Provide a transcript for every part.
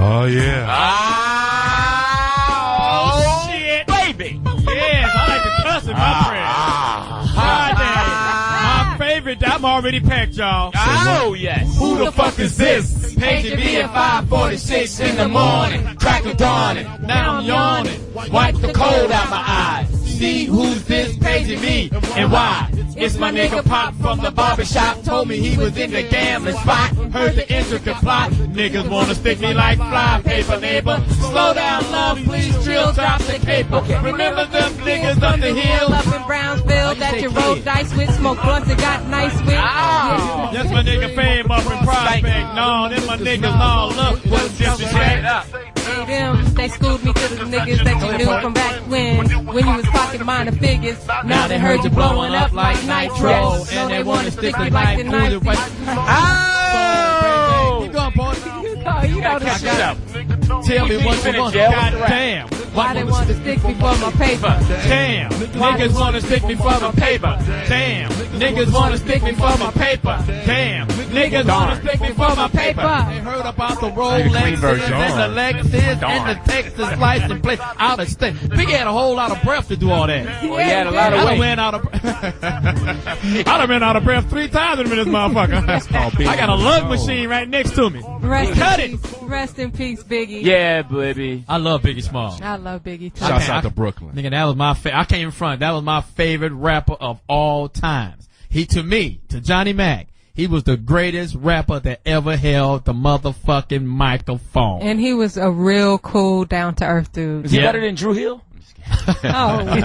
Oh, yeah. Oh, shit. Baby. Yes, I like to cuss in my friend. My favorite, I'm already packed, y'all. Oh, yes. Who the fuck is this? Paging me at 5:46 in the morning. Crack of dawning. Now I'm yawning. Wipe the cold out my eyes. See who's this paging me and why? It's my nigga Pop from the barbershop. Told me he was in the gambling spot. Heard the intricate plot. Niggas wanna stick me like fly paper, neighbor. Slow down, love, please drill, drop the caper. Remember them niggas on the hill? Up in Brownsville that you roll dice with, smoke blunts and got nice with. That's my nigga Fame up in Prospect. No, them my niggas. No, look, what's disrespect? They schooled me to the niggas that you knew from back when you was pocket minor figures. Now they heard you blowing up like nitro, and they wanna stick you like the knife. Oh! You going, boy? You know the shit. Tell me what you want. Goddamn. Why they want to stick me for my paper? Damn. Niggas want to stick me for my paper. Damn. Niggas want to stick me for my paper. Damn. Niggas want to stick me for my paper. They heard about the Rolexes and the Lexus and the Texas license plate out of state. Big had a whole lot of breath to do all that. Well, he had a lot of weight. I done ran out of breath 3 times in this motherfucker. I got a lung machine right next to me. Rest in peace, Biggie. Yeah, baby. I love Biggie Smalls. I love Biggie too. Shouts out to Brooklyn. Nigga, that was my I can't even front. That was my favorite rapper of all times. To Johnny Mack, he was the greatest rapper that ever held the motherfucking microphone. And he was a real cool, down to earth dude. Is he better than Drew Hill? Oh, Lord.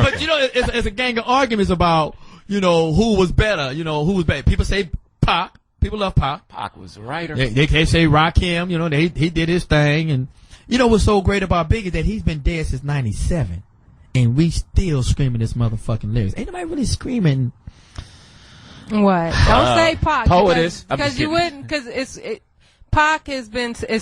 but you know, it's a gang of arguments about, you know, who was better. People say Pac. People love Pac. Pac was a writer. They say Rakim, you know, he did his thing. And you know what's so great about Biggie? That he's been dead since 97. And we still screaming this motherfucking lyrics. Ain't nobody really screaming. What? Don't say Pac. Poetess. Because you wouldn't, because Pac is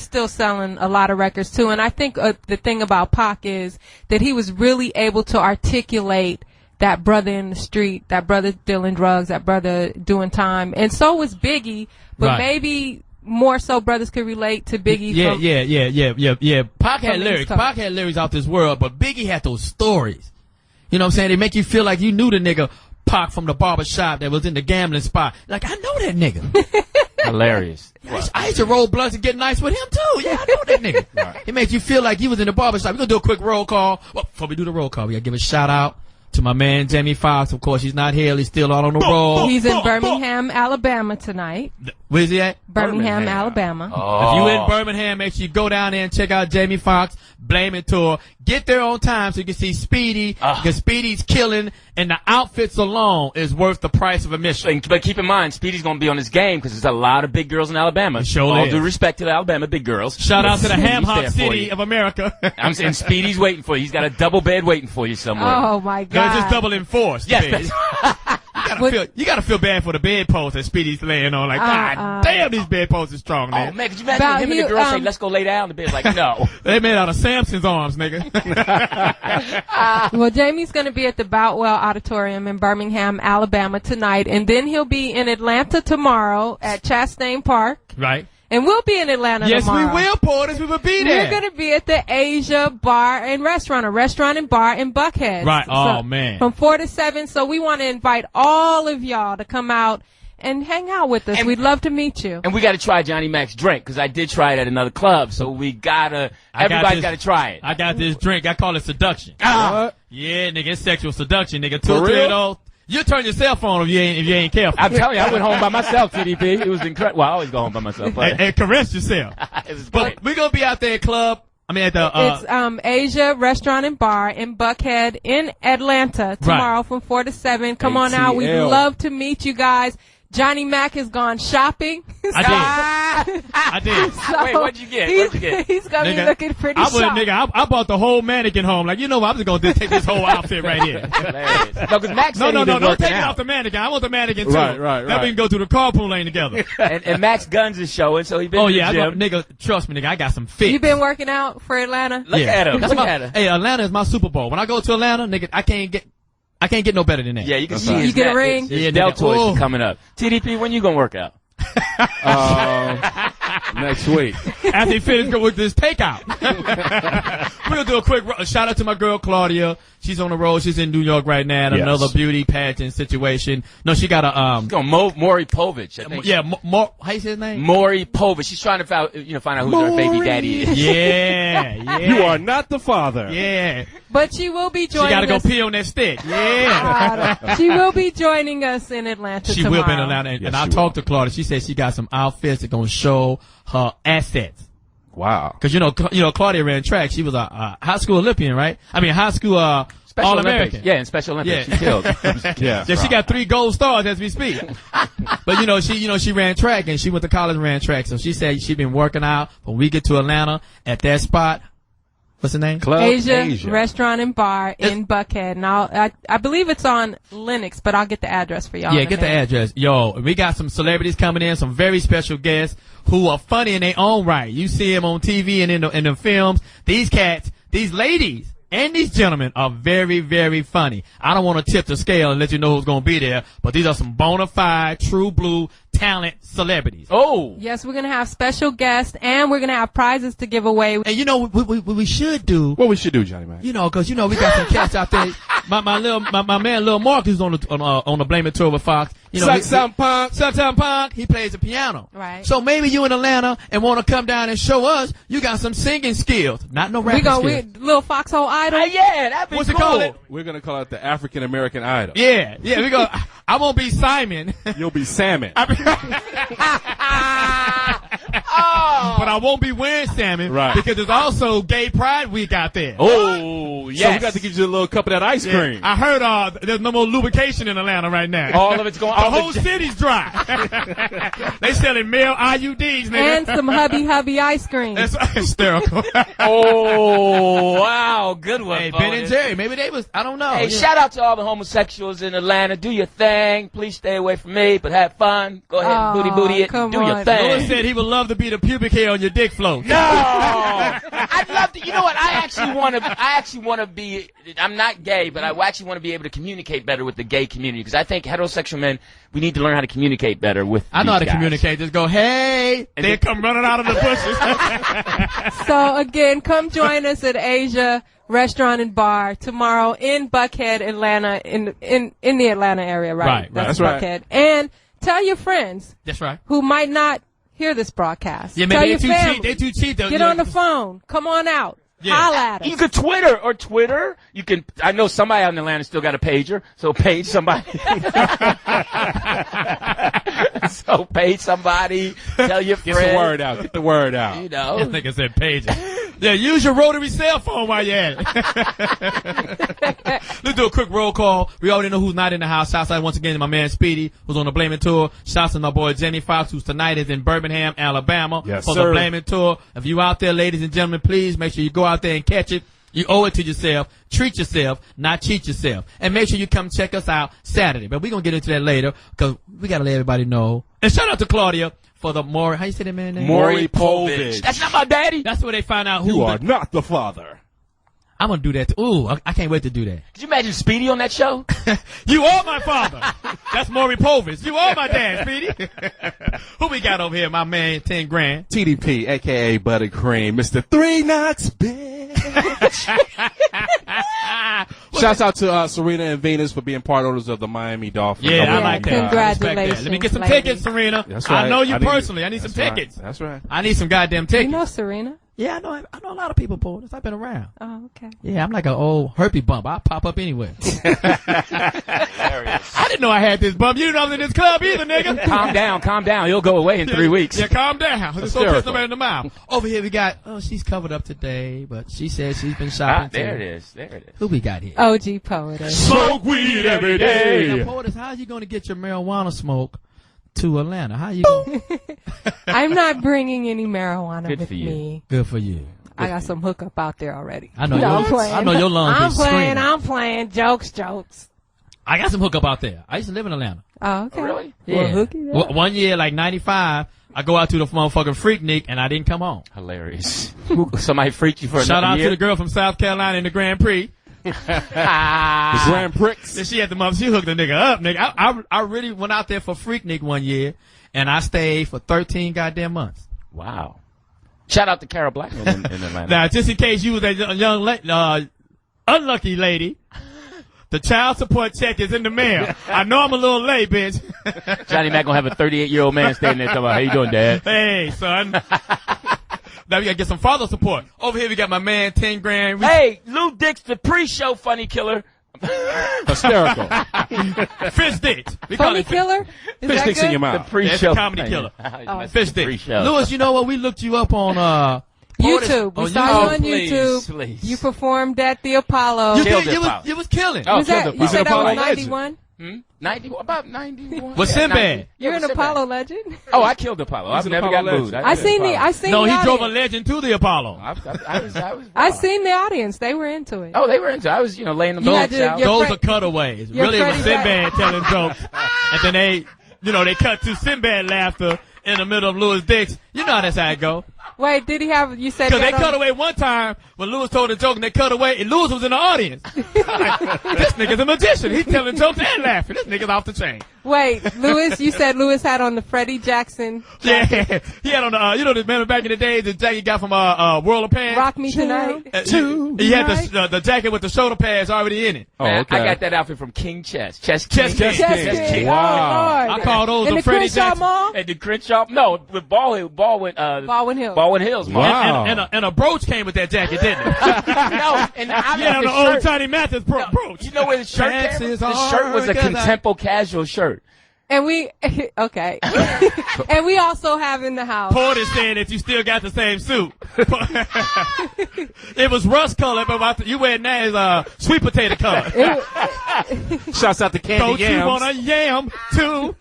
still selling a lot of records too. And I think the thing about Pac is that he was really able to articulate that brother in the street, that brother dealing drugs, that brother doing time. And so was Biggie, but maybe more so brothers could relate to Biggie. Yeah. Pac had lyrics. Pac had lyrics out this world, but Biggie had those stories. You know what I'm saying? They make you feel like you knew the nigga Pac from the barber shop that was in the gambling spot. Like, I know that nigga. Hilarious. I used to roll blunts and get nice with him too. Yeah, I know that nigga. Right. It makes you feel like you was in the barber shop. We're gonna do a quick roll call. Well, before we do the roll call, we gotta give a shout out to my man Jamie Foxx. Of course, he's not here. He's still out on the road. He's in Birmingham, Alabama tonight. Where's he at? Birmingham, Alabama. Oh. If you in Birmingham, make sure you go down there and check out Jamie Foxx Blame It Tour. Get there on time so you can see Speedy, because Speedy's killing, and the outfits alone is worth the price of admission. But keep in mind, Speedy's going to be on his game because there's a lot of big girls in Alabama. All due respect to the Alabama big girls. Shout out to the ham hock city of America. I'm saying Speedy's waiting for you. He's got a double bed waiting for you somewhere. Oh, my God. Just double enforced. Yes. You gotta feel bad for the bedpost that Speedy's laying on. Like, God damn, these bedposts are strong, man. Oh, man, could you imagine him and the girl say, let's go lay down? The bed's like, no. They made out of Samson's arms, nigga. Well, Jamie's gonna be at the Boutwell Auditorium in Birmingham, Alabama tonight, and then he'll be in Atlanta tomorrow at Chastain Park. Right. And we'll be in Atlanta tomorrow. Yes, we will, Poetess. We will be there. We're going to be at the Asia Bar and Restaurant, a restaurant and bar in Buckhead. Right. Oh, man. From 4 to 7. So we want to invite all of y'all to come out and hang out with us. And we'd love to meet you. And we got to try Johnny Mack's drink, because I did try it at another club. So everybody's got to try it. I got this drink. I call it seduction. What? Yeah, nigga, it's sexual seduction, nigga. 2 or 3 of those. You turn your cell phone if you ain't careful. I'm telling you, I went home by myself, TDP. It was incredible. Well, I always go home by myself. And caress yourself. But we're going to be out there at club. I mean, at the, it's, Asia Restaurant and Bar in Buckhead in Atlanta tomorrow from 4 to 7. Come on out. We'd love to meet you guys. Johnny Mack has gone shopping. I did. So wait, what'd you get? He's going to be looking pretty sharp. I bought the whole mannequin home. Like, you know what? I'm just going to take this whole outfit right here. No, because Max said don't take it off the mannequin. I want the mannequin too. Right. Then we can go to the carpool lane together. and Max Guns is showing, so he's been in the gym. Nigga, trust me, nigga, I got some fit. You been working out for Atlanta? Look at him. Hey, Atlanta is my Super Bowl. When I go to Atlanta, nigga, I can't get no better than that. Yeah, you can see you get a ring. His deltoids coming up. TDP, when you gonna work out? Next week. After he finished with this takeout. We're going to do a quick shout out to my girl Claudia. She's on the road. She's in New York right now at another beauty pageant situation. No, she got a Maury Povich, I think. Yeah, how you say his name? Maury Povich. She's trying to find out who her baby daddy is. Yeah. You are not the father. Yeah. But she will be joining us. She got to go pee on that stick. Yeah. She will be joining us in Atlanta tomorrow. She will be in Atlanta. And I talked to Claudia. She said she got some outfits that going to show her assets. Wow. Because, you know, Claudia ran track. She was a high school Olympian, right? I mean, high school All-American. Yeah, in Special Olympics. She killed. Yeah, she got 3 gold stars as we speak. But, she ran track, and she went to college and ran track. So she said she's been working out. When we get to Atlanta at that spot, what's the name? Club Asia Restaurant and Bar in Buckhead. And I believe it's on Linux, but I'll get the address for y'all. Yeah, get the address. Yo, we got some celebrities coming in, some very special guests who are funny in their own right. You see them on TV and in the films. These cats, these ladies, and these gentlemen are very, very funny. I don't want to tip the scale and let you know who's going to be there, but these are some bona fide, true blue talent celebrities. Oh. Yes, we're going to have special guests, and we're going to have prizes to give away. And what we should do. What we should do, Johnny Mack? Because we got some cats out there. My man, Lil Mark, is on the Blame It tour with Foxx. Suck Punk. He plays the piano. Right. So maybe you in Atlanta and want to come down and show us you got some singing skills, not no rapping skills. Little Foxxhole Idol. Yeah, that'd be What's cool. it called? We're gonna call it the African American Idol. Yeah. We go. I won't be Simon. You'll be Salmon. But I won't be wearing salmon, right? Because there's also Gay Pride Week out there. Oh, yes. So we got to get you a little cup of that ice cream. I heard there's no more lubrication in Atlanta right now. All of it's going. The whole city's dry. They selling male IUDs, nigga. And some hubby ice cream. That's hysterical. Oh, wow, good one. Hey, Ben and Jerry, maybe they was. I don't know. Hey, shout out to all the homosexuals in Atlanta. Do your thing. Please stay away from me, but have fun. Go ahead and booty it. Do your thing. Louis said he would love to be the pubic hair on your dick float. No, I'd love to. You know what? I actually want to be. I'm not gay, but I actually want to be able to communicate better with the gay community because I think heterosexual men, we need to learn how to communicate better with. I know how to guys. communicate. Just go, hey, and they come running out of the bushes. So again, come join us at Asia Restaurant and Bar tomorrow in Buckhead, Atlanta, in the Atlanta area, right? That's Buckhead. right. And tell your friends. That's right. Who might not hear this broadcast. Yeah, tell maybe your family. they're too cheap. Get on the phone. Come on out. Yeah. Holla at us. You could Twitter. You can. I know somebody out in Atlanta still got a pager, so page somebody. So page somebody. Tell your friends. Get the word out. Get the word out. You know. I think I said pager. Yeah, use your rotary cell phone while you're at it. Let's do a quick roll call. We already know who's not in the house. Shouts out once again to my man Speedy, who's on the Blaming Tour. Shouts to my boy Jenny Foxx, who's tonight is in Birmingham, Alabama, yes, for sir. the Blaming Tour. If you out there, ladies and gentlemen, please make sure you go out there and catch it. You owe it to yourself. Treat yourself, not cheat yourself. And make sure you come check us out Saturday. But we're going to get into that later because we got to let everybody know. And shout out to Claudia for the how you say that man's name? Maury Povich. That's not my daddy. That's where they find out who You are not the father. I'm going to do that. Ooh, I can't wait to do that. Could you imagine Speedy on that show? You are my father. That's Maury Povich. You are my dad, Speedy. Who we got over here? My man, 10 grand. TDP, a.k.a. Buttercream, Mr. 3 Knots, bitch. Shouts out to Serena and Venus for being part owners of the Miami Dolphins. Yeah, I like that. Congratulations. Let me get some ladies. tickets, Serena. That's right. I know you personally. I need some tickets. That's right. I need some goddamn tickets. You know Serena? Yeah, I know a lot of people, Paul. I've been around. Oh, okay. Yeah, I'm like an old herpes bump. I'll pop up anywhere. I didn't know I had this bump. You didn't know I was in this club either, nigga. Calm down. You'll go away in 3 weeks. Yeah, calm down. Just don't kiss nobody in the mouth. Over here we got, she's covered up today, but she says she's been shopping There too. it is. Who we got here? OG Poetess. Smoke weed every day. Now, Poetess, how are you going to get your marijuana smoke to Atlanta? How you going? I'm not bringing any marijuana Good with for you. me. Good for you. I got some hookup out there already. I know I'm playing. I know your lungs be screaming. I'm playing. Jokes. I got some hookup out there. I used to live in Atlanta. Oh, okay. Oh, really? Yeah. Well, hooky up. One year, like 95, I go out to the motherfucking Freaknik and I didn't come home. Hilarious. Somebody freaked you for Shout another out year? to the girl from South Carolina in the Grand Prix. The Grand Prix. Then she had the mother. She hooked the nigga up, nigga. I really went out there for Freaknik one year, and I stayed for 13 goddamn months. Wow. Shout out to Carol Blackman in Atlanta. Now, just in case you was a young unlucky lady, the child support check is in the mail. I know I'm a little late, bitch. Johnny Mack gonna have a 38-year-old man standing there talking about, how you doing, Dad? Hey, son. Now we gotta get some father support. Over here we got my man, 10 grand. Hey, Lou Dix, the pre-show funny killer. Hysterical. Fish sticks. Funny killer? Is Fish that sticks in your good? The mouth. pre-show comedy killer. Fish sticks. Pre-show. Lewis, you know what? We looked you up on YouTube. We saw you on please, YouTube. please. You performed at the Apollo. You Killed did. it, You was killing. Oh, Was that, killed it, you said that Apollo was legend. 91? 91, about 91. Was Sinbad? 90. You're an Sinbad. Apollo legend? Oh, I killed Apollo. I've an never Apollo got booed. legend. I seen the No, he audience. drove a legend to the Apollo. I seen the audience. They were into it. Oh, they were into it. I was, laying them You had dogs to- out. your Those Fre- are cutaways. your Really, it was Freddie Sinbad telling jokes, and then they cut to Sinbad laughter in the middle of Lewis Dix. You know that's how it go. Wait, did he have, you said Because they that cut on- away one time when Lewis told a joke and they cut away and Lewis was in the audience. This nigga's a magician. He's telling jokes and laughing. This nigga's off the chain. Wait, Lewis, you said Lewis had on the Freddie Jackson Yeah. He had on the, you know, remember back in the days, the jacket he got from World of Pants? Rock Me Tonight? He had the jacket with the shoulder pads already in it. Oh, Man, okay. I got that outfit from King Chess. Chess Chess King. King. Chess King. Wow. Oh, Lord. I call those In the the Freddie Crenshaw Jackson. Mall? And the Crenshaw, no, with Baldwin Hill. Baldwin Hills. Wow. And a brooch came with that jacket, didn't it? No, and I Yeah, on the old Johnny Mathis brooch. You know where the shirt came from? Chances The shirt was are a because contempo casual shirt. And we, okay. And we also have in the house. Porter said that you still got the same suit. It was rust color, but you wear it now is sweet potato color. Shouts out to Candy Don't Yams. you want a yam too?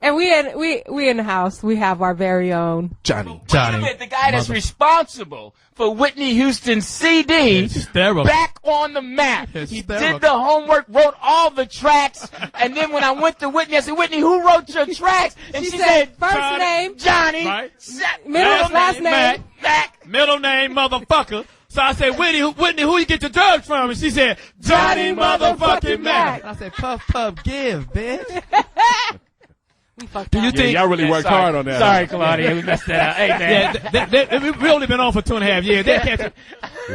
And we in the house. We have our very own. Johnny. Wait a minute, the guy that's responsible for Whitney Houston's CD Hysterical. back on the map. He Hysterical. did the homework, wrote all the tracks, and then when I went to Whitney, I said, Whitney, who wrote your tracks? And she said, first Johnny. name, Johnny. Right. last name. Mac. Middle name, motherfucker. So I said, Whitney, who you get your drugs from? And she said, Johnny motherfucking Mack. I said, puff, give, bitch. We fucked Do you up. think? Y'all really worked hard on that. Sorry, Claudia, we messed that up. Hey, man. Yeah, we only been on for 2.5 years. They catch it.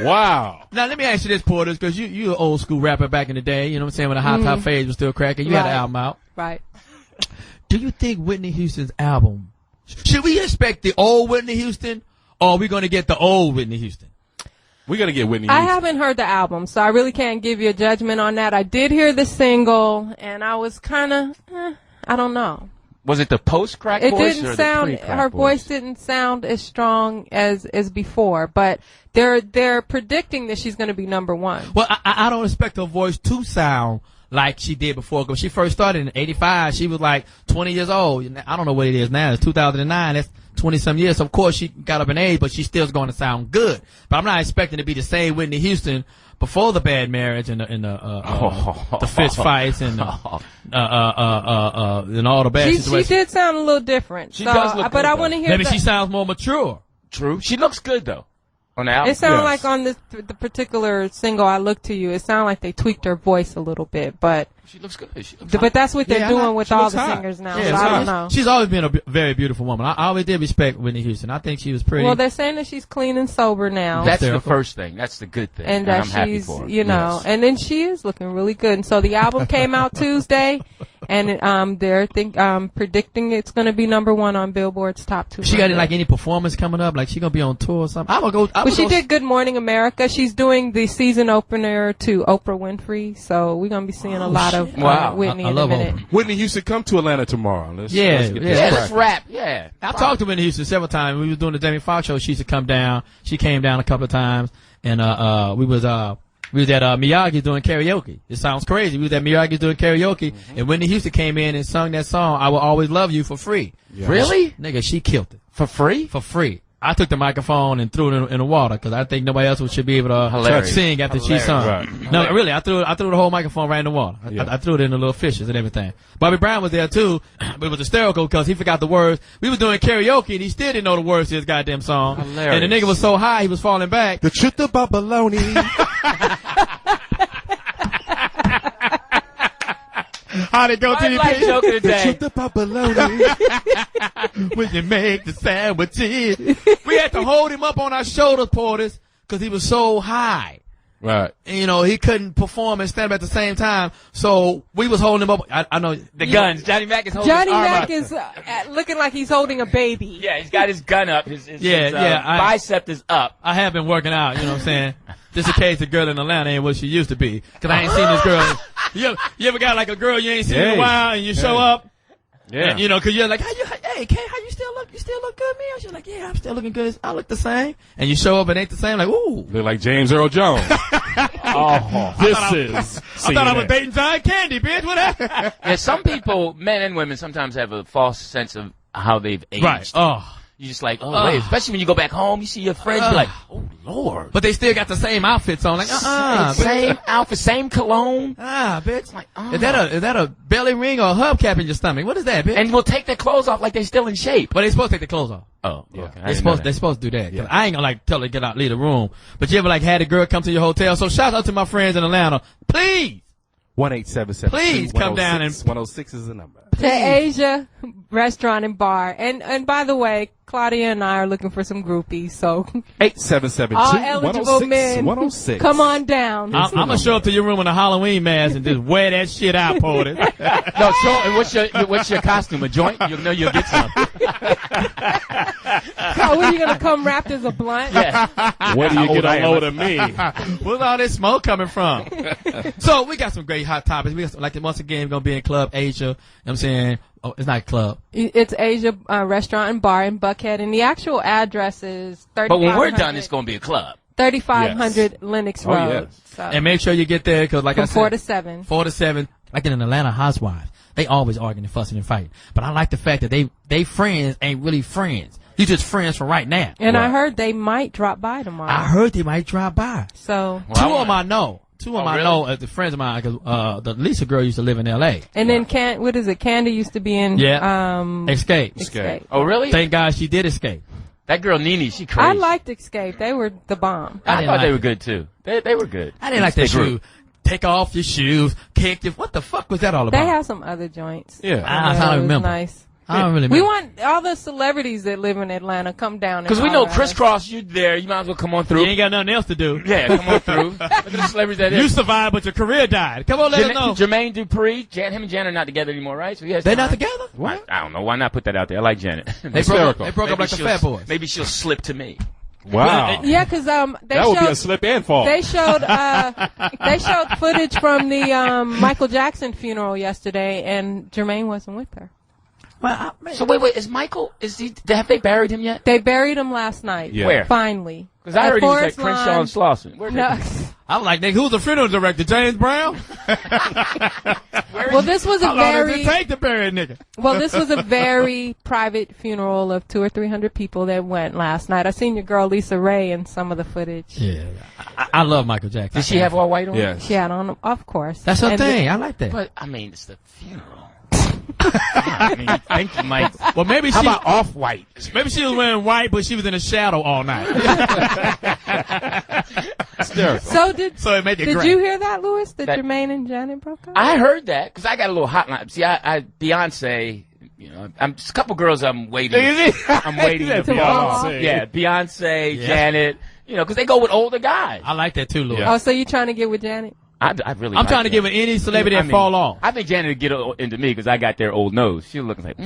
Wow. Now let me ask you this, Porters, because you an old school rapper back in the day. You know what I'm saying? When the hot top phase was still cracking, you had Right. an album out. Right. Do you think Whitney Houston's album, should we expect the old Whitney Houston, or are we going to get the old Whitney Houston? We're going to get Whitney I Houston. haven't heard the album, so I really can't give you a judgment on that. I did hear the single, and I was kind of, I don't know. Was it the post-crack It voice didn't or sound, the pre-crack her voice didn't sound as strong as before, but they're predicting that she's going to be number one. Well, I don't expect her voice to sound like she did before. Because she first started in '85, she was like 20 years old. I don't know what it is now. It's 2009. That's 20-some years. So of course, she got up in age, but she still's going to sound good. But I'm not expecting to be the same Whitney Houston before the bad marriage and the fist fights and all the bad She situations. did sound a little different. She so, does look but good, I though. want to hear Maybe the, she sounds more mature. True. She looks good, though, on the album. it sounded Yes. like on the particular single I Look to You, it sounded like they tweaked her voice a little bit, but She looks good. but that's what they're Yeah, doing with she all looks the hot. singers now. Yeah, so so I don't know. She's always been a very beautiful woman. I always did respect Whitney Houston. I think she was pretty. Well, they're saying that she's clean and sober now. That's the Hysterical. first thing. That's the good thing. and I'm that happy she's, for her. you know, Yes. and then she is looking really good. And so the album came out Tuesday, and they're predicting it's going to be number one on Billboard's top 200. she got like any performance coming up? Like she gonna be on tour or something? Well, she did Good Morning America. She's doing the season opener to Oprah Winfrey, so we're going to be seeing a lot of Wow. Whitney I in a love minute. Oprah. Whitney Houston, come to Atlanta tomorrow. Let's get Yeah, this Yeah, let's cracking. rap. Yeah. I talked to Whitney Houston several times. We was doing the Jamie Foxx show. She used to come down. She came down a couple of times, and we was at Miyagi's doing karaoke. It sounds crazy. We was at Miyagi's doing karaoke, and Whitney Houston came in and sung that song, "I Will Always Love You" for free. Yeah. Really? Nigga, she killed it For free? for free. I took the microphone and threw it in the water because I think nobody else should be able to Hilarious. sing after she sung. Right. No, really, I threw the whole microphone right in the water. Yeah. I threw it in the little fishes and everything. Bobby Brown was there too, but it was hysterical because he forgot the words. We were doing karaoke and he still didn't know the words to his goddamn song. Hilarious. And the nigga was so high he was falling back. The truth about baloney. How'd it go, I TDP? like joke of the day. The bologna. When you make the sandwiches. We had to hold him up on our shoulders, Portis, because he was so high. Right. And, you know, he couldn't perform and stand up at the same time. So we was holding him up. I know. The guns. Johnny Mack is holding Johnny his arm Mack up. is looking like he's holding a baby. Yeah, he's got his gun up. His bicep is up. I have been working out, you know what I'm saying? Just in case the girl in Atlanta ain't what she used to be. Because I ain't seen this girl. You ever got like a girl you ain't seen in a while and you show up? Yeah. And, you know, because you're like, hey, Kay, how you still look? You still look good, man? She's like, yeah, I'm still looking good. I look the same. And you show up and ain't the same. Like, ooh. Look like James Earl Jones. This is. I thought I was dating John Candy, bitch. Whatever. Yeah, some people, men and women, sometimes have a false sense of how they've aged. Right. Oh. You're just like, wait, especially when you go back home, you see your friends, you're like, oh, Lord. But they still got the same outfits on. Like, Same outfit, same cologne. Bitch. Like, Is that a belly ring or a hubcap in your stomach? What is that, bitch? And we'll take their clothes off like they're still in shape. But they supposed to take their clothes off. Oh, yeah. okay. They supposed to do that. 'Cause I ain't gonna like tell her to get out, leave the room. But you ever like had a girl come to your hotel? So shout out to my friends in Atlanta. Please. 1-877. Please come down and 106 is the number. To Asia Restaurant and Bar. And by the way, Claudia and I are looking for some groupies, so 8772 all eligible men, 106. come on down. I'm gonna show up to your room in a Halloween mask and just wear that shit out, Portis. No, and what's your costume? A joint? You'll know you'll get some. So when are you gonna come wrapped as a blunt? Yeah. Where do you get a load of me? Where's all this smoke coming from? So we got some great hot topics. We got some, like once again, we're gonna be in Club Asia. You know what I'm saying? Oh, it's not a club. It's Asia Restaurant and Bar in Buckhead, and the actual address is 3500. But when we're done, it's going to be a club. 3500 Lennox Road. yes. So, And make sure you get there because, like I from said, 4 to 7. 4 to 7, like in an Atlanta Housewives, they always arguing and fussing and fighting. But I like the fact that they friends ain't really friends. You just friends for right now. And I heard they might drop by tomorrow. I heard they might drop by. So Two of them I know. Two of them I really? know, the friends of mine, because the Lisa girl used to live in L.A. and then Candy used to be in Escape. Escape. Oh, really? Thank God she did escape. That girl Nene, she crazy. I liked Escape. They were the bomb. I thought they were good too. They were good. I didn't like that shoe. Take off your shoes, kick your. What the fuck was that all about? They have some other joints. Yeah. I It don't was remember. Nice. I don't really We remember. want all the celebrities that live in Atlanta come down. Because we know Crisscross, you there. You might as well come on You through. ain't got nothing else to do. Yeah, come on through. Look at the celebrities that You is. survived, but your career died. Come on, let us know. Jermaine Dupri, him and Janet are not together anymore, right? So he has They're time. not together? What? I don't know. Why not put that out there? I like Janet. They broke up like the Fat Boys. Maybe she'll slip to me. Wow. Yeah, because that would be a slip and fall. They showed footage from the Michael Jackson funeral yesterday, and Jermaine wasn't with her. Well, So wait, have they buried him yet? They buried him last night. Yeah. Where? Finally. Because I At heard he was at Forest Crenshaw Lawn. and Slauson. Where No. I'm like, nigga, who's the funeral director? James Brown? Well, this was a How long does very it take to bury a nigga? this was a very private funeral of 200 or 300 people that went last night. I seen your girl Lisa Ray in some of the footage. Yeah. I love Michael Jackson. Did she have all white on? Yes. She had on, of course. That's her And thing. I like that. But, I mean, it's the funeral. I mean, thank you, Mike. Well, maybe How she about off-white? maybe she was wearing white, but she was in the shadow all night. Hysterical. So it made it Did great. you hear that, Louis? That That- Jermaine and Janet broke up? I heard that because I got a little hotline. See, I Beyonce, you know, just a couple girls I'm waiting. I'm waiting to be on. Beyonce. Yeah, Beyonce, Yeah. Janet, you know, because they go with older guys. I like that too, Louis. Yeah. Oh, so you trying to get with Janet? I really. I'm like trying to that. give it any celebrity that I mean, fall off. I think Janet would get into me because I got their old nose. She was looking like.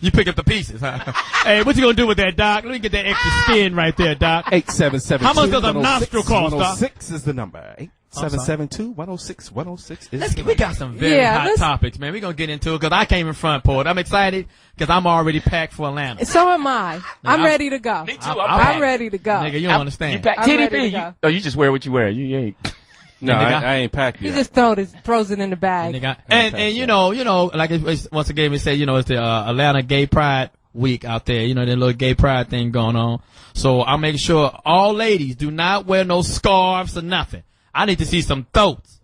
You pick up the pieces, huh? Hey, what you gonna do with that, Doc? Let me get that extra skin right there, Doc. 8772. How much does a nostril cost, Doc? 106 is the number. 8772 106 106 is the We got some very Yeah, hot let's- topics, man. We're gonna get into it because I came in front, Port. I'm excited because I'm already packed for Atlanta. So am I. I'm ready to go. Me too. I'm ready to go. Nigga, you don't understand. You pack I'm ready to TDP. go. You just wear what you wear. You ain't. No, Nigga. I ain't packed He yet. just throws it in the bag. Nigga. And you know, like once again we say, you know, it's the Atlanta Gay Pride Week out there. You know, that little gay pride thing going on. So I'll make sure all ladies do not wear no scarves or nothing. I need to see some throats.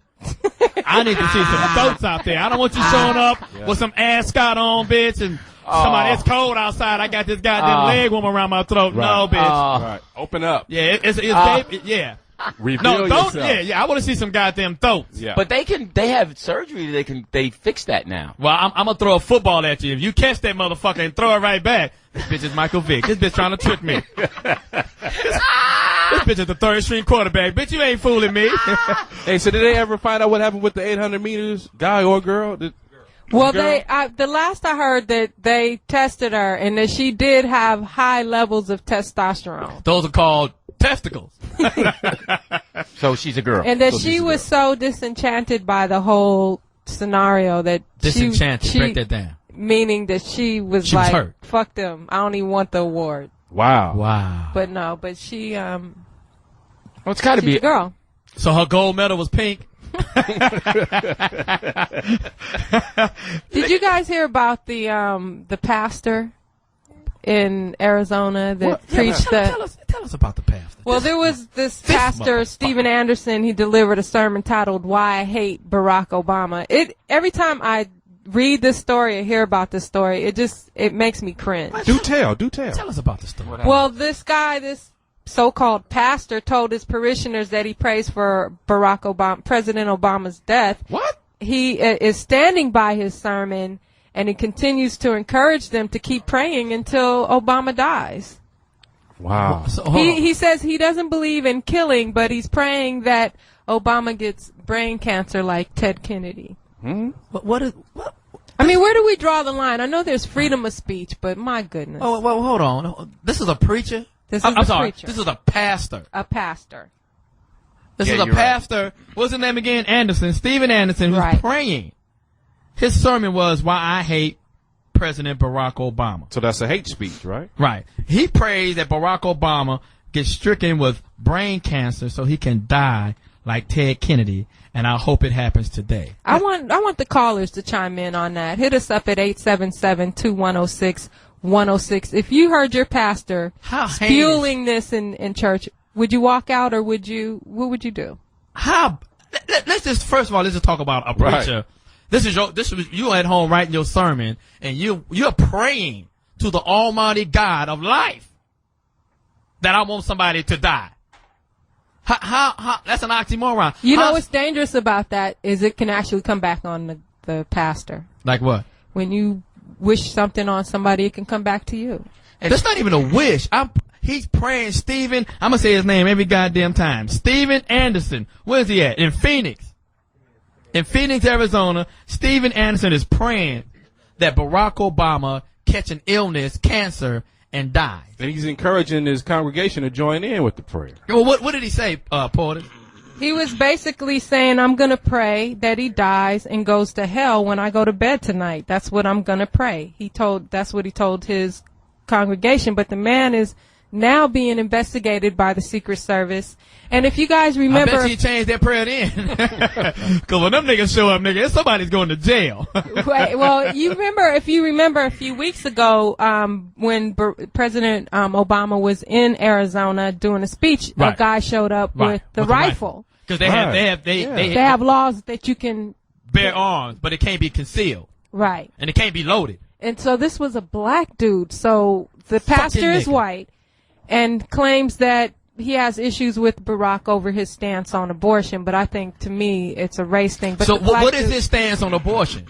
I need to see some throats out there. I don't want you showing up with some ascot on, bitch, and somebody, it's cold outside. I got this goddamn leg warm around my throat. Right. No, bitch. Right. Open up. Yeah, it's gay. Yeah. Reveal don't. yourself. Yeah. I want to see some goddamn throats. Yeah. But they have surgery. They fix that now. Well, I'm gonna throw a football at you. If you catch that motherfucker and throw it right back, this bitch is Michael Vick. This bitch trying to trick me. This bitch is the third string quarterback. Bitch, you ain't fooling me. Hey, so did they ever find out what happened with the 800 meters, guy or girl? Well, girl? the last I heard that they tested her and that she did have high levels of testosterone. Those are called testicles. So she's a girl. And that she was so disenchanted by the whole scenario that Disenchanted. she Break that down. meaning that she was She was like, hurt. fuck them. I don't even want the award. Wow. But no, but she, Well, it's got to she's be a girl. So her gold medal was pink. Did you guys hear about the pastor in Arizona that preached Tell us about the pastor. Well, there was this pastor, motherfucker. Stephen Anderson. He delivered a sermon titled "Why I Hate Barack Obama." Every time I read this story or hear about this story, it makes me cringe. Do tell. Tell us about the story. Well, this so-called pastor told his parishioners that he prays for President Obama's death. What? He is standing by his sermon, and he continues to encourage them to keep praying until Obama dies. Wow. So, hold on. He says he doesn't believe in killing, but he's praying that Obama gets brain cancer like Ted Kennedy. What? I mean, where do we draw the line? I know there's freedom of speech, but my goodness. Oh, well, hold on. This is a preacher? This is I'm the sorry. preacher. This is a pastor. A pastor. This Yeah, is a you're right. pastor. What's his name again? Anderson. Stephen Anderson, who's Right. praying. His sermon was "Why I Hate President Barack Obama." So that's a hate speech, right? Right. He prays that Barack Obama gets stricken with brain cancer so he can die like Ted Kennedy, and I hope it happens today. I want the callers to chime in on that. Hit us up at 877-2106-106. If you heard your pastor How spewing this in church, would you walk out or what would you do? Let's just first of all, let's just talk about a preacher. Right. This is you at home writing your sermon, and you're praying to the Almighty God of life that I want somebody to die. How that's an oxymoron. You know what's dangerous about that is it can actually come back on the pastor. Like what? When you wish something on somebody, it can come back to you. That's not even a wish. He's praying Stephen. I'm going to say his name every goddamn time. Stephen Anderson. Where's he at? In Phoenix. In Phoenix, Arizona, Stephen Anderson is praying that Barack Obama catch an illness, cancer, and die. And he's encouraging his congregation to join in with the prayer. Well, what did he say, Porter? He was basically saying, I'm going to pray that he dies and goes to hell when I go to bed tonight. That's what I'm going to pray. That's what he told his congregation. But the man is now being investigated by the Secret Service. And if you guys remember, I bet you changed that prayer then. Because when them niggas show up, nigga, somebody's going to jail. right, well, if you remember a few weeks ago, when President Obama was in Arizona doing a speech, Right. a guy showed up with the rifle. Because Right. they They have laws that you can, bear arms, but it can't be concealed. right. And it can't be loaded. And so this was a black dude. So the pastor is nigga. white and claims that he has issues with Barack over his stance on abortion. But I think, to me, it's a race thing. But So the black what is dude- his stance on abortion?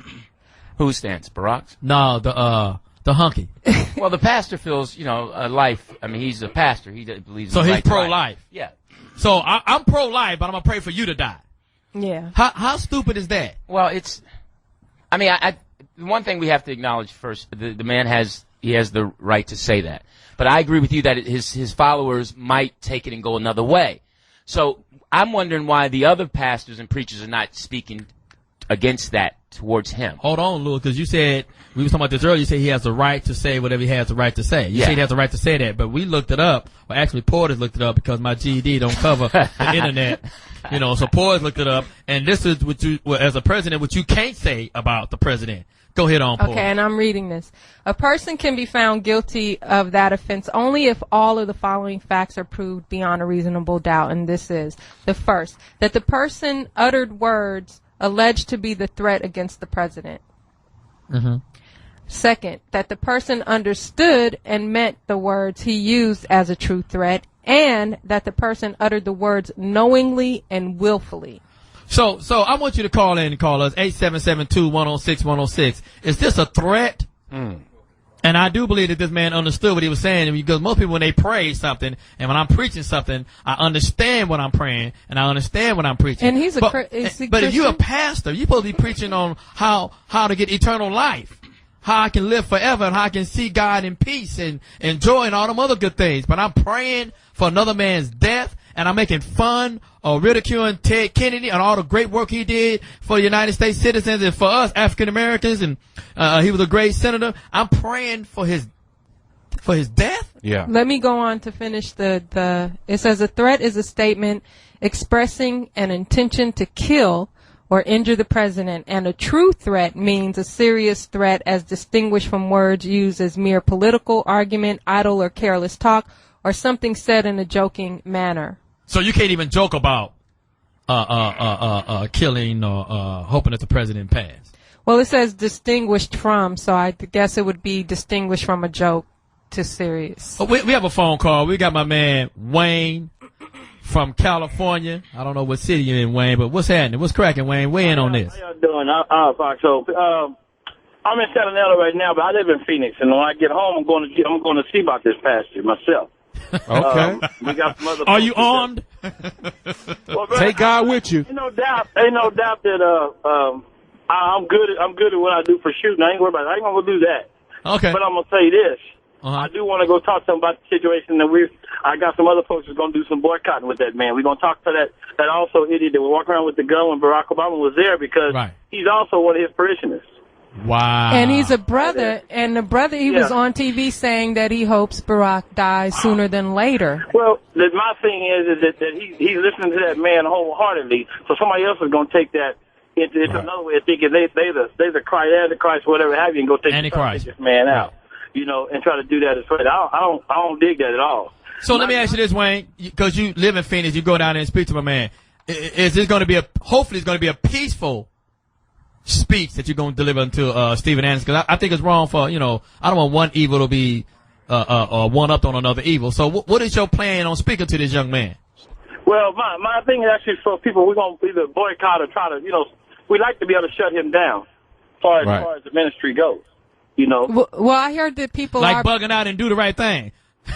Whose stance? Barack's? No, the hunky. Well, the pastor feels, life. I mean, he's a pastor. He believes So in he's right to life. pro-life. Yeah. So I'm pro-life, but I'm going to pray for you to die. Yeah. How stupid is that? Well, the one thing we have to acknowledge first, the man has the right to say that. But I agree with you that his followers might take it and go another way. So I'm wondering why the other pastors and preachers are not speaking against that towards him. Hold on, Lou, because you said, we were talking about this earlier, you said he has the right to say whatever he has the right to say. You Yeah. said he has the right to say that, but we looked it up. Well, actually, Porter's looked it up because my GED don't cover the internet. So Porter's looked it up, and this is what you, as a president, what you can't say about the president. Go ahead on, Porter. Okay, and I'm reading this. A person can be found guilty of that offense only if all of the following facts are proved beyond a reasonable doubt. And this is the first, that the person uttered words alleged to be the threat against the president. Mm-hmm. Second, that the person understood and meant the words he used as a true threat. and that the person uttered the words knowingly and willfully. So I want you to call in and call us 877-2-106-106. Is this a threat? And I do believe that this man understood what he was saying, because most people, when they pray something, and when I'm preaching something, I understand what I'm praying, and I understand what I'm preaching. And he's but if you're a pastor, you're supposed to be preaching on how to get eternal life, how I can live forever, and how I can see God in peace and joy and all them other good things. But I'm praying for another man's death, and I'm making fun or ridiculing Ted Kennedy and all the great work he did for the United States citizens and for us African Americans, and he was a great senator. I'm praying for his death. Yeah. Let me go on to finish it says a threat is a statement expressing an intention to kill or injure the president, and a true threat means a serious threat as distinguished from words used as mere political argument, idle or careless talk, or something said in a joking manner. So you can't even joke about killing or hoping that the president passed. Well, it says distinguished from, so I guess it would be distinguished from a joke to serious. Oh, we have a phone call. We got my man Wayne from California. I don't know what city you're in, Wayne, but what's happening? What's cracking, Wayne? Weigh in on this. How y'all doing? Foxxhole. I'm in Santa Ana right now, but I live in Phoenix, and when I get home, I'm going to see about this pastor myself. Okay. We got some other. Are you armed? Well, Take God with you. Ain't no doubt that I'm good at what I do for shooting. I ain't worried about it. I ain't gonna do that. Okay. But I'm gonna say this. I do want to go talk to them about the situation that I got some other folks that's gonna do some boycotting with that man. We're gonna talk to that also idiot that was walking around with the gun when Barack Obama was there, because he's also one of his parishioners. Wow. And he's a brother, and the brother, he was on TV saying that he hopes Barack dies sooner than later. Well, my thing is that he's listening to that man wholeheartedly, so somebody else is going to take that into another way of thinking they're the Christ, Antichrist, whatever have you, and go take this man out, and try to do that as well. I don't dig that at all. So let me ask you this, Wayne, because you live in Phoenix, you go down there and speak to my man. Is this going to be hopefully it's going to be a peaceful speech that you're going to deliver to Stephen Anderson? Because I think it's wrong for, I don't want one evil to be one up on another evil. So what is your plan on speaking to this young man? Well, my thing is actually for people, we're going to either boycott or try to, we like to be able to shut him down as far as the ministry goes, Well, I heard that people are bugging out and do the right thing.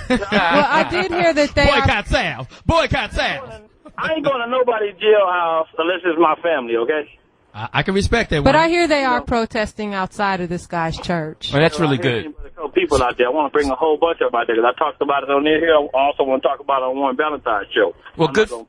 Well, I did hear that they boycott Sal. Boycott Sal. I ain't going to nobody's jailhouse unless it's my family, okay? I can respect that. But I hear they are protesting outside of this guy's church. Well, that's really good. People out there. I want to bring a whole bunch of them out there, because I talked about it on here. I also want to talk about it on Warren Valentine's show. Well, good. All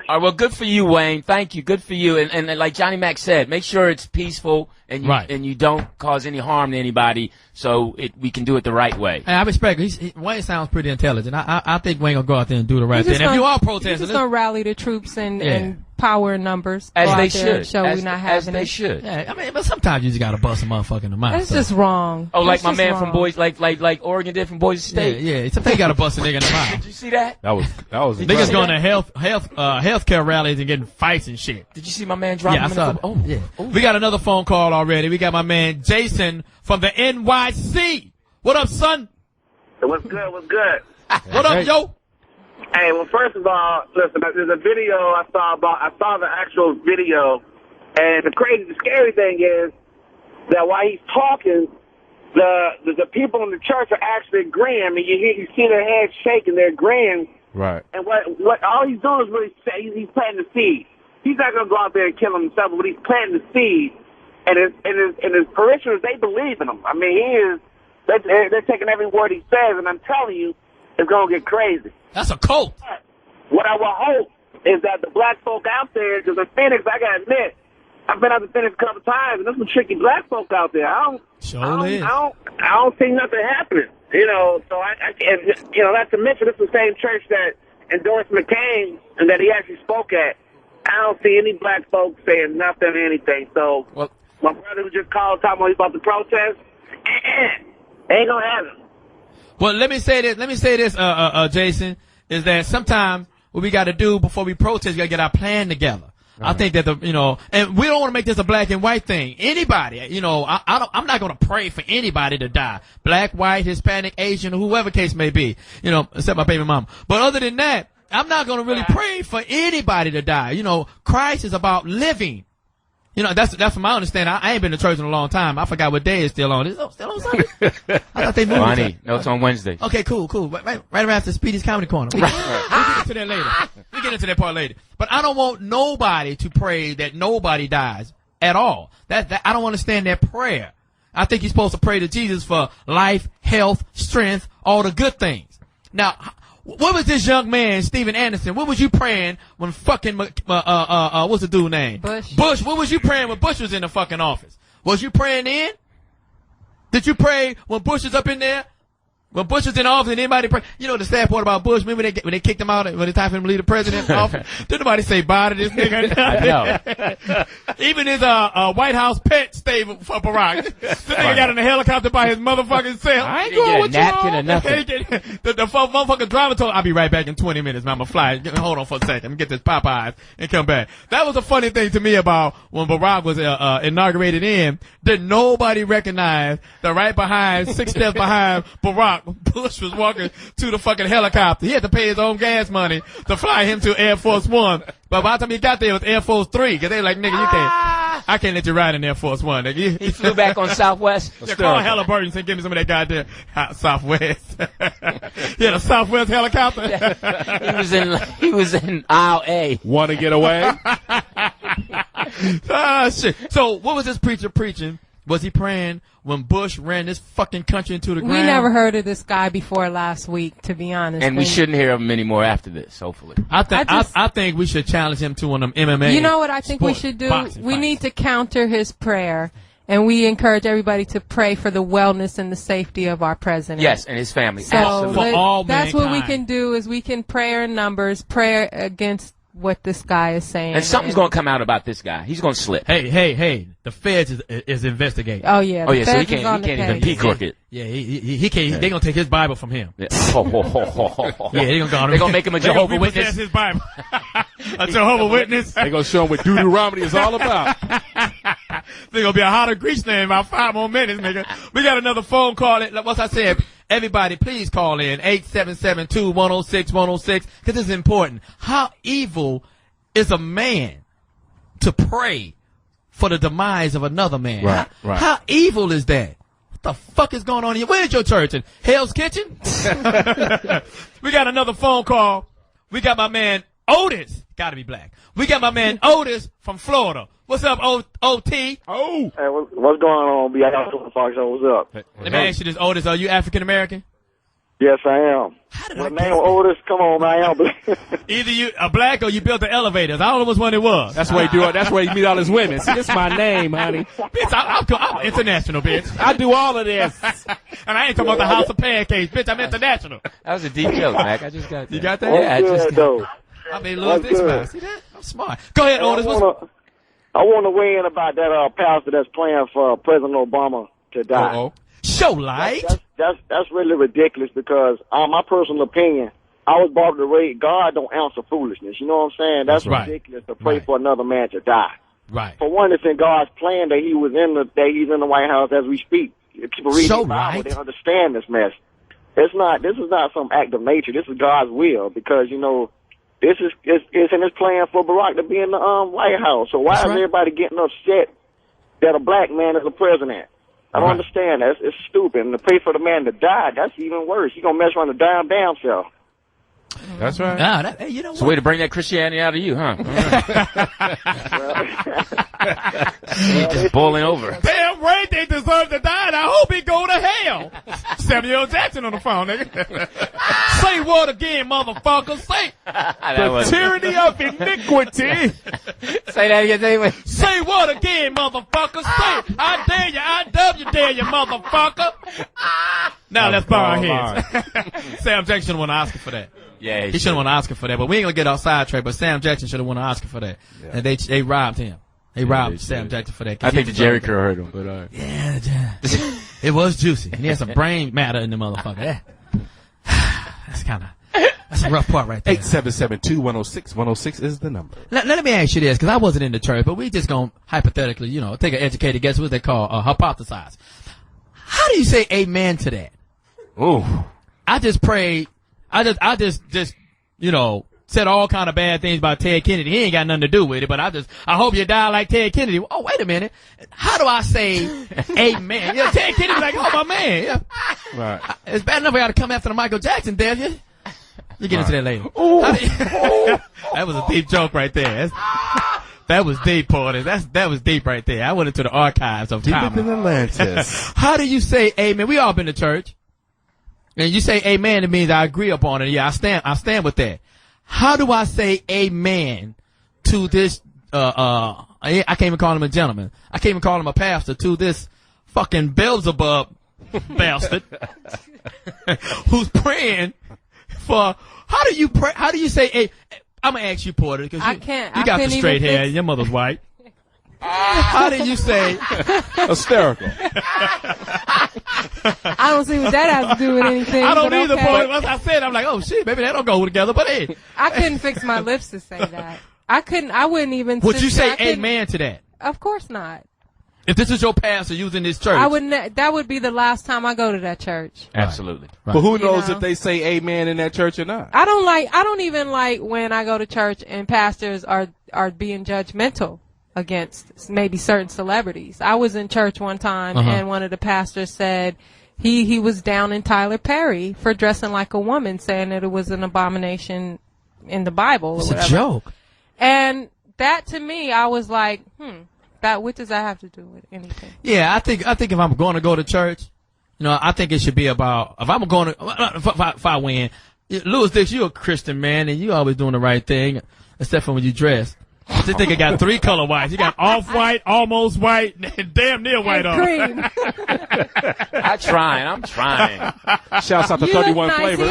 right, well, good for you, Wayne. Thank you. Good for you. And like Johnny Mack said, make sure it's peaceful and you don't cause any harm to anybody, so we can do it the right way. And I respect Wayne sounds pretty intelligent. I think Wayne gonna go out there and do the right thing. And if you are protesting, he's just gonna rally the troops and power in numbers. As they should. Show we're not having as they should. Yeah, I mean, but sometimes you just gotta bust a motherfucker in the mouth. That's just wrong. Oh, like my man from Boise, like Oregon did from Boise State. Yeah. Sometimes you gotta bust a nigga in the mouth. Did you see that? That was. Niggas going to healthcare rallies and getting fights and shit. Did you see my man dropping? Yeah, I saw it. Oh. We got another phone call already. We got my man Jason from the NYC. What up, son? What's good? What up, yo? Hey, well, first of all, listen, there's a video I saw the actual video, and the scary thing is that while he's talking, the people in the church are actually agreeing. I mean, you see their heads shaking, they're agreeing. Right. And what all he's doing is really he's planting the seed. He's not going to go out there and kill himself, but he's planting the seed. And his parishioners, they believe in him. I mean, they're taking every word he says, and I'm telling you, it's going to get crazy. That's a cult. What I will hope is that the black folk out there, because in Phoenix, I got to admit, I've been out to Phoenix a couple times, and there's some tricky black folk out there. I don't see nothing happening. So not to mention, it's the same church that endorsed McCain and that he actually spoke at. I don't see any black folks saying nothing or anything. So my brother who just called talking about the protest, ain't gonna happen. Well, let me say this, Jason, is that sometimes what we got to do before we protest, we got to get our plan together. I think that and we don't want to make this a black and white thing. Anybody, I'm not going to pray for anybody to die. Black, white, Hispanic, Asian, whoever case may be, except my baby mama. But other than that, I'm not going to really pray for anybody to die. Christ is about living. That's from my understanding. I ain't been to church in a long time. I forgot what day it's still on. Is it still on Sunday? I thought they moved it. No, it's on Wednesday. Okay, cool. Right around after Speedy's Comedy Corner. We'll get into that later. We'll get into that part later. But I don't want nobody to pray that nobody dies at all. That I don't understand that prayer. I think you're supposed to pray to Jesus for life, health, strength, all the good things. Now, what was this young man, Steven Anderson? What was you praying when fucking, what's the dude's name? Bush. What was you praying when Bush was in the fucking office? Was you praying then? Did you pray when Bush was up in there? When Bush was in office and anybody pray? The sad part about Bush, remember when they kicked him out when it's time for him to leave the president's office? Didn't nobody say bye to this nigga? I know. Even his White House pet stayed for Barack. This nigga got in a helicopter by his motherfucking self. I ain't going with you. Napkin or nothing. The motherfucking driver told, I'll be right back in 20 minutes, man. I'm gonna fly. Hold on for a second. Let me get this Popeyes and come back. That was a funny thing to me about when Barack was inaugurated in, that nobody recognized that right behind, 6 steps behind Barack, Bush was walking to the fucking helicopter. He had to pay his own gas money to fly him to Air Force One. But by the time he got there, it was Air Force 3. Cause they like, nigga, I can't let you ride in Air Force One, nigga. He flew back on Southwest. Yeah, call Halliburton and say, give me some of that goddamn Southwest. He had a Southwest helicopter. He was in aisle A. Want to get away? Shit. So what was this preacher preaching? Was he praying when Bush ran this fucking country into the ground? We never heard of this guy before last week, to be honest. And we shouldn't hear of him anymore after this, hopefully. I think we should challenge him to one of them MMA. You know what I think we should do? We need to counter his prayer. And we encourage everybody to pray for the wellness and the safety of our president. Yes, and his family. So absolutely. For all that's mankind. what we can do is we can pray in numbers, pray against what this guy is saying. And something's going to come out about this guy. He's going to slip. Hey. The feds is investigating. Oh, yeah. So he can't even peacock it. Yeah, he can't. They're going to take his Bible from him. Yeah. They're going to make him a Jehovah's Witness. His Bible. A Jehovah's Witness. They're going to show him what Deuteronomy is all about. They're going to be a hotter grease name in about 5 more minutes, nigga. We got another phone call. What's I said? Everybody, please call in 877-2-106-106 because this is important. How evil is a man to pray for the demise of another man? Right. How evil is that? What the fuck is going on here? Where's your church? In Hell's Kitchen? We got another phone call. We got my man Otis. Gotta be black. We got my man Otis from Florida. What's up, OT? Hey, what's going on, B? I got Foxxhole. What's up? Let me ask you this, Otis. Are you African American? Yes, I am. How did My I name Otis. Come on, man. I am. Either you are black or you built the elevators. I don't know which one it was. That's where he do it. That's where he meet all his women. See, this is my name, honey. Bitch, I'm international, bitch. I do all of this. And I ain't talking about the House of Pancakes, bitch. I'm international. That was a deep joke, Mac. I just got that. You got that? Yeah, I just got I made a little this man. See that? I'm smart. Go ahead, Otis. I want to weigh in about that pastor that's playing for President Obama to die. Uh-oh. Show light. That's really ridiculous because, my personal opinion, I was brought up to raise God don't answer foolishness. You know what I'm saying? That's right. ridiculous to pray for another man to die. Right. For one, it's in God's plan that he's in the White House as we speak. If people read the Bible, they understand this mess. This is not some act of nature. This is God's will because, this is in his plan for Barack to be in the White House. So why is everybody getting upset that a black man is a president? I don't understand that. It's stupid. And to pray for the man to die, that's even worse. You're going to mess around and die damn self. That's right. Hey, you know what? It's a way to bring that Christianity out of you, huh? Just boiling over. Damn right they deserve to die, and I hope he go to hell. Samuel L. Jackson on the phone, nigga. Say what again, motherfucker? Say the tyranny of iniquity. Say that again. Say what again, motherfucker? Say I dare you, I dare you, motherfucker. Now let's bow our heads. Sam Jackson should have won an Oscar for that. Yeah, he should have won an Oscar for that. But we ain't gonna get off sidetrack. But Sam Jackson should have won an Oscar for that. Yeah. And they robbed him. They robbed Sam Jackson for that. I think the Jerry curl hurt him, but yeah, it was juicy. And he had some brain matter in the motherfucker. That's kind of That's a rough part right there. 877-210-6106 is the number. Let me ask you this, because I wasn't in the church, but we just gonna hypothetically, take an educated guess what they call hypothesize. How do you say amen to that? Ooh. I just prayed. I just said all kind of bad things about Ted Kennedy. He ain't got nothing to do with it, but I hope you die like Ted Kennedy. Oh, wait a minute. How do I say amen? Ted Kennedy's like, oh, my man. Yeah. Right. It's bad enough I got to come after the Michael Jackson death. You get into that later. That was a deep joke right there. That was deep, Poetess. That was deep right there. I went into the archives of time. Deep in Atlantis. How do you say amen? We all been to church. And you say amen, it means I agree upon it. Yeah, I stand with that. How do I say amen to this, I can't even call him a gentleman. I can't even call him a pastor, to this fucking Beelzebub bastard who's praying for, how do you pray, how do you say, I'm gonna ask you, Porter, because you got the straight hair, your mother's white. How do you say? Hysterical. I don't see what that has to do with anything. I don't either, okay. Porter. Once I said, I'm like, oh shit, maybe that don't go together, but hey. I couldn't fix my lips to say that. I wouldn't even. Would you say amen to that? Of course not. If this is your pastor using this church. I wouldn't. That would be the last time I go to that church. Absolutely. Right. But who knows if they say amen in that church or not? I don't even like when I go to church and pastors are being judgmental against maybe certain celebrities. I was in church one time and one of the pastors said he was down in Tyler Perry for dressing like a woman, saying that it was an abomination in the Bible. It's a joke. And that to me, I was like, what does that have to do with anything? Yeah, I think if I'm going to go to church, I think it should be about, if I'm going to, if I win, Louis Dix, you're a Christian man and you always doing the right thing, except for when you dress. This nigga got 3 color whites. He got off-white, almost white, and damn near white on. Cream. I'm trying. Shouts out to 31 nice. Flavors.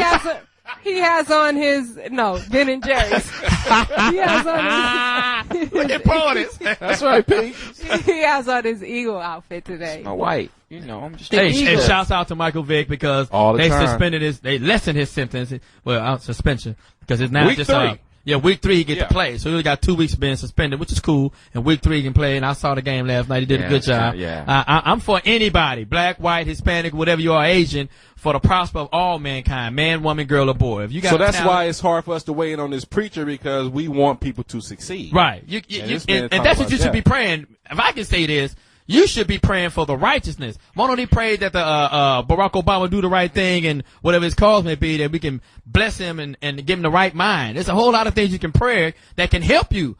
He has on his, Ben and Jerry's. He has on his, look at Poetess. That's right, Pete. He has on his Eagle outfit today. My white. I'm just. Hey, and shouts out to Michael Vick because they time. they lessened his sentence. Well, suspension because it's now Week just 3. week 3 he get to play. So he only got 2 weeks being suspended, which is cool. And week 3 he can play. And I saw the game last night. He did a good job. I'm for anybody, black, white, Hispanic, whatever you are, Asian, for the prosper of all mankind, man, woman, girl, or boy. If you got so that's why it's hard for us to weigh in on this preacher, because we want people to succeed. Right. And that's what you should be praying. If I can say this, you should be praying for the righteousness. Why don't he pray that the Barack Obama do the right thing and whatever his cause may be, that we can bless him and give him the right mind. There's a whole lot of things you can pray that can help you,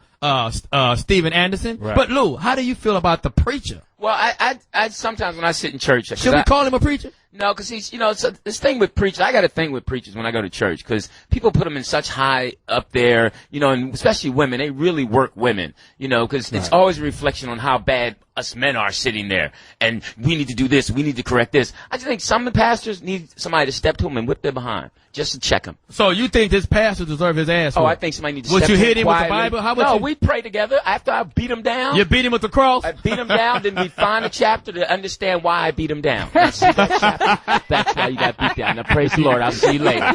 Steven Anderson. Right. But Lou, how do you feel about the preacher? Well, I sometimes when I sit in church, should we call him a preacher? No, because he's, so this thing with preachers, I got a thing with preachers when I go to church, because people put them in such high up there, and especially women, they really work women, because it's always a reflection on how bad us men are sitting there, and we need to do this, we need to correct this. I just think some of the pastors need somebody to step to them and whip their behind, just to check them. So you think this pastor deserve his ass? Oh, I think somebody needs to would step you to hit him quietly. with the Bible? How would no, you? we pray together. After I beat him down. You beat him with the cross? I beat him down, then we find a chapter to understand why I beat him down. That's why you got beat down. Now, praise the Lord. I'll see you later.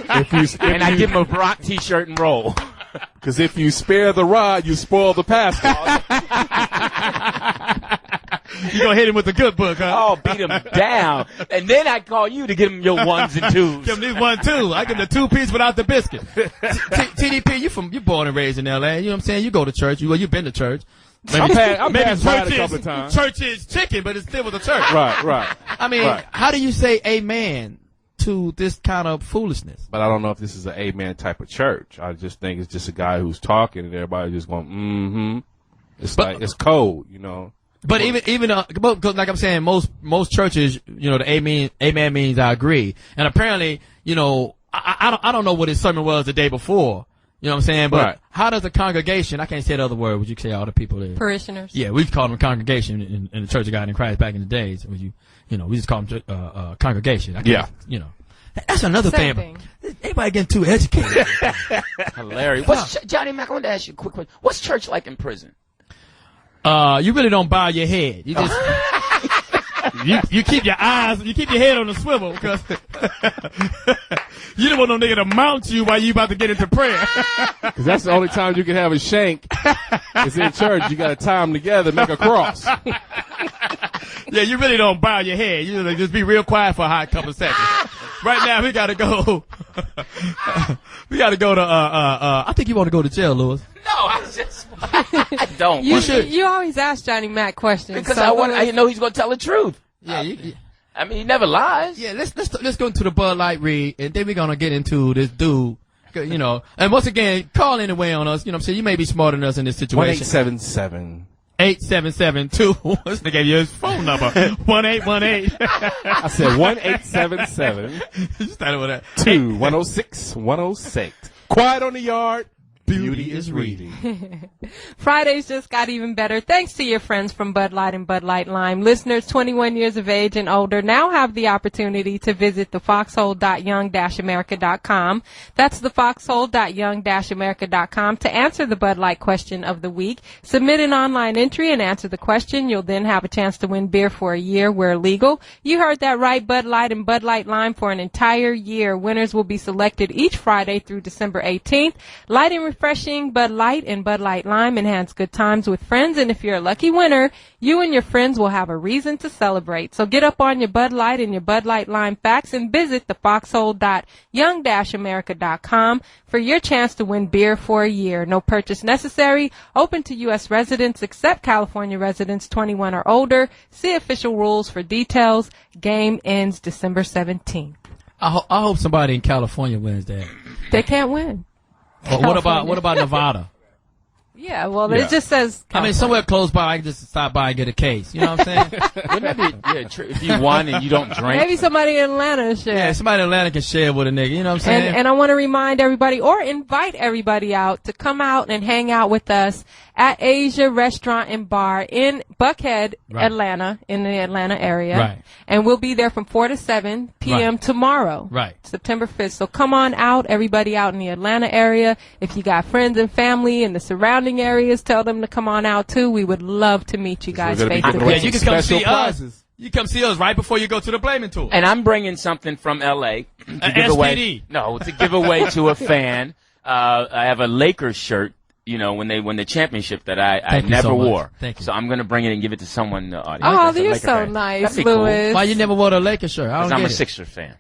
And I give him a Brock t-shirt and roll. Because if you spare the rod, you spoil the pastor. You gonna hit him with the good book, huh? Oh, beat him down. And then I call you to give him your 1s and 2s. Give him these 1, 2. I give him the 2-piece without the biscuit. TDP, you born and raised in L.A. You know what I'm saying? You go to church. You've been to church. Maybe church a couple of times. Church is chicken, but it's still with a church. Right. I mean, how do you say amen to this kind of foolishness? But I don't know if this is an amen type of church. I just think it's just a guy who's talking and everybody just going, it's cold, But even because like I'm saying, most churches, the amen means I agree. And apparently, I don't know what his sermon was the day before. You know what I'm saying? But how does a congregation, I can't say the other word, would you say all the people there? Parishioners. Yeah, we called them a congregation in the Church of God in Christ back in the days. We just called them congregation. That's another thing. Everybody getting too educated. Hilarious. Johnny Mack, I want to ask you a quick question. What's church like in prison? You really don't bow your head. You just you keep your head on the swivel because You don't want no nigga to mount you while you about to get into prayer. Because that's the only time you can have a shank. It's in church. You got to tie them together, make a cross. Yeah, you really don't bow your head. You just be real quiet for a hot couple seconds. Right now, we got to go. We got to go to, I think you want to go to jail, Lewis. No, I don't. You always ask Johnny Mack questions. Because so I know he's going to tell the truth. Yeah, I mean, he never lies. Yeah, let's go into the Bud Light read, and then we're going to get into this dude, you know. And once again, call anyway on us. You know what I'm saying? You may be smarter than us in this situation. 1877. 8772. This nigga gave you his phone number. 1818. I said 1877. You started with that. 106. Quiet on the yard. Beauty is reading. Fridays just got even better thanks to your friends from Bud Light and Bud Light Lime. Listeners 21 years of age and older now have the opportunity to visit the foxxhole.young-america.com. That's the foxxhole.young-america.com to answer the Bud Light question of the week. Submit an online entry and answer the question. You'll then have a chance to win beer for a year where legal. You heard that right, Bud Light and Bud Light Lime for an entire year. Winners will be selected each Friday through December 18th. Light and refreshing Bud Light and Bud Light Lime enhance good times with friends, and if you're a lucky winner, you and your friends will have a reason to celebrate. So get up on your Bud Light and your Bud Light Lime facts and visit the foxxhole.young-america.com for your chance to win beer for a year. No purchase necessary. Open to U.S. residents except California residents 21 or older. See official rules for details. Game ends December 17th. I hope somebody in California wins that. They can't win. What about Nevada? Yeah, well, it just says California. I mean, somewhere close by, I can just stop by and get a case. You know what I'm saying? Wouldn't that be, if you won and you don't drink? Maybe somebody in Atlanta share. Yeah, somebody in Atlanta can share with a nigga. You know what I'm saying? And I want to remind everybody or invite everybody out to come out and hang out with us at Asia Restaurant and Bar in Buckhead, Atlanta, in the Atlanta area. Right. And we'll be there from 4 to 7 p.m. tomorrow. Right. September 5th. So come on out, everybody out in the Atlanta area. If you got friends and family in the surrounding areas, tell them to come on out too. We would love to meet you guys face to face. Yeah, you can come see us. You come see us right before you go to the Blaming Tour. And I'm bringing something from L.A. to give away. No, to give away to a fan. I have a Lakers shirt. You know, when they win the championship that I never wore. Thank you. So I'm going to bring it and give it to someone in the audience. Oh, you're so nice, Louis. Cool. Why you never wore a Lakers shirt? Because I'm a Sixers fan.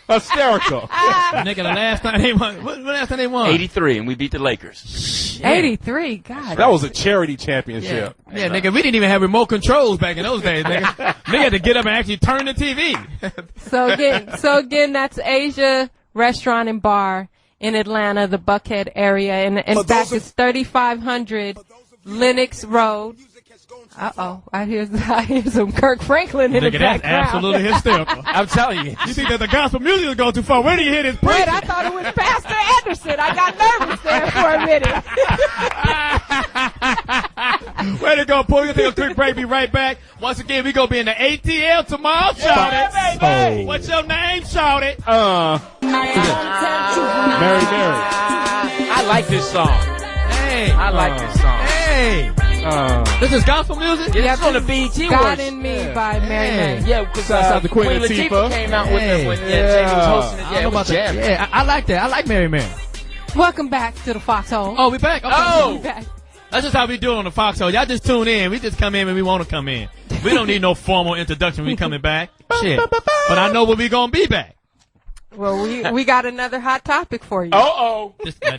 Hysterical. Nigga, the last time they won. When last time they won? 83, and we beat the Lakers. 83, God. That was a charity championship. Yeah, nigga, we didn't even have remote controls back in those days, nigga. Nigga had to get up and actually turn the TV. So again, that's Asia Restaurant and Bar in Atlanta, the Buckhead area. And in fact, it's 3500 Lenox Road. Uh-oh. I hear some Kirk Franklin in the background. That's absolutely hysterical. I'm telling you. You think that the gospel music is going too far? Where do you hear this preaching? Wait, I thought it was Pastor Anderson. I got nervous there for a minute. Way to go, Paul. You take a quick break. Be right back. Once again, we going to be in the ATL tomorrow. Shout it. Oh. What's your name? Shout it. Mary. I like this song. Hey. I like this song. Hey. This is gospel music? Yeah, it's on the BET Awards. God in Me by Mary Mary. Yeah, because the Queen Latifah came out with it when Jay was hosting it. Yeah, it was jamming. Yeah, I like that. I like Mary Mary. Welcome back to the Foxxhole. Oh, we back? Okay. Oh! We back. That's just how we do it on the Foxxhole. Y'all just tune in. We just come in when we want to come in. We don't need no formal introduction when we coming back. Shit. But I know when we going to be back. Well, we got another hot topic for you.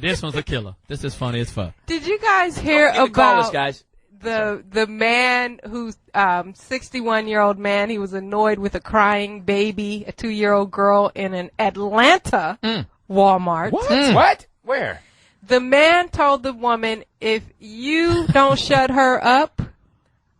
This one's a killer. This is funny as fuck. Did you guys hear about call us, guys. the man who's 61-year-old man? He was annoyed with a crying baby, a 2-year-old girl in an Atlanta Walmart. What? Where? The man told the woman, if you don't shut her up,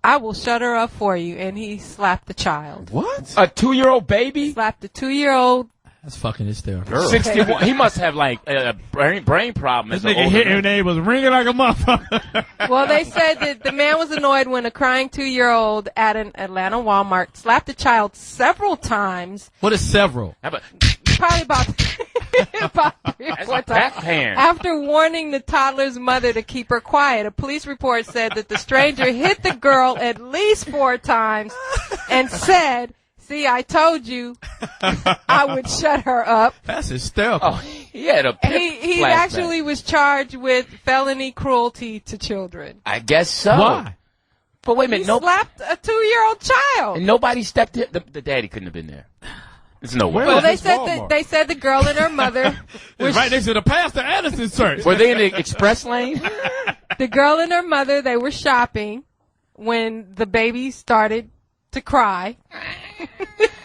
I will shut her up for you. And he slapped the child. What? A 2-year-old baby? Slapped a 2-year-old. That's fucking hysterical. 61. He must have like a brain problem. This nigga hearing aid was ringing like a motherfucker. Well, they said that the man was annoyed when a crying 2-year-old at an Atlanta Walmart slapped the child several times. What is several? Probably about 3 or 4 times. After warning the toddler's mother to keep her quiet, a police report said that the stranger hit the girl at least 4 times and said, "See, I told you, I would shut her up. That's hysterical. Oh, he had a He flashback. actually was charged with felony cruelty to children. I guess so. Why? But wait a minute, He no, slapped a 2-year-old child. and nobody stepped in. The daddy couldn't have been there. There's no way. Where Well, was they this said Walmart? they said the girl and her mother It's right next to the Pastor Anderson church. Were they in the express lane? the girl and her mother, they were shopping when the baby started to cry.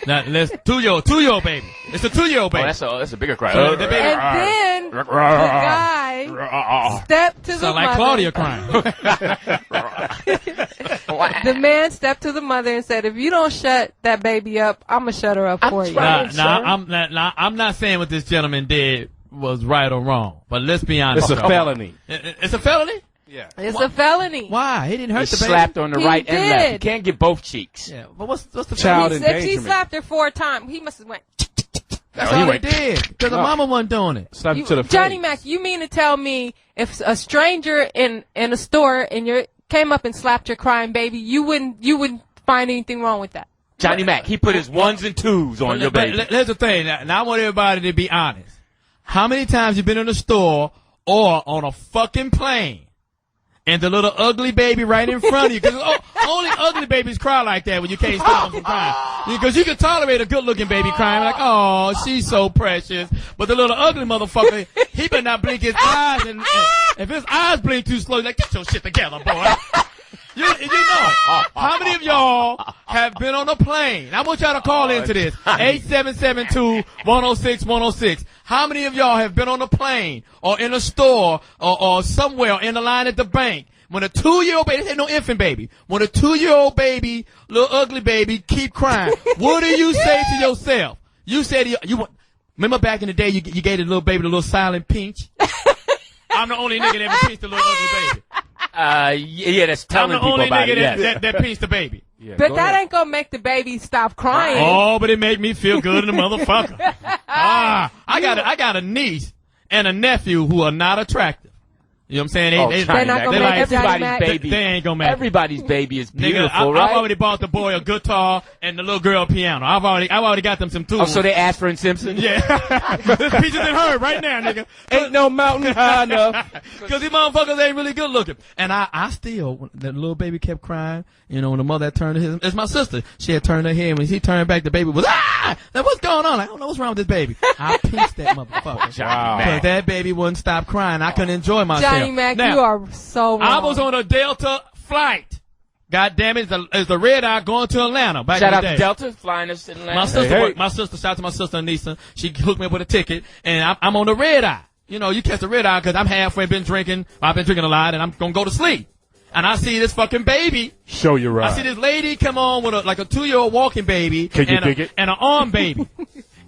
Now, let's 2-year-old baby. It's a 2-year-old baby. Oh, that's a bigger cry. So the baby- And then the guy stepped to the Sound like mother. Claudia crying. The man stepped to the mother and said, "If you don't shut that baby up, I'm gonna shut her up for you." trying. I'm not saying what this gentleman did was right or wrong, but let's be honest. It's a felony. It's a felony? Yeah. It's a felony. Why? He didn't He hurt the baby. slapped on the He right and left. did. You can't get both cheeks. Yeah, but what's the Child He said she endangerment. slapped her 4 times. He must have went. That's Oh, he all he went- did. Because the No. mama wasn't doing it. Slap you to the Johnny face. Mack, you mean to tell me if a stranger in a store and came up and slapped your crying baby, you wouldn't find anything wrong with that? Johnny Mack, he put his 1s and 2s on your baby. But here's the thing. Now I want everybody to be honest. How many times you been in a store or on a fucking plane and the little ugly baby right in front of you? Because only ugly babies cry like that when you can't stop them from crying. Because you can tolerate a good-looking baby crying like, oh, she's so precious. But the little ugly motherfucker, he better not blink his eyes. And if his eyes blink too slow, like, get your shit together, boy. You know, how many of y'all have been on a plane? I want y'all to call into this. 8772-106-106. How many of y'all have been on a plane or in a store or somewhere in the line at the bank when a 2-year-old baby, this ain't no infant baby, when a 2-year-old baby, little ugly baby, keep crying, what do you say to yourself? You say to remember back in the day you gave the little baby the little silent pinch? I'm the only nigga that ever pinched the little ugly baby. Yeah, that's telling I'm the people only about nigga it. Yes. that pinched the baby. Yeah, But go that ahead. ain't gonna make the baby stop crying. Oh, but it made me feel good in the motherfucker. I got a niece and a nephew who are not attractive. You know what I'm saying? Johnny They're not Mack. gonna They're make like, Johnny everybody's Mack. baby. They ain't gonna make it. Everybody's baby is beautiful, Nigga, right? I've already bought the boy a guitar and the little girl a piano. I've already got them some tools. Oh, so they asked for in Simpson? Yeah. There's peaches in her right now, nigga. Ain't no mountain high enough. Because these motherfuckers ain't really good looking. And I still, when the little baby kept crying, you know, when the mother had turned her head, it's my sister. She had turned her head. When she turned back, the baby was, ah! Now, what's going on? I don't know what's wrong with this baby. I pinched that motherfucker. Wow. Because that baby wouldn't stop crying. I couldn't enjoy myself. Johnny Mack, Now, you are so wrong. I was on a Delta flight. God damn it, it's the red eye going to Atlanta back Shout in out the day. to Delta, flying us to Atlanta. My sister, Hey. shout out to my sister Anissa. She hooked me up with a ticket, and I'm on the red eye. You know, you catch the red eye because I'm halfway been drinking. I've been drinking a lot, and I'm gonna go to sleep. And I see this fucking baby. Show your ride. I see this lady come on with a 2-year-old walking baby Can you and, dig it? and an arm baby.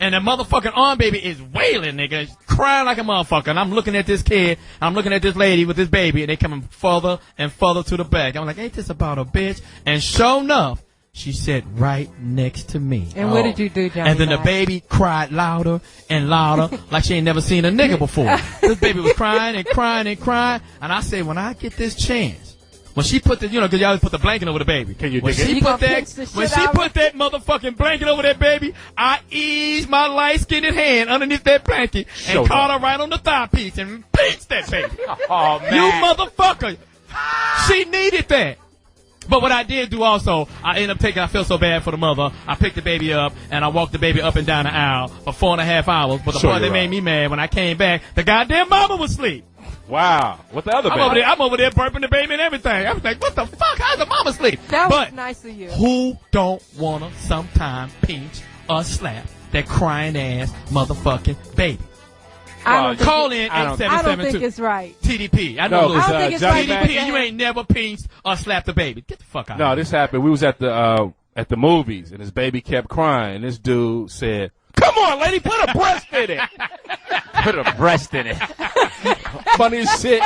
And the motherfucking arm baby is wailing, nigga, crying like a motherfucker. And I'm looking at this kid, I'm looking at this lady with this baby, and they coming further and further to the back. I'm like, ain't this about a bitch? And sure enough, she sat right next to me. And what did you do, Johnny And then the Mack? baby cried louder and louder, like she ain't never seen a nigga before. This baby was crying and crying and crying. And I said, when I get this chance, when she put the, you know, because you always put the blanket over the baby. Can you when dig it? she You put gonna that, pinch the when shit she out of put that motherfucking blanket over that baby, I eased my light-skinned hand underneath that blanket and Show caught them. her right on the thigh piece and pinched that baby. Oh, man. You motherfucker! She needed that. But what I did do also, I felt so bad for the mother. I picked the baby up and I walked the baby up and down the aisle for 4.5 hours. But the Show part your that made ride. me mad when I came back, the goddamn mama was asleep. Wow. What the other I'm baby? over there burping the baby and everything. I was like, what the fuck? How's the mama asleep? That was But nice of you. who don't wanna sometime pinch or slap that crying ass motherfucking baby? I don't think Call it- in I don't think 8772 it's right. TDP. I No, know. because I don't think it's Johnny right Mack. TDP, you ain't never pinched or slapped a baby. Get the fuck out. No, this happened. We was at the movies, and his baby kept crying, and this dude said, "Come on, lady, put a breast in it." Put a breast in it. Funny as shit.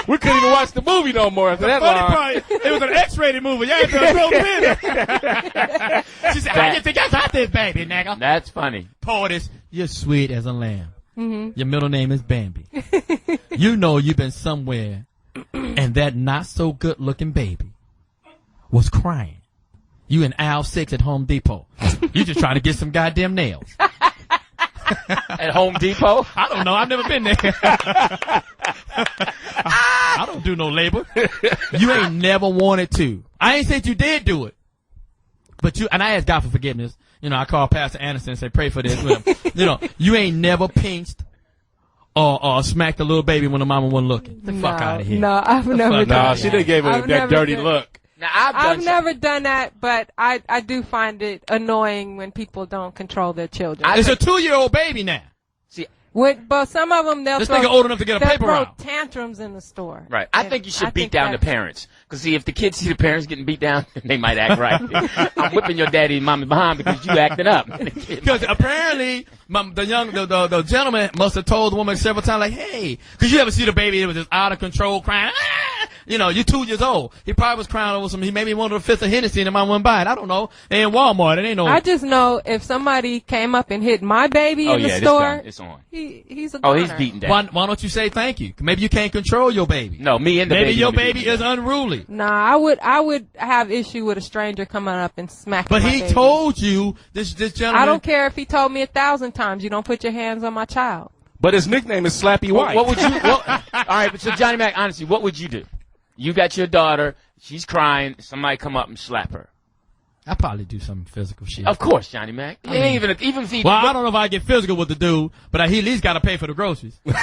We couldn't even watch the movie no more after that Funny line. part, it was an X-rated movie. You ain't doing no business. She said, "How you think I got this baby, nigga?" That's funny. Poetess, you're sweet as a lamb. Your middle name is Bambi. You know you've been somewhere, and that not so good looking baby was crying. You in aisle 6 at Home Depot. You just trying to get some goddamn nails. At Home Depot? I don't know. I've never been there. I don't do no labor. You ain't never wanted to. I ain't said you did do it. But and I asked God for forgiveness. You know, I called Pastor Anderson and said, pray for this. You know, you ain't never pinched or smacked a little baby when the mama wasn't looking. The fuck out of here. No, I've never done Nah, that. she done gave her that dirty look. Now, I've never done that, but I do find it annoying when people don't control their children. It's a 2-year-old baby now. See, but some of them, this nigga old enough to get a paper route. Tantrums in the store. right. I think you should beat down the parents. Because, see, if the kids see the parents getting beat down, they might act right. I'm whipping your daddy and mommy behind because you acting up. Because apparently, the gentleman must have told the woman several times, like, hey, because you ever see the baby that was just out of control crying, you know, you're 2 years old. He probably was crying over something. He maybe wanted a fifth of Hennessy and the mom wouldn't buy it. I don't know. They in Walmart. It ain't no. I just know if somebody came up and hit my baby in the store, it's on. He's a Oh, he's goner. beaten down. Why don't you say thank you? Maybe you can't control your baby. No, me and the baby. Maybe your gonna be baby beaten is down. unruly. Nah, I would have issue with a stranger coming up and smacking But my he baby. told you, this gentleman. I don't care if he told me 1,000 times. You don't put your hands on my child. But his nickname is Slappy White. What would you? All right, but so Johnny Mack, honestly, what would you do? You got your daughter. She's crying. Somebody come up and slap her. I'd probably do some physical shit. Of course, Johnny Mack. Even if he. Well, I don't know if I get physical with the dude, but he at least got to pay for the groceries. Now,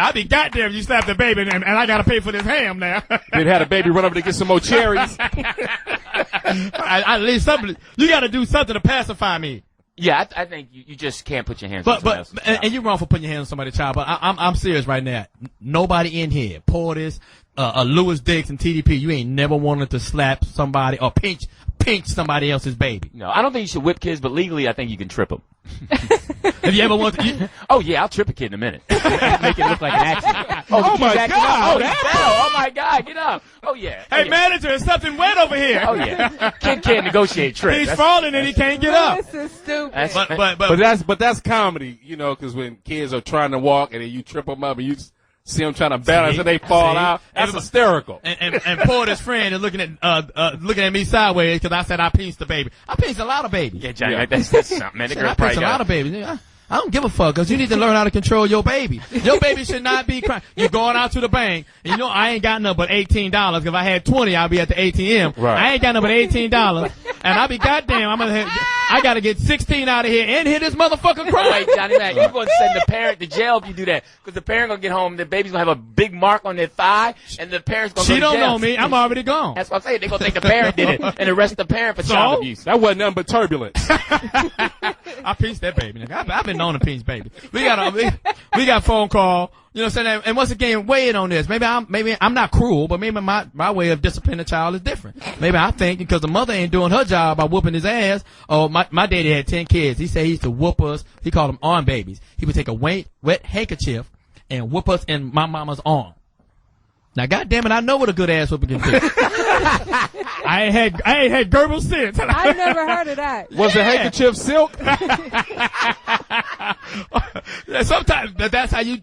I'd be goddamn if you slap the baby and I got to pay for this ham now. Then had a baby run over to get some more cherries. At least something. You got to do something to pacify me. Yeah, I think you just can't put your hands on someone else's child. And you're wrong for putting your hands on somebody's child, but I'm serious right now. Nobody in here, Poetess, Lewis Dix and TDP, you ain't never wanted to slap somebody or pinch somebody else's baby. No, I don't think you should whip kids, but legally I think you can trip them. Have you ever wanted to? Oh, yeah, I'll trip a kid in a minute. Make it look like an accident. Oh, my God. God. Oh, he fell. Oh, my God, get up. Oh, yeah. Hey, manager, there's something wet over here. Oh, yeah. Kid can't negotiate tricks. He's falling and he can't get up. This is stupid. But that's comedy, you know, because when kids are trying to walk and then you trip them up and you see them trying to balance and they fall out, that's hysterical. And Porter's friend is looking at me sideways because I said I pinched the baby. I pinched a lot of babies. Yeah, Johnny, that's something, man. The girl I pinched a lot of babies. I don't give a fuck because you need to learn how to control your baby. Your baby should not be crying. You're going out to the bank and you know I ain't got nothing but $18 because if I had 20 I'll be at the ATM. Right. I ain't got nothing but $18 and I'll be goddamn I gotta get 16 out of here and hear this motherfucker cry. Wait, Johnny Mack, you're going to send the parent to jail if you do that. Because the parent going to get home, the baby's going to have a big mark on their thigh, and the parent's going to go to jail. She don't know me. I'm already gone. That's what I'm saying. They're going to think the parent did it and arrest the parent for child abuse. That wasn't nothing but turbulence. I pinched that baby. Nigga. I've been known to pinch baby. We got phone call. You know what I'm saying? And once again, weigh in on this. Maybe I'm not cruel, but maybe my way of disciplining a child is different. Maybe I think because the mother ain't doing her job by whooping his ass. Oh, my daddy had 10 kids. He said he used to whoop us. He called them arm babies. He would take a wet handkerchief and whoop us in my mama's arm. Now, goddamn it, I know what a good ass whooping can do. I ain't had Gerbil since. I've never heard of that. Was the handkerchief silk? Sometimes that's how you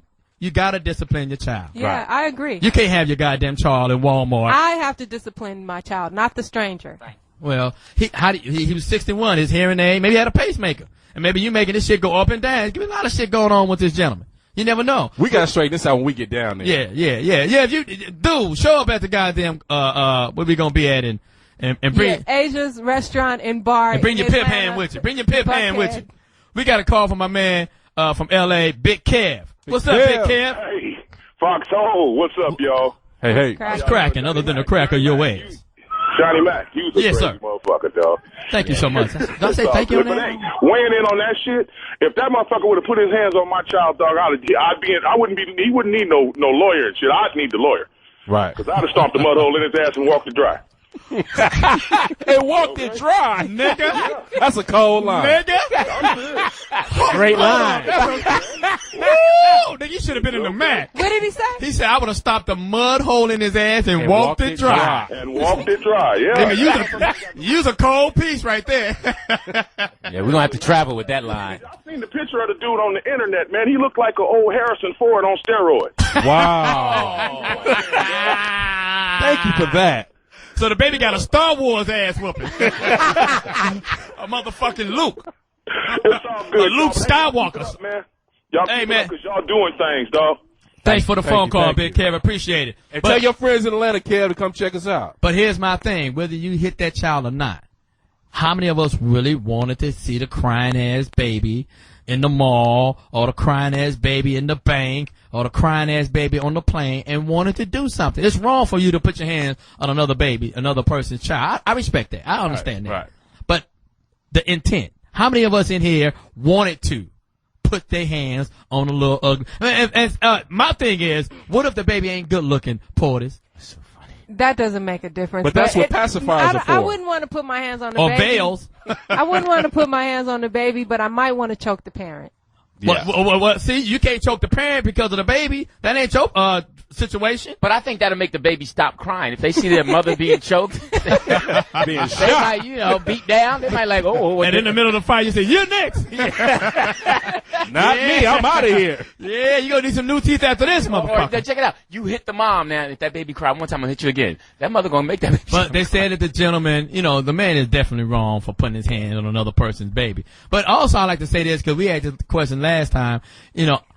gotta discipline your child. Yeah, Right. I agree. You can't have your goddamn child in Walmart. I have to discipline my child, not the stranger. Well, he was 61. His hearing aid, maybe he had a pacemaker, and maybe you making this shit go up and down. Give me a lot of shit going on with this gentleman. You never know. We gotta straighten this out when we get down there. Yeah. If you dude, show up at the goddamn where we gonna be at and bring Asia's restaurant and bar. and bring your in pip Atlanta. hand with you. Bring your pip hand with you. Buckhead. We got a call from my man from L.A., Big Kev. What's up, Big Kev? Hey, Foxxhole, what's up, y'all? Hey. What's cracking other than a crack of your ass? Johnny Mack, you was a Yes, crazy sir. motherfucker, dog. Thank you so much. Did I say thank you on But that? hey, weighing in on that shit, if that motherfucker would have put his hands on my child, dog, he wouldn't need no lawyer and shit. I'd need the lawyer. Right. Because I'd have stomped the mud hole in his ass and walked it dry. And walked it dry, nigga. That's a cold line. Nigga. Great line. Woo! Nigga, you should have been in the mat. What did he say? He said I would have stopped the mud hole in his ass and walked it dry. And walked it dry, yeah. Nigga, use a cold piece right there. Yeah, we don't have to travel with that line. I seen the picture of the dude on the internet, man. He looked like an old Harrison Ford on steroids. Wow. Thank you for that. So the baby got a Star Wars ass whooping. A motherfucking Luke. It's all good. Luke Skywalker. Man. Y'all Hey, keep man. it up 'cause y'all doing things, dog. Thanks for the phone you, call, thank Big Kev. Appreciate it. And But- tell your friends in Atlanta, Kev, to come check us out. But here's my thing. Whether you hit that child or not, how many of us really wanted to see the crying ass baby in the mall or the crying ass baby in the bank or the crying ass baby on the plane and wanted to do something? It's wrong for you to put your hands on another baby, another person's child. I respect that. I understand that. Right. But the intent. How many of us in here wanted to put their hands on a little ugly? My thing is, what if the baby ain't good looking, Poetess? That doesn't make a difference. But that's what pacifiers are for. I wouldn't want to put my hands on the Or baby. veils. I wouldn't want to put my hands on the baby, but I might want to choke the parent. Yeah. What? See, you can't choke the parent because of the baby. That ain't your situation. But I think that'll make the baby stop crying. If they see their mother being choked, Being they shot. might, beat down. They might like, And in the middle of the fight, you say, "You're next." Not me. I'm out of here. Yeah, you gonna need some new teeth after this, Or motherfucker. check it out. You hit the mom now. If that baby cry one time, I'm gonna hit you again. That mother gonna make that baby. But they said that the gentleman, the man is definitely wrong for putting his hand on another person's baby. But also, I like to say this because we had the question last time.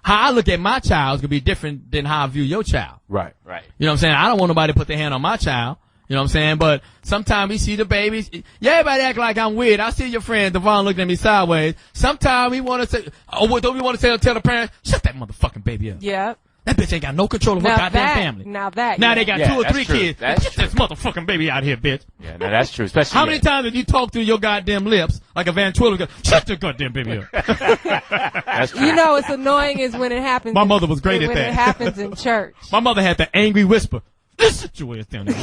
How I look at my child is gonna be different than how I view your child. Right. Right. You know what I'm saying? I don't want nobody to put their hand on my child. You know what I'm saying? But sometimes we see the babies. Yeah, everybody act like I'm weird. I see your friend Devon looking at me sideways. Sometimes we want to say, don't we want to tell the parents, shut that motherfucking baby up. Yeah. That bitch ain't got no control of her goddamn family. Now They got 2 or 3 true. kids. That's Get this motherfucking baby out here, bitch. Yeah, no, that's true. Especially How many times have you talked through your goddamn lips like a ventriloquist? Shut your goddamn baby up. That's true. It's annoying is when it happens. My mother was great at when that. it happens in church. My mother had the angry whisper. Listen to your ass down there.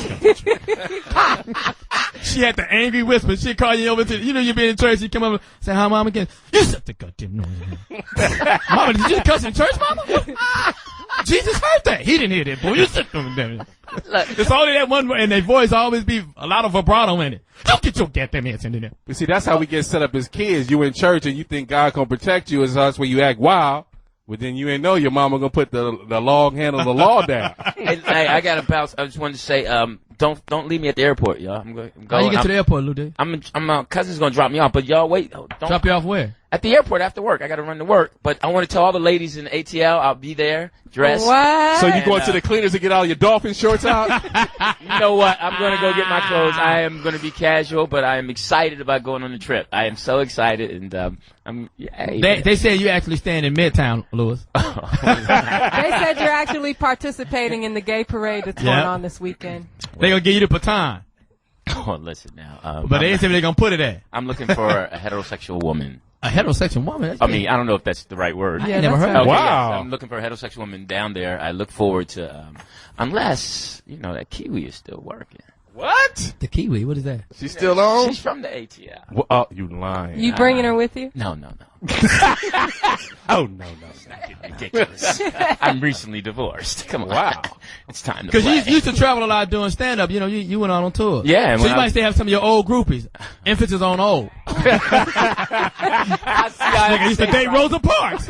She had the angry whisper. She'd call you over to, you been in church, she'd come up and say, "Hi, Mom," again. You shut the goddamn noise. Mama, did you cuss in church, Mama? Jesus heard that. He didn't hear that, boy. You shut the goddamn. It's only that one, and their voice always be a lot of vibrato in it. Don't get your goddamn ass into there. You see, that's how we get set up as kids. You in church and you think God gonna protect you, and so that's where you act wild. But then you ain't know your mama gonna put the long handle of the law down. Hey, I got to bounce. I just wanted to say, don't leave me at the airport, y'all. I'm going. How you get to the airport, Lou? My cousin's gonna drop me off, but y'all wait. Don't Drop you off where? at the airport after work. I got to run to work, but I want to tell all the ladies in the ATL I'll be there, dressed. What? So you going to the cleaners to get all your dolphin shorts out? You know what? I'm going to go get my clothes. I am going to be casual, but I am excited about going on the trip. I am so excited, and They said you actually stand in Midtown, Lewis. They said you're actually participating in the gay parade that's going on this weekend. They gonna give you the baton. Oh, listen now. But they ain't say where they gonna put it at. I'm looking for a heterosexual woman. A heterosexual woman? I mean, I don't know if that's the right word. I never heard Okay, of it. Wow. Yes, I'm looking for a heterosexual woman down there. I look forward to, unless, that Kiwi is still working. What? The Kiwi, what is that? She's still on? She's from the ATL. Well, oh, you lying. You bringing her with you? No. Oh, no. Ridiculous. I'm recently divorced. Come on. Wow. It's time to Because play. you used to travel a lot doing stand-up. You went out on tour. Yeah, and So when you I might was- still have some of your old groupies. Emphasis on old. Nigga used to date Rosa Parks.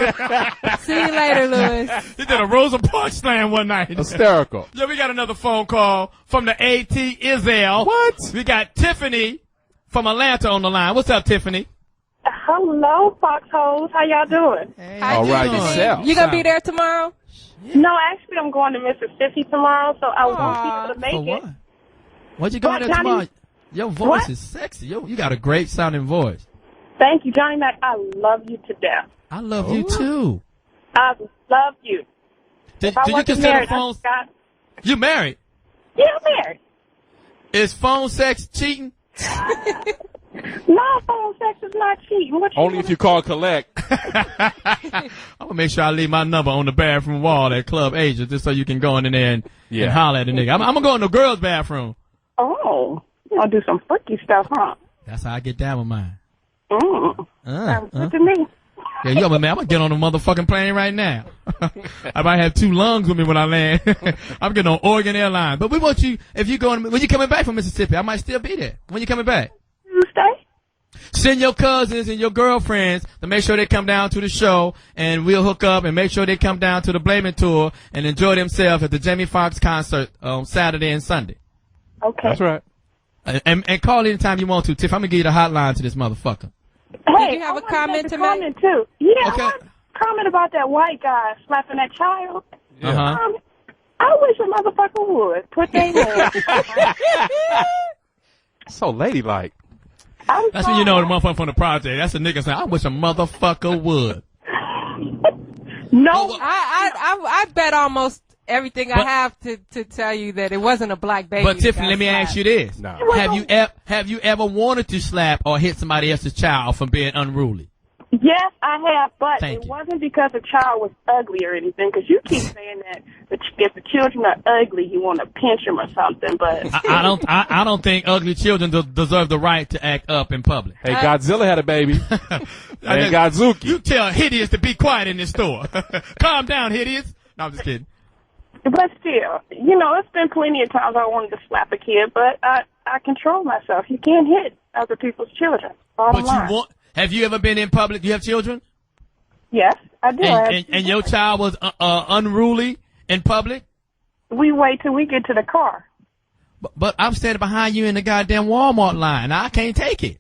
See you later, Lewis. He did a Rosa Parks slam one night. Hysterical. Yeah, we got another phone call from the AT Israel. What? We got Tiffany from Atlanta on the line. What's up, Tiffany? Hello, Foxxholes. How y'all doing? All right, yourself. You gonna be there tomorrow? No, actually, I'm going to Mississippi tomorrow, so I won't be able to make For what? it. What you going there Johnny? tomorrow? Your voice What? is sexy. You got a great sounding voice. Thank you, Johnny Mack. I love you to death. I love you too. I love you. Did If I you wasn't consider married, phone? I You married? yeah, I'm married. Is phone sex cheating? No, phone sex is not cheating. What Only if you call collect. I'm gonna make sure I leave my number on the bathroom wall at Club Asia just so you can go in there and holler at the nigga. I'm gonna go in the girls' bathroom. Oh, you gonna do some freaky stuff, huh? That's how I get down with mine. Sounds good to me. Yeah, I'm gonna get on the motherfucking plane right now. I might have 2 lungs with me when I land. I'm getting on Oregon Airlines. But we want you, if you going, when you coming back from Mississippi, I might still be there. When you coming back? Tuesday? Send your cousins and your girlfriends to make sure they come down to the show, and we'll hook up and make sure they come down to the Blaming Tour and enjoy themselves at the Jamie Foxx concert on Saturday and Sunday. Okay. That's right. And call anytime you want to, Tiff. I'm gonna give you the hotline to this motherfucker. Hey, Did you have a I wanted comment to to make a make? comment too. Yeah, Okay. I want to comment about that white guy slapping that child. Uh-huh. I wish a motherfucker would put their hands. So ladylike. That's when you know the motherfucker from the project. That's a nigga saying, I wish a motherfucker would. No, I bet almost everything I have to tell you that it wasn't a black baby. But Tiffany, let me ask you this. No. Have you ever wanted to slap or hit somebody else's child for being unruly? yes, I have, but Thank it you. wasn't because the child was ugly or anything. Because you keep saying that if the children are ugly, you want to pinch them or something. But I don't think ugly children deserve the right to act up in public. Hey, Godzilla had a baby. And Godzuki. You tell Hideous to be quiet in this store. Calm down, Hideous. No, I'm just kidding. But still, it's been plenty of times I wanted to slap a kid, but I control myself. You can't hit other people's children. Bottom line. Have you ever been in public? You have children? Yes, I do. And your child was unruly in public? We wait till we get to the car. But I'm standing behind you in the goddamn Walmart line. I can't take it.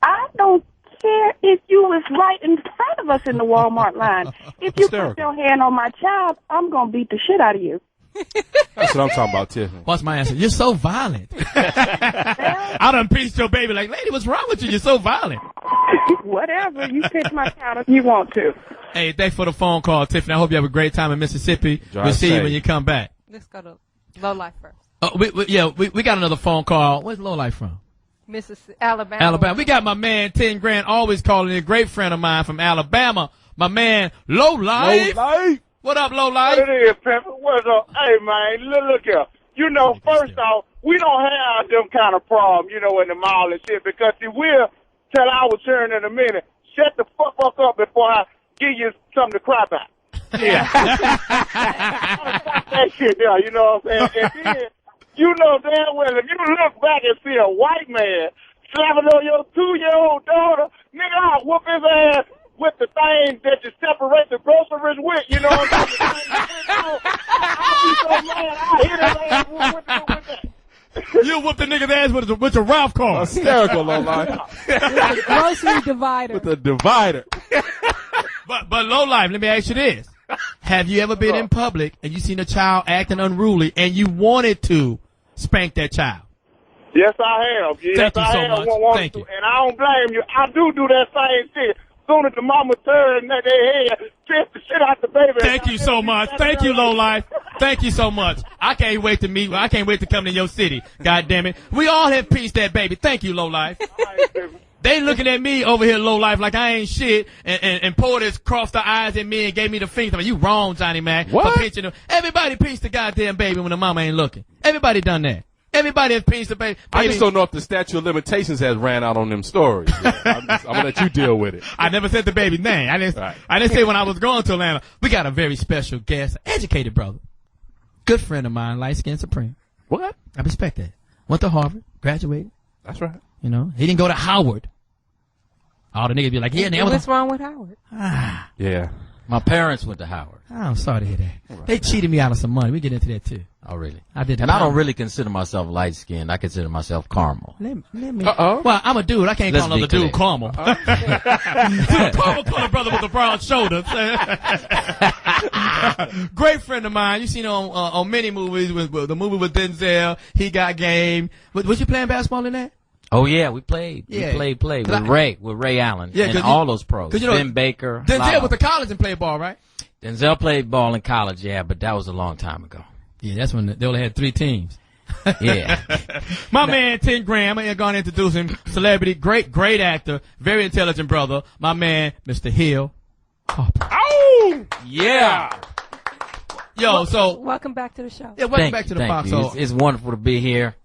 I don't care if you was right in front of us in the Walmart line. If you put your hand on my child, I'm going to beat the shit out of you. That's what I'm talking about, Tiffany. What's my answer? You're so violent. I done pinched your baby like, lady, what's wrong with you? You're so violent. Whatever. You pinch my child if you want to. Hey, thanks for the phone call, Tiffany. I hope you have a great time in Mississippi. We'll see you when you come back. Let's go to Low Life first. We got another phone call. Where's Low Life from? Mississippi, Alabama. Alabama. We got my man 10 Grand always calling in. A great friend of mine from Alabama. My man Low Life. What up, Low Life? What it is, Pimp? What's up? Hey, man, look here. First off, we don't have them kind of problem, in the mall and shit, because we'll tell our turn in a minute. Shut the fuck up before I give you something to cry about. Yeah. That shit there, you know what I'm saying? And then, damn well, if you look back and see a white man slapping on your 2-year-old daughter, nigga, I'll whoop his ass with the thing that you separate the groceries with, you know what I'm saying? I'll be so mad, I'll hit his ass with that. You whoop the nigga's ass with your Ralph card. Hysterical, Low Life. Grocery divider. With the divider. But Low Life, let me ask you this. Have you ever been in public and you seen a child acting unruly and you wanted to spank that child? Yes, I have. Yes, Thank you so I have. much. Thank you. And I don't blame you. I do that same shit. Soon as the mama turn their head, piss the shit out the baby. Thank you so much. Thank you, Low Life. Thank you so much. I can't wait to come to your city. God damn it. We all have pieced that baby. Thank you, Low Life. They looking at me over here, Low Life, like I ain't shit, and Poetess crossed her eyes at me and gave me the finger. You wrong, Johnny Mack. What? For pinching them. Everybody pinched the goddamn baby when the mama ain't looking. Everybody done that. Everybody has pinched the baby. I just don't know if the statute of limitations has ran out on them stories. I'm gonna let you deal with it. I never said the baby's name. I didn't say when I was going to Atlanta. We got a very special guest, educated brother, good friend of mine, light skin supreme. What? I respect that. Went to Harvard, graduated. That's right. He didn't go to Howard. All the niggas be like, What's wrong with Howard? Yeah. My parents went to Howard. I'm sorry to hear that. They cheated me out of some money. We get into that too. Oh, really? I did. And I don't really consider myself light-skinned. I consider myself caramel. Let me. Uh-oh. Well, I'm a dude. I can't Let's call another be dude clear. caramel. Caramel color brother with the broad shoulders. Great friend of mine. You seen on many movies with the movie with Denzel. He Got Game. Was you playing basketball in that? Oh, yeah, we played. Yeah. We played with Ray Allen. Yeah, and all those pros. Ben Baker. Denzel went to college and played ball, right? Denzel played ball in college, yeah, but that was a long time ago. Yeah, that's when they only had 3 teams. Yeah. My man, 10 Grand, I'm going to introduce him. Celebrity, great actor, very intelligent brother. My man, Mr. Hill Harper. Oh! Yeah. Yo, so. Welcome back to the show. Yeah, welcome back to the Foxxhole. It's wonderful to be here.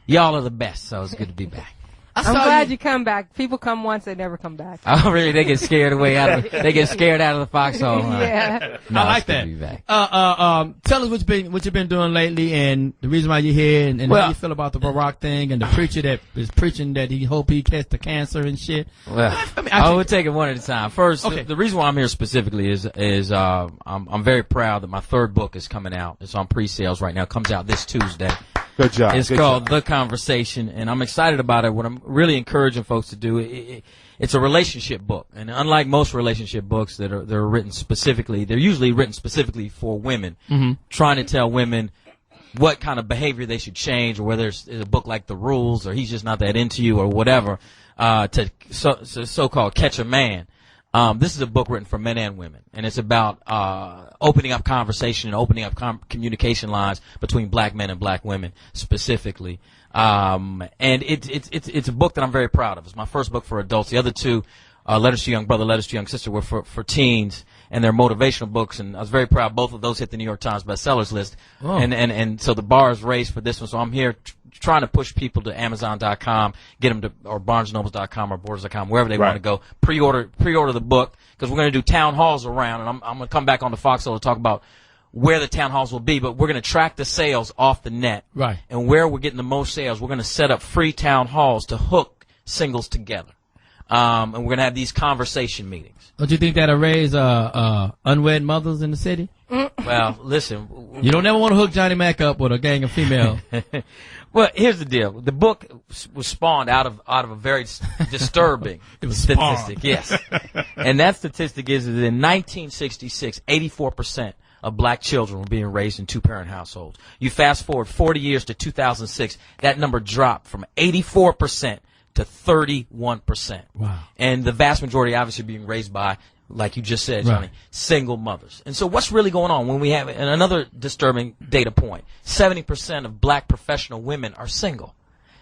Y'all are the best, so it's good to be back. I'm glad you come back. People come once, they never come back. Oh, really? They get scared away out of they get scared out of the Foxxhole. Huh? Yeah. No, I like that. To be back. Tell us what you've been doing lately and the reason why you're here and how you feel about the Barack thing and the preacher that is preaching that he hope he gets the cancer and shit. Well, I will take it one at a time. First, the reason why I'm here specifically is I'm very proud that my 3rd book is coming out. It's on pre-sales right now. It comes out this Tuesday. Good job. It's Good called job. The Conversation, and I'm excited about it. What I'm really encouraging folks to do, it's a relationship book, and unlike most relationship books that are written specifically, they're usually written specifically for women, trying to tell women what kind of behavior they should change, or whether it's a book like The Rules, or He's Just Not That Into You, or whatever, to so-called catch a man. This is a book written for men and women, and it's about opening up conversation and opening up communication lines between black men and black women specifically. And it's a book that I'm very proud of. It's my first book for adults. The other two, Letters to Young Brother, Letters to Young Sister, were for teens, and they're motivational books, and I was very proud. Both of those hit the New York Times bestsellers list. Oh. And so the bar is raised for this one. So I'm here trying to push people to Amazon.com, get them to, or BarnesandNobles.com or Borders.com, wherever they want to go. Pre-order the book, because we're going to do town halls around, and I'm going to come back on the Foxxhole to talk about where the town halls will be, but we're going to track the sales off the net. Right. And where we're getting the most sales, we're going to set up free town halls to hook singles together. And we're going to have these conversation meetings. Don't you think that'll raise unwed mothers in the city? Well, listen. You don't ever want to hook Johnny Mack up with a gang of females. Well, here's the deal. The book was spawned out of a very disturbing statistic. Yes. And that statistic is that in 1966, 84% of black children were being raised in two-parent households. You fast forward 40 years to 2006, that number dropped from 84% to 31%. Wow. And the vast majority obviously being raised by, like you just said, Johnny, single mothers. And so what's really going on when we have, and another disturbing data point, 70% of black professional women are single.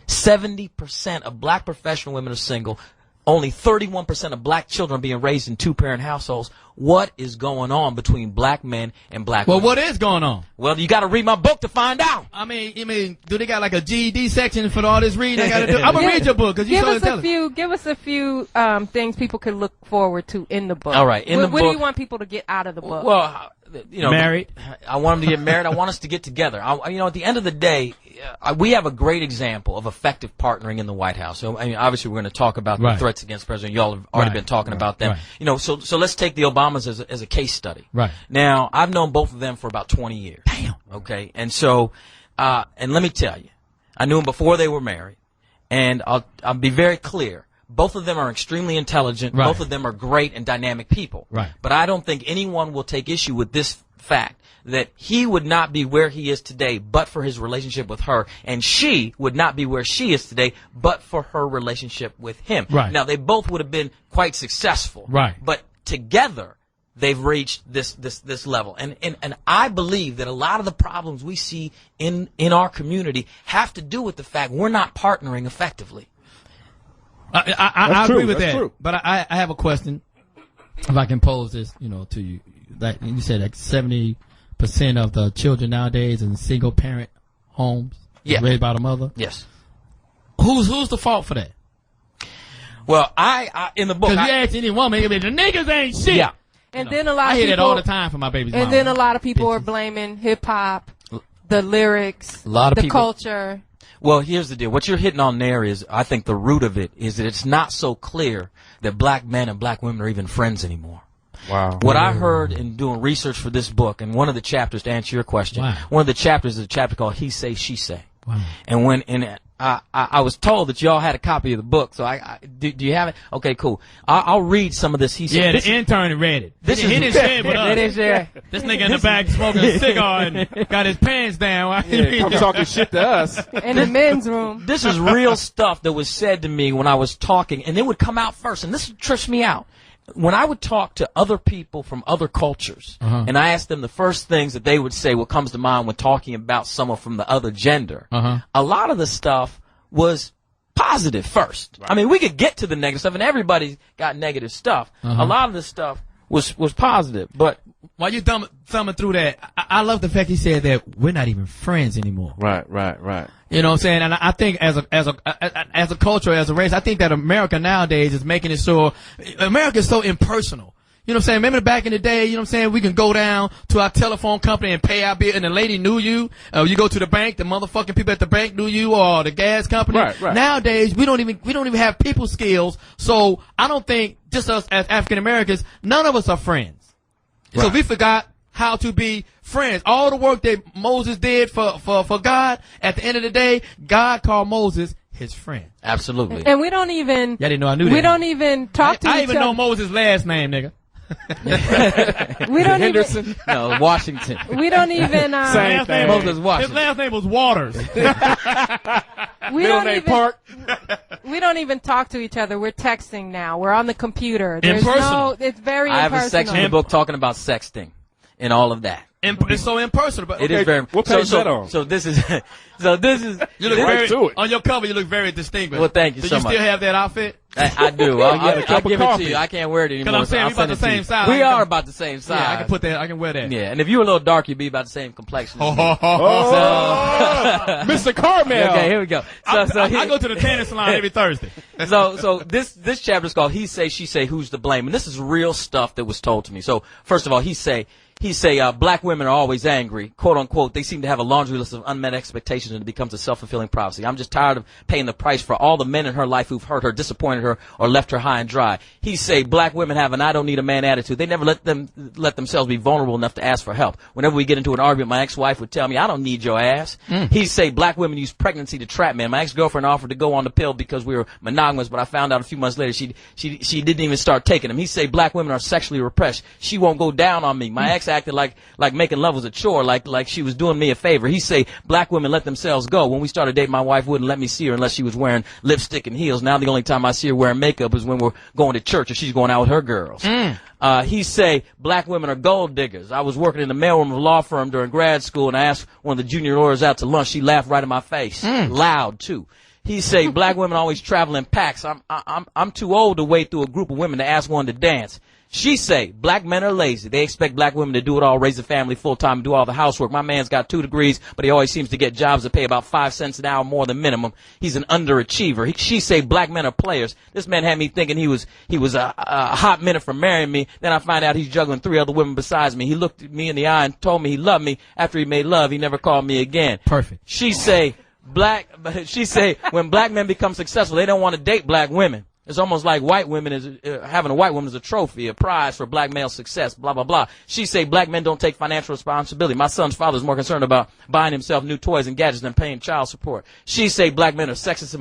70% of black professional women are single. Only 31% of black children are being raised in two-parent households. What is going on between black men and black women? Well, what is going on? Well, you got to read my book to find out. I mean, do they got like a GED section for all this reading I got to do? I'm going to read your book because you so intelligent. Give us a few things people could look forward to in the book. All right. What do you want people to get out of the book? Well, you know, married. I want them to get married. I want us to get together. You know, at the end of the day, we have a great example of effective partnering in the White House. So, I mean, obviously, we're going to talk about the threats against the president. Y'all have already been talking about them. Right. You know, so let's take the Obamas as a case study. Right. Now, I've known both of them for about 20 years. Damn. Okay. And so, and let me tell you, I knew them before they were married, and I'll be very clear. Both of them are extremely intelligent. Right. Both of them are great and dynamic people. Right. But I don't think anyone will take issue with this fact that he would not be where he is today but for his relationship with her, and she would not be where she is today but for her relationship with him. Right. Now, they both would have been quite successful. Right. But together, they've reached this level. And I believe that a lot of the problems we see in our community have to do with the fact we're not partnering effectively. I agree with that. True. But I have a question. If I can pose this, to you. Like you said, like 70% of the children nowadays in single parent homes raised by the mother. Yes. Who's the fault for that? Well, I in the book, because you ask any woman, the niggas ain't shit. Yeah. And then a lot of I hear people, that all the time from my baby's mom. And then a lot of people are blaming hip hop, the lyrics, the culture. Well, here's the deal. What you're hitting on there is, I think the root of it is that it's not so clear that black men and black women are even friends anymore. Wow. What I heard in doing research for this book, and one of the chapters, to answer your question, one of the chapters is a chapter called He Say, She Say. Wow. And I was told that y'all had a copy of the book, so do you have it? Okay, cool. I'll read some of this. He said, yeah, the intern read it. This he didn't share it with us. This nigga in the back smoking a cigar and got his pants down. Come talking shit to us. In the men's room. This is real stuff that was said to me when I was talking, and it would come out first, and this trips me out. When I would talk to other people from other cultures, and I asked them the first things that they would say, what comes to mind when talking about someone from the other gender, a lot of the stuff was positive first. Right. I mean, we could get to the negative stuff, and everybody's got negative stuff. A lot of the stuff was positive, but while you're thumbing through that, I love the fact he said that we're not even friends anymore. Right. You know what I'm saying? And I think as a culture, as a race, I think that America nowadays is making it so, America is so impersonal. You know what I'm saying? Remember back in the day, you know what I'm saying? We can go down to our telephone company and pay our bill, and the lady knew you. You go to the bank, the motherfucking people at the bank knew you, or the gas company. Right. Nowadays, we don't even have people skills. So I don't think, just us as African Americans, none of us are friends. Right. So we forgot how to be friends. All the work that Moses did for God, at the end of the day, God called Moses his friend. Absolutely. And we don't even. Y'all didn't know I knew that. We don't even talk to each other. I even know Moses' last name, nigga. We don't Henderson? even. No, Washington. We don't even. Same thing. Moses Washington. His last name was Waters. We don't name even. Park. We don't even talk to each other. We're texting now. We're on the computer. There's Impersonal. no. It's very I have impersonal. a section in the book talking about sexting and all of that. It's so impersonal. But It is very. What page is that on? So this is. You look Right to it. on your cover. You look very distinguished. Well, thank you Do so you much. still have that outfit? I do. I'll give it to coffee. you. I can't wear it anymore. 'Cause I'm saying so we about I'll the send it to same you. size. We are about the same size. Yeah, I can put that. I can wear that. Yeah, and if you were a little dark, you'd be about the same complexion. as me. Mr. Carmel. Okay, here we go. I go to the tanning salon every Thursday. So this chapter is called "He Say, She Say, Who's to Blame?" And this is real stuff that was told to me. So first of all, he say black women are always angry, quote unquote. They seem to have a laundry list of unmet expectations, and it becomes a self-fulfilling prophecy. I'm just tired of paying the price for all the men in her life who've hurt her, disappointed her, or left her high and dry. He say black women have an "I don't need a man" attitude. They never let themselves be vulnerable enough to ask for help. Whenever we get into an argument, my ex-wife would tell me, "I don't need your ass." He say black women use pregnancy to trap men. My ex-girlfriend offered to go on the pill because we were monogamous, but I found out a few months later she didn't even start taking them. He say black women are sexually repressed. She won't go down on me. My ex acted like making love was a chore, like she was doing me a favor. He say black women let themselves go. When we started dating, my wife wouldn't let me see her unless she was wearing lipstick and heels. Now the only time I see her wearing makeup is when we're going to church or she's going out with her girls. He say black women are gold diggers. I was working in the mailroom of a law firm during grad school, and I asked one of the junior lawyers out to lunch. She laughed right in my face, loud too. He say black women always travel in packs. I'm too old to wait through a group of women to ask one to dance. She say black men are lazy. They expect black women to do it all, raise a family full time, and do all the housework. My man's got 2 degrees, but he always seems to get jobs that pay about 5 cents an hour more than minimum. He's an underachiever. She say black men are players. This man had me thinking he was a hot minute for marrying me. Then I find out he's juggling 3 other women besides me. He looked at me in the eye and told me he loved me. After he made love, he never called me again. Perfect. She say when black men become successful, they don't want to date black women. It's almost like white women having a white woman is a trophy, a prize for black male success, blah, blah, blah. She say black men don't take financial responsibility. My son's father is more concerned about buying himself new toys and gadgets than paying child support. She say black men are sexist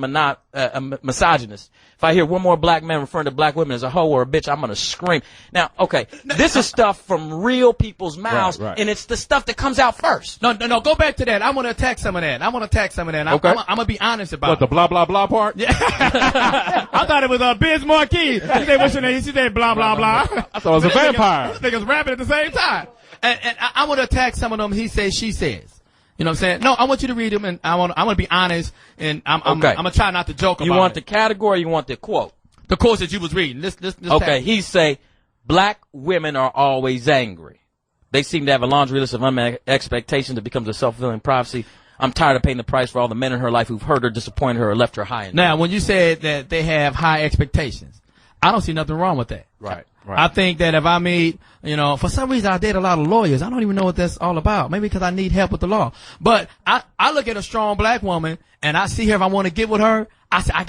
and misogynist. If I hear one more black man referring to black women as a hoe or a bitch, I'm going to scream. Now, okay, this is stuff from real people's mouths, right. and it's the stuff that comes out first. No, go back to that. I want to attack some of that. Okay. I'm going to be honest about What, the blah, blah, blah part? Yeah. I thought it was Biz Marquis. He said, what's your name? She said, blah, blah, blah. I thought it was a vampire. This nigga's rapping at the same time. And I want to attack some of them. He says, she says. You know what I'm saying? No, I want you to read them, and I want to be honest, and I'm going to try not to joke about it. You want the category, you want the quote? The quotes that you was reading. This Okay, he say, black women are always angry. They seem to have a laundry list of unmet expectations that becomes a self-fulfilling prophecy. I'm tired of paying the price for all the men in her life who've hurt her, disappointed her, or left her high. Now, when you said that they have high expectations, I don't see nothing wrong with that. Right. I think that if I meet, for some reason I date a lot of lawyers. I don't even know what that's all about. Maybe because I need help with the law. But I look at a strong black woman and I see her. If I want to get with her, I say I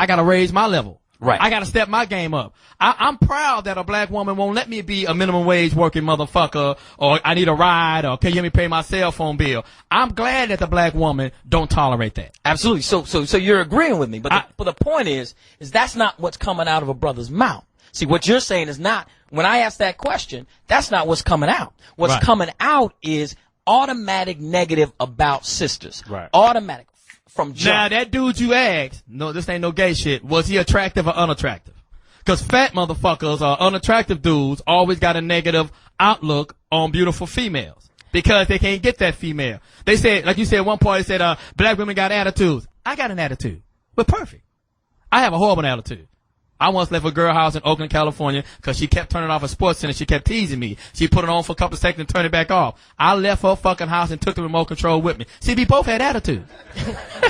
gotta raise my level. Right. I gotta step my game up. I'm proud that a black woman won't let me be a minimum wage working motherfucker, or I need a ride, or can you let me pay my cell phone bill. I'm glad that the black woman don't tolerate that. Absolutely. So you're agreeing with me, but the point is that's not what's coming out of a brother's mouth. See, what you're saying is not, when I ask that question, that's not what's coming out. What's coming out is automatic negative about sisters. Right. Automatic from jump. Now, that dude you asked, no, this ain't no gay shit, was he attractive or unattractive? Because fat motherfuckers or unattractive dudes always got a negative outlook on beautiful females because they can't get that female. They said, like you said at one point, they said, black women got attitudes. I got an attitude. But perfect. I have a horrible attitude. I once left a girl house in Oakland, California, because she kept turning off a sports center. She kept teasing me. She put it on for a couple of seconds and turned it back off. I left her fucking house and took the remote control with me. See, we both had attitude.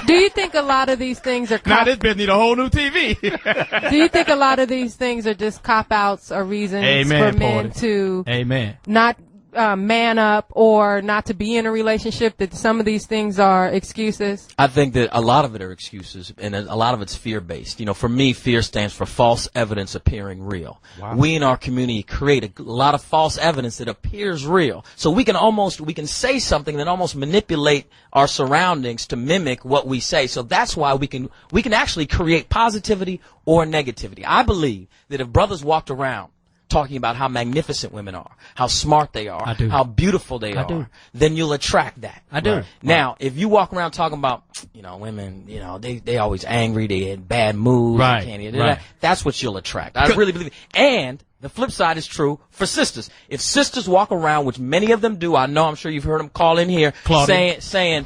Do you think a lot of these things are Now this bitch need a whole new TV. Do you think a lot of these things are just cop-outs or reasons for men to Amen. not man up or not to be in a relationship, that some of these things are excuses? I think that a lot of it are excuses, and a lot of it's fear-based. You know, for me, fear stands for false evidence appearing real. Wow. We in our community create a lot of false evidence that appears real. So we can say something that almost manipulate our surroundings to mimic what we say. So that's why we can actually create positivity or negativity. I believe that if brothers walked around talking about how magnificent women are, how smart they are, how beautiful they are, then you'll attract that. I do. Right. Now, if you walk around talking about, you know, women, you know, they always angry, they in bad moods, that's what you'll attract. I really believe it. And the flip side is true for sisters. If sisters walk around, which many of them do, I'm sure you've heard them call in here, saying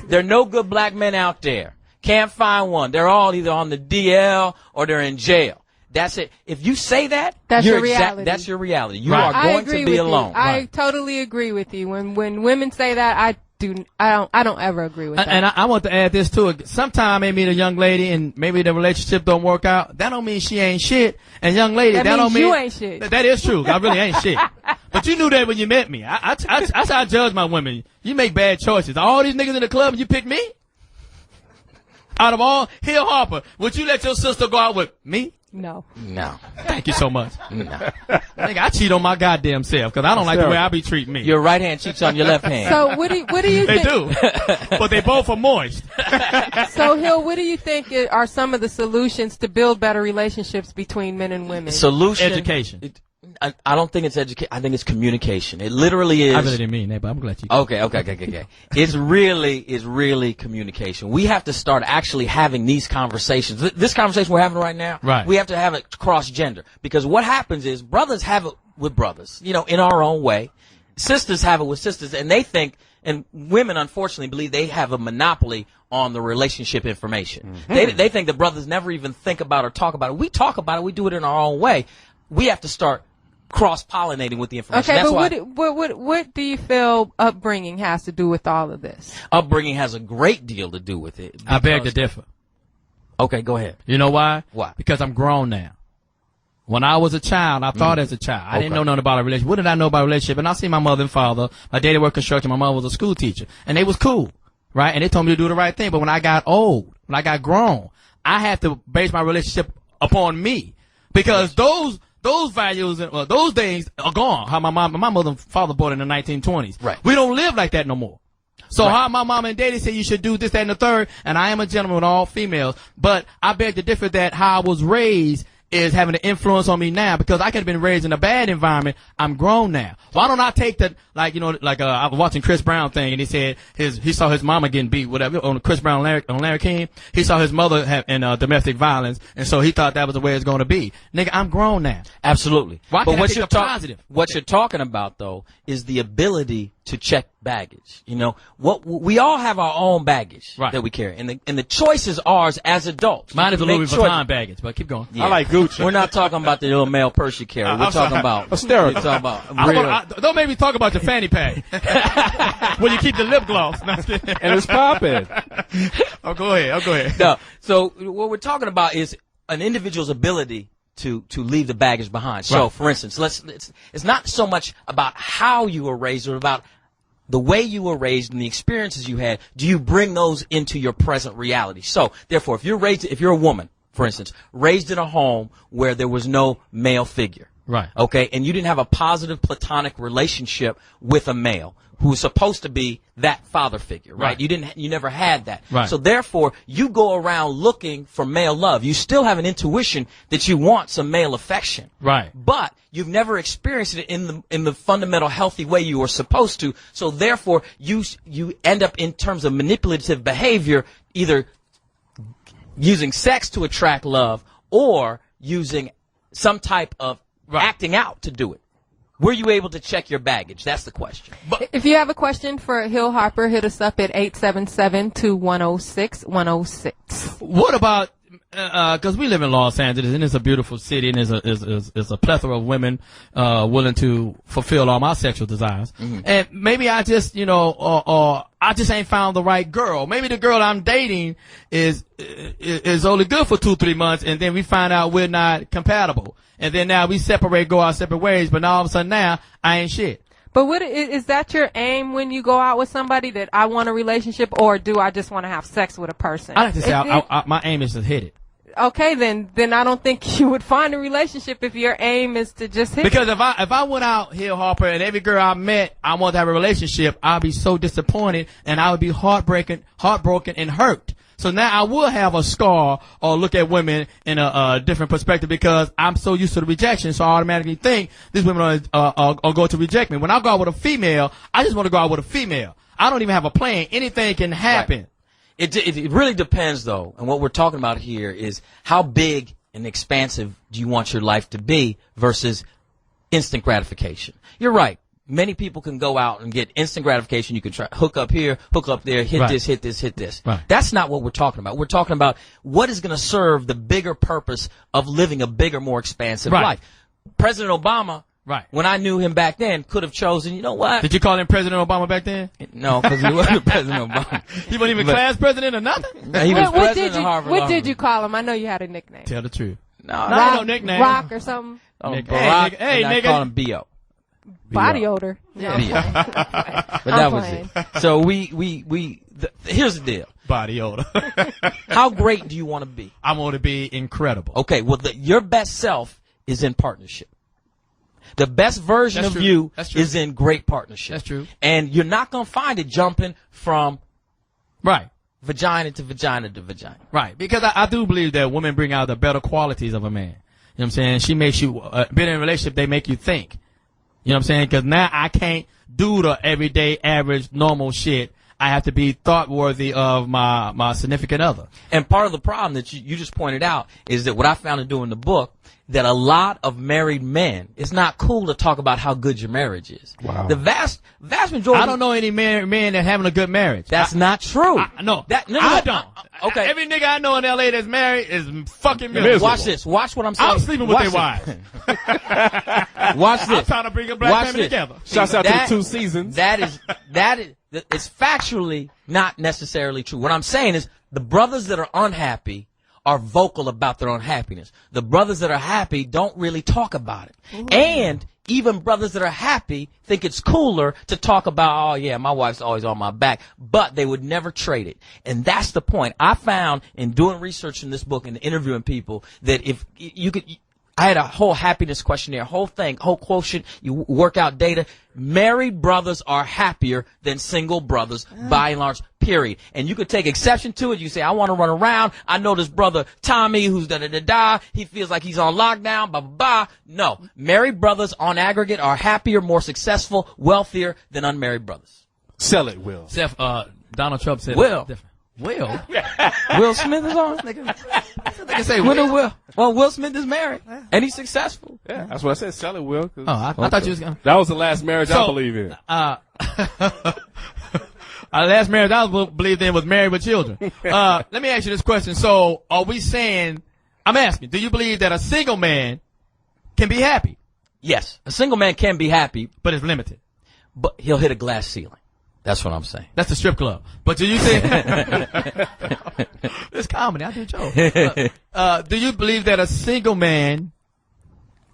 there are no good black men out there. Can't find one. They're all either on the DL or they're in jail. That's it. If you say that, that's your reality. That's your reality. You are going to be alone. I totally agree with you. When women say that, I don't ever agree with that. And I want to add this to it. Sometimes maybe the young lady and maybe the relationship don't work out. That don't mean she ain't shit. And young lady, that don't mean you ain't shit. That is true. I really ain't shit. But you knew that when you met me. That's how I judge my women. You make bad choices. All these niggas in the club and you pick me? Out of all, Hill Harper, would you let your sister go out with me? No. Thank you so much. No. Nigga, I cheat on my goddamn self because I don't like the way I be treating me. Your right hand cheats on your left hand. So what do you they think? They do. But they both are moist. So Hill, what do you think are some of the solutions to build better relationships between men and women? Education. I don't think it's education. I think it's communication. It literally is. I really didn't mean that, but I'm glad you. Okay. It's really communication. We have to start actually having these conversations. This conversation we're having right now. Right. We have to have it cross gender, because what happens is brothers have it with brothers, you know, in our own way. Sisters have it with sisters, and they think, and women unfortunately believe they have a monopoly on the relationship information. Mm-hmm. They think the brothers never even think about or talk about it. We talk about it. We do it in our own way. We have to start cross-pollinating with the information. Okay, but what do you feel upbringing has to do with all of this? Upbringing has a great deal to do with it. I beg to differ. Okay, go ahead. You know why? Why? Because I'm grown now. When I was a child, I thought as a child. I didn't know nothing about a relationship. What did I know about a relationship? And I see my mother and father. My daddy worked construction. My mother was a school teacher. And they was cool, right? And they told me to do the right thing. But when I got old, when I got grown, I had to base my relationship upon me. Because those values, those things are gone. How my mother and father bought in the 1920s. Right. We don't live like that no more. So how my mom and daddy say you should do this, that, and the third, and I am a gentleman with all females, but I beg to differ that how I was raised is having an influence on me now, because I could have been raised in a bad environment. I'm grown now. Why don't I take that, I was watching Chris Brown thing, and he said he saw his mama getting beat, whatever, on Chris Brown on Larry King. He saw his mother in domestic violence, and so he thought that was the way it's going to be. Nigga, I'm grown now. Absolutely. Why can't I take the positive? What you're talking about, though, is the ability to check baggage. You know, we all have our own baggage that we carry, and the choice is ours as adults. Mine is a Louis Vuitton baggage, but keep going. Yeah. I like Gucci. We're not talking about the little male purse you carry. We're talking about hysterical. We're talking about real. Don't make me talk about your fanny pack when you keep the lip gloss. No, and it's popping. Go ahead. No, so what we're talking about is an individual's ability to leave the baggage behind. So, for instance, it's not so much about how you were raised, or about the way you were raised and the experiences you had. Do you bring those into your present reality? So, therefore, if you're a woman, for instance, raised in a home where there was no male figure, right? Okay, and you didn't have a positive platonic relationship with a male who was supposed to be that father figure, right? You never had that. Right. So therefore, you go around looking for male love. You still have an intuition that you want some male affection. Right. But you've never experienced it in the fundamental healthy way you were supposed to. So therefore, you end up in terms of manipulative behavior, either using sex to attract love or using some type of acting out to do it. Were you able to check your baggage? That's the question. But if you have a question for Hill Harper, hit us up at 877-2106-106. What about, cause we live in Los Angeles and it's a beautiful city and there's a plethora of women, willing to fulfill all my sexual desires. Mm-hmm. And maybe I just, or I just ain't found the right girl. Maybe the girl I'm dating is only good for 2-3 months, and then we find out we're not compatible. And then now we go our separate ways, but now all of a sudden now I ain't shit. But what is that your aim when you go out with somebody, that I want a relationship, or do I just want to have sex with a person? I like to say my aim is to hit it. Okay, then I don't think you would find a relationship if your aim is to just hit. Because if I went out, Hill Harper, and every girl I met, I want to have a relationship, I'd be so disappointed, and I would be heartbroken and hurt. So now I will have a scar or look at women in a different perspective, because I'm so used to the rejection. So I automatically think these women are going to reject me. When I go out with a female, I just want to go out with a female. I don't even have a plan. Anything can happen. Right. It really depends, though, and what we're talking about here is how big and expansive do you want your life to be versus instant gratification. You're right. Many people can go out and get instant gratification. You can try hook up here, hook up there, hit this, hit this, hit this. Right. That's not what we're talking about. We're talking about what is going to serve the bigger purpose of living a bigger, more expansive life. President Obama, when I knew him back then, could have chosen, you know what? Did you call him President Obama back then? No, because he wasn't President Obama. He wasn't even class president or nothing? He was president of Harvard. What did you call him? I know you had a nickname. Tell the truth. No nickname. Rock or something? Barack, and I call him B.O. Body odor. Yeah. But that was it. So here's the deal. Body odor. How great do you want to be? I want to be incredible. Okay, well, your best self is in partnership. The best version of you is in great partnership. That's true. And you're not going to find it jumping from vagina to vagina to vagina. Right. Because I do believe that women bring out the better qualities of a man. You know what I'm saying? She makes you, being in a relationship, they make you think. You know what I'm saying? Because now I can't do the everyday, average, normal shit. I have to be thought worthy of my significant other. And part of the problem that you just pointed out is that what I found in doing the book, that a lot of married men, it's not cool to talk about how good your marriage is. Wow. The vast majority. I don't know any married men that having a good marriage. That's not true. No, no, I don't. Okay. Every nigga I know in L.A. that's married is fucking miserable. Watch this. Watch what I'm saying. I'm sleeping with their wives. Watch this. I'm trying to bring a black family together. Shouts out to the 2 seasons. That is, it's factually not necessarily true. What I'm saying is the brothers that are unhappy are vocal about their unhappiness. The brothers that are happy don't really talk about it. Ooh. And even brothers that are happy think it's cooler to talk about, oh yeah, my wife's always on my back, but they would never trade it. And that's the point. I found in doing research in this book and interviewing people that if you could, I had a whole happiness questionnaire, whole quotient, you work out data. Married brothers are happier than single brothers by and large, period. And you could take exception to it. You say, I want to run around. I know this brother Tommy who's da-da-da-da. He feels like he's on lockdown, blah, blah, blah. No. Married brothers on aggregate are happier, more successful, wealthier than unmarried brothers. Sell it, Will. Donald Trump said Will. Will? Will Smith is on? They can say Will. Well, Will Smith is married, and he's successful. Yeah, that's what I said. Sell it, Will. I thought you was going to. That was the last marriage I believe in. Our last marriage I believed in was married with children. Let me ask you this question. So, are we saying, I'm asking, do you believe that a single man can be happy? Yes. A single man can be happy. But it's limited. But he'll hit a glass ceiling. That's what I'm saying. That's the strip club. But do you think it's comedy? I do joke. Do you believe that a single man?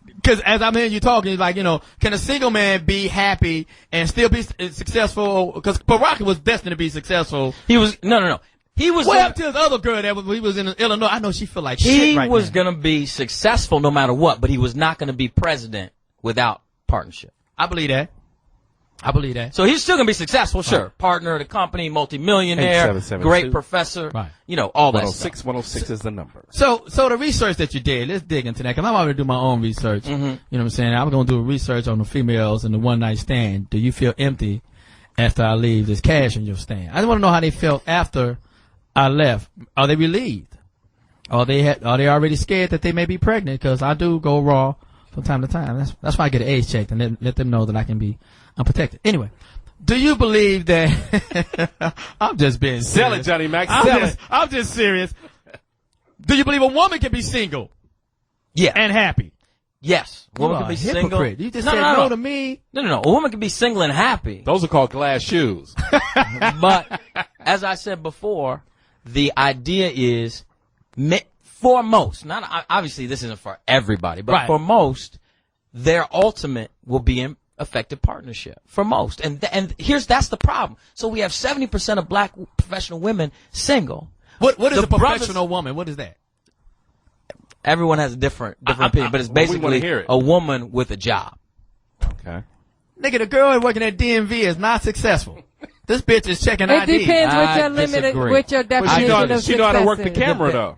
Because as I'm hearing you talking, it's like, you know, can a single man be happy and still be successful? Because Barack was destined to be successful. He was no. He was. What happened to his other girl that he was in Illinois? I know she feel like shit right now. He was gonna be successful no matter what, but he was not gonna be president without partnership. I believe that. So he's still going to be successful, sure. Right. Partner of the company, multimillionaire, great professor, you know, all that stuff. 106 is the number. So the research that you did, let's dig into that, because I'm already do my own research. Mm-hmm. You know what I'm saying? I'm going to do a research on the females and the one-night stand. Do you feel empty after I leave? There's cash in your stand. I just want to know how they felt after I left. Are they relieved? Are they already scared that they may be pregnant? Because I do go raw from time to time. That's why I get an age checked and let them know that I can be unprotected. Anyway, do you believe that I'm just being serious. Sell it, Johnny Mack. Sell it. I'm just serious. Do you believe a woman can be single? Yeah. And happy? Yes. A woman can be single. You just said no to me. No. A woman can be single and happy. Those are called glass shoes. But as I said before, the idea is for most, not obviously this isn't for everybody, but for most, their ultimate will be in effective partnership for most. And that's the problem. So we have 70% of black professional women single. What is a professional woman? What is that? Everyone has a different opinion, but it's basically a woman with a job. Okay. Nigga, the girl working at DMV is not successful. This bitch is checking It ID. depends with your definition of success. She know how to work the camera though.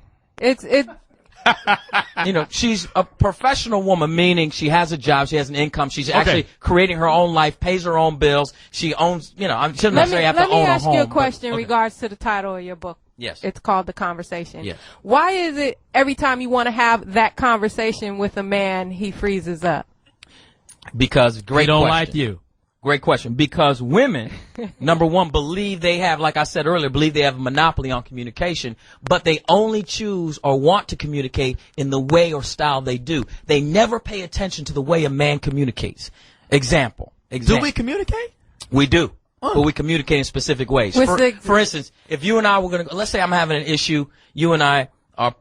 She's a professional woman, meaning she has a job, she has an income, she's actually creating her own life, pays her own bills, she owns, she doesn't necessarily have to own a home. Let me ask you a question in regards to the title of your book. Yes. It's called The Conversation. Yes. Why is it every time you want to have that conversation with a man, he freezes up? Because He don't like you. Great question. Because women, number one, believe they have, like I said earlier, believe they have a monopoly on communication, but they only choose or want to communicate in the way or style they do. They never pay attention to the way a man communicates. Example. Do we communicate? We do. But we communicate in specific ways. For instance, if you and I were let's say I'm having an issue, you and I are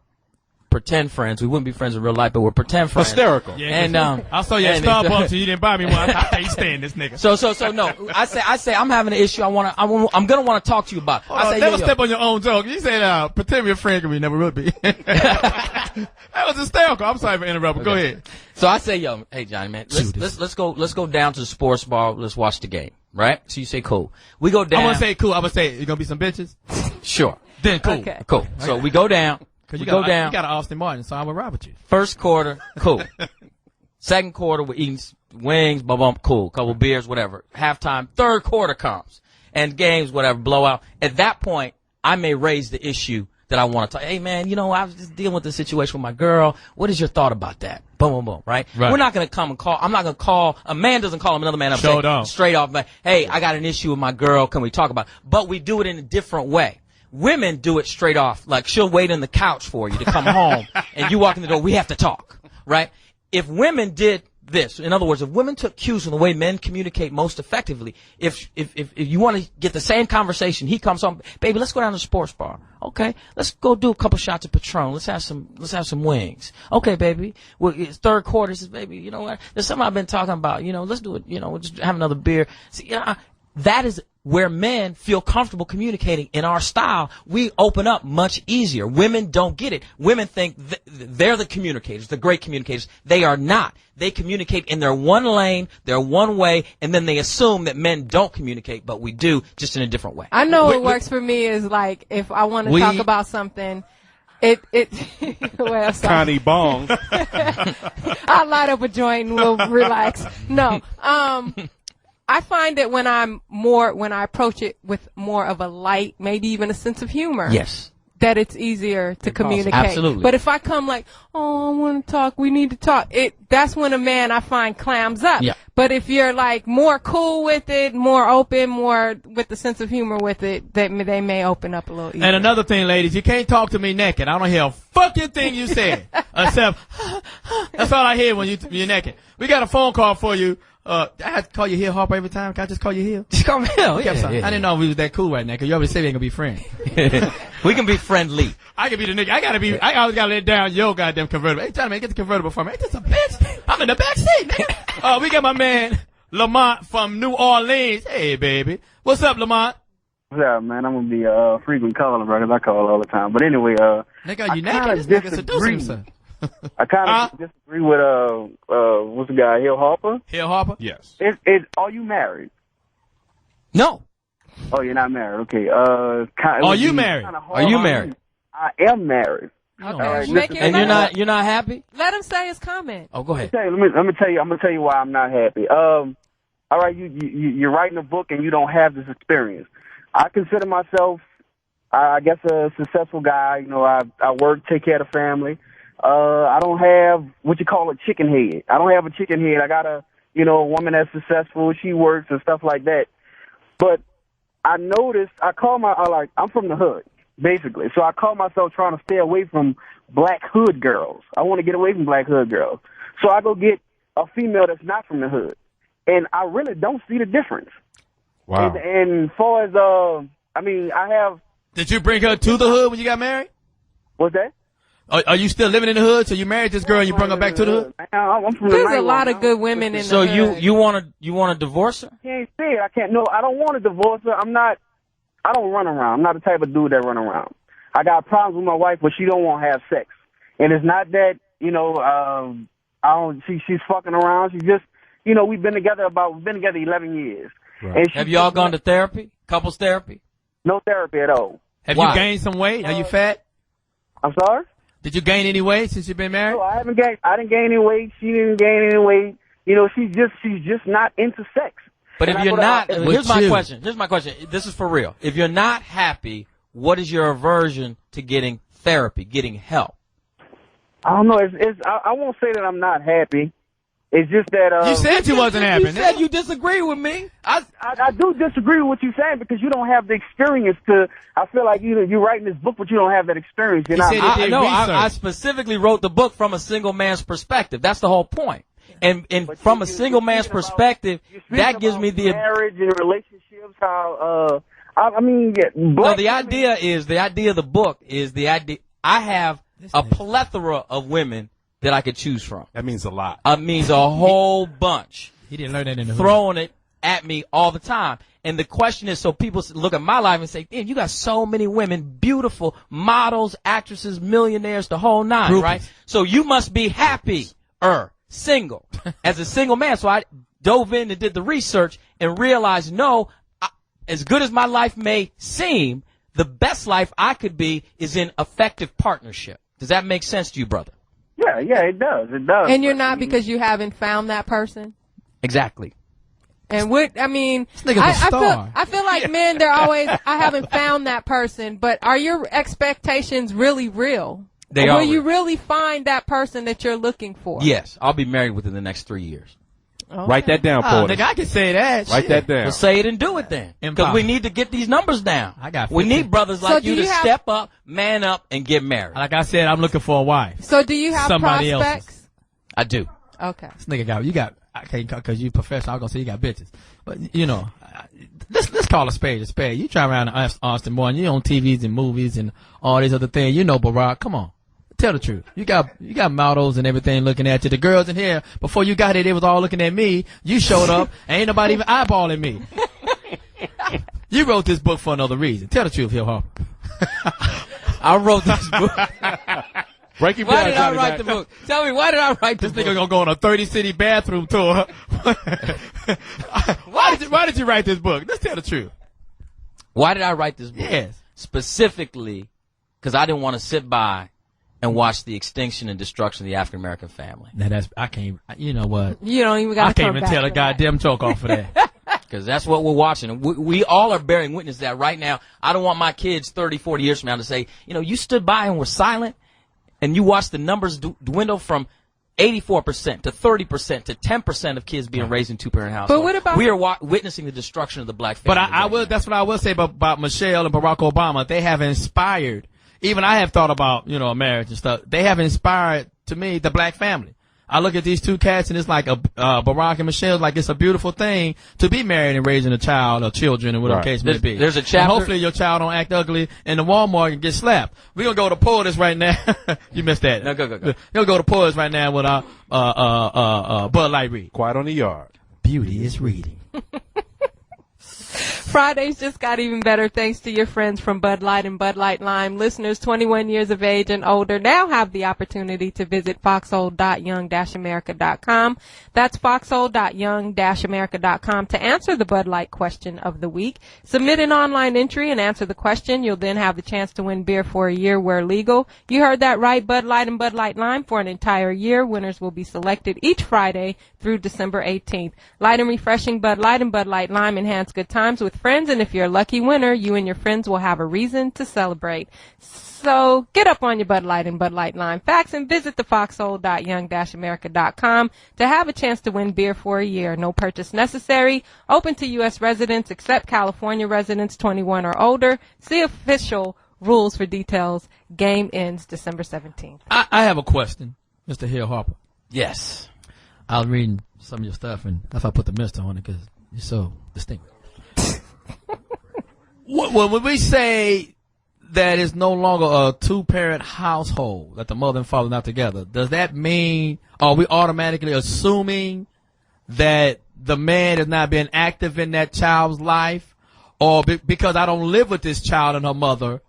pretend friends. We wouldn't be friends in real life, but we're pretend friends. Hysterical. Yeah, and I saw you at Starbucks and you didn't buy me one. I can't stand this nigga. So no. I say I'm having an issue. I'm gonna want to talk to you about. I say never step on your own joke. You said pretend you're a friend and we never will be. That was hysterical. I'm sorry for interrupting. Go ahead. So I say, hey Johnny, man, let's go down to the sports bar. Let's watch the game. Right? So you say cool. We go down. I'm gonna say cool. I'm gonna say you gonna be some bitches. Sure. Then cool. Okay. Cool. So we go down. Cause you go down. You got an Austin Martin, so I would ride with you. First quarter, cool. Second quarter, we're eating wings, cool. Couple beers, whatever. Halftime. Third quarter comes. And games, whatever, blowout. At that point, I may raise the issue that I want to talk. Hey man, I was just dealing with the situation with my girl. What is your thought about that? Boom, boom, boom, right? We're not going to come and call. I'm not going to call. A man doesn't call another man up straight off. Hey, I got an issue with my girl. Can we talk about it? But we do it in a different way. Women do it straight off. Like she'll wait on the couch for you to come home and you walk in the door. We have to talk, right? If women did this, in other words, if women took cues from the way men communicate most effectively, if you want to get the same conversation, he comes home, baby, let's go down to the sports bar. Okay, let's go do a couple shots of Patron. Let's have some wings. Okay, baby. Well, it's third quarter. He says, baby, you know what? There's something I've been talking about. Let's do it. We'll just have another beer. See, that is where men feel comfortable communicating in our style. We open up much easier. Women don't get it. Women think they're the communicators, the great communicators. They are not. They communicate in their one lane, their one way, and then they assume that men don't communicate, but we do, just in a different way. I know what works for me is like if I want to talk about something, well, Connie Bong. I'll light up a joint and we'll relax. No. I find that when I approach it with more of a light, maybe even a sense of humor. Yes. That it's easier to communicate. Absolutely. But if I come like, I want to talk, we need to talk, that's when a man I find clams up. Yeah. But if you're like more cool with it, more open, more with the sense of humor with it, they may open up a little easier. And another thing, ladies, you can't talk to me naked. I don't hear a fucking thing you said. Except, that's all I hear when you're naked. We got a phone call for you. I have to call you Hill Harper every time. Can I just call you Hill? Just call me Hill. Yeah, I didn't know we was that cool right now, because you always say we ain't gonna be friends. We can be friendly. I can be the nigga. I always gotta let down your goddamn convertible. Hey, Johnny, man, get the convertible for me. Ain't this a bitch? I'm in the back seat, nigga. We got my man, Lamont from New Orleans. Hey, baby. What's up, Lamont? What's up, man? I'm gonna be a frequent caller, bro, 'cause I call all the time. But anyway, nigga, you naked? This nigga seducing himself. I kind of disagree with what's the guy, Hill Harper? Hill Harper? Yes. Are you married? No. Oh, you're not married. Okay. Are you married? Are you married? I am married. Okay. And you're not happy? Let him say his comment. Oh, go ahead. Let me tell you. I'm gonna tell you why I'm not happy. All right, you're writing a book and you don't have this experience. I consider myself, I guess, a successful guy. I work, take care of the family. I don't have what you call a chicken head. I don't have a chicken head. I got a woman that's successful. She works and stuff like that. But I noticed, I'm from the hood, basically. So I call myself trying to stay away from black hood girls. I want to get away from black hood girls. So I go get a female that's not from the hood. And I really don't see the difference. Wow. And far as, I have. Did you bring her to the hood when you got married? What's that? Are you still living in the hood? So you married this girl and you brought her back to the hood? I'm from There's a lot of good women in So the hood. you want to divorce her? Can't say it. I can't. No, I don't want to divorce her. I don't run around. I'm not the type of dude that run around. I got problems with my wife, but she don't want to have sex. And it's not that, she's fucking around. She just, we've been together 11 years. Right. And Have you all gone to therapy? Couples therapy? No therapy at all. Have Why? you gained some weight? Are you fat? I'm sorry? Did you gain any weight since you've been married? No, I didn't gain any weight. She didn't gain any weight. She's just not into sex. But And if you're not, here's my you? question. This is for real. If you're not happy, what is your aversion to getting therapy, getting help? I don't know. I won't say that I'm not happy. It's just that You said you wasn't happy. You said you disagree with me. I do disagree with what you're saying because you don't have the experience to. I feel like you're writing this book, but you don't have that experience. He said he did research. I specifically wrote the book from a single man's perspective. That's the whole point. And from a single man's perspective, that gives me the marriage and relationships. How So the idea of the book is the idea. I have a plethora of women that I could choose from. That means a lot. It means a whole bunch. He didn't learn that in the hood. Throwing it at me all the time. And the question is, so people look at my life and say, damn, you got so many women, beautiful models, actresses, millionaires, the whole nine, Groupies. right? So you must be happier, single, as a single man. So I dove in and did the research and realized, as good as my life may seem, the best life I could be is in effective partnership. Does that make sense to you, brother? Yeah, it does. It does. And you're not because you haven't found that person? Exactly. And This nigga's a star. I feel like men, they're always, I haven't found that person, but are your expectations really real? They or are will you real. really find that person that you're looking for? Yes, I'll be married within the next 3 years. Okay. Write that down, Oh, Poetess. nigga, I can say that. Write Shit. that down. Well, say it and do it then. Because Impossible. we need to get these numbers down. I got we 15. need brothers So like do you to you have- step up, man up, and get married. Like I said, I'm looking for a wife. So do you have Somebody prospects? I do. Okay. This nigga I can't, cause you professional, I'm gonna say you got bitches. But, let's call a spade a spade. You try around Austin more and you on TVs and movies and all these other things. Barack, come on. Tell the truth. You got models and everything looking at you. The girls in here, before you got here, they was all looking at me. You showed up, and ain't nobody even eyeballing me. You wrote this book for another reason. Tell the truth, Hill Harper. I wrote this book. Break it Why down, did I Johnny write Mack. the book? Tell me, why did I write this This book? nigga gonna go on a 30-city bathroom tour. Why did you write this book? Let's tell the truth. Why did I write this book? Yes. Specifically, because I didn't want to sit by and watch the extinction and destruction of the African American family. Now I can't, you know what? You don't even got to I can't even tell a goddamn joke off of that. Because that's what we're watching. And we all are bearing witness to that right now. I don't want my kids 30, 40 years from now to say, you stood by and were silent, and you watched the numbers dwindle from 84% to 30% to 10% of kids being raised in two-parent households. But what about- we are witnessing the destruction of the black family. But I will. That's what I will say about Michelle and Barack Obama. They have inspired. Even I have thought about marriage and stuff. They have inspired to me the black family. I look at these two cats and it's like Barack and Michelle. Like it's a beautiful thing to be married and raising a child or children or whatever Right. case may be. There's a chapter. And hopefully your child don't act ugly in the Walmart and get slapped. We're gonna go to Poetess right now. You missed that. No, go. We're gonna go to Poetess right now with our Bud Light read. Quiet on the yard. Beauty is reading. Fridays just got even better thanks to your friends from Bud Light and Bud Light Lime. Listeners 21 years of age and older now have the opportunity to visit foxhole.young-america.com. That's foxhole.young-america.com to answer the Bud Light question of the week. Submit an online entry and answer the question. You'll then have the chance to win beer for a year where legal. You heard that right, Bud Light and Bud Light Lime for an entire year. Winners will be selected each Friday through December 18th. Light and refreshing Bud Light and Bud Light Lime enhance good times with friends, and if you're a lucky winner, you and your friends will have a reason to celebrate. So get up on your Bud Light and Bud Light Lime facts and visit the foxhole.young-america.com to have a chance to win beer for a year. No purchase necessary. Open to U.S. residents except California residents 21 or older. See official rules for details. Game ends December 17th. I have a question, Mr. Hill Harper. Yes. I was reading some of your stuff, and that's why I put the mister on it, because you're so distinct. When we say that it's no longer a two-parent household, that the mother and father are not together, does that mean, are we automatically assuming that the man is not being active in that child's life? Or because I don't live with this child and her mother,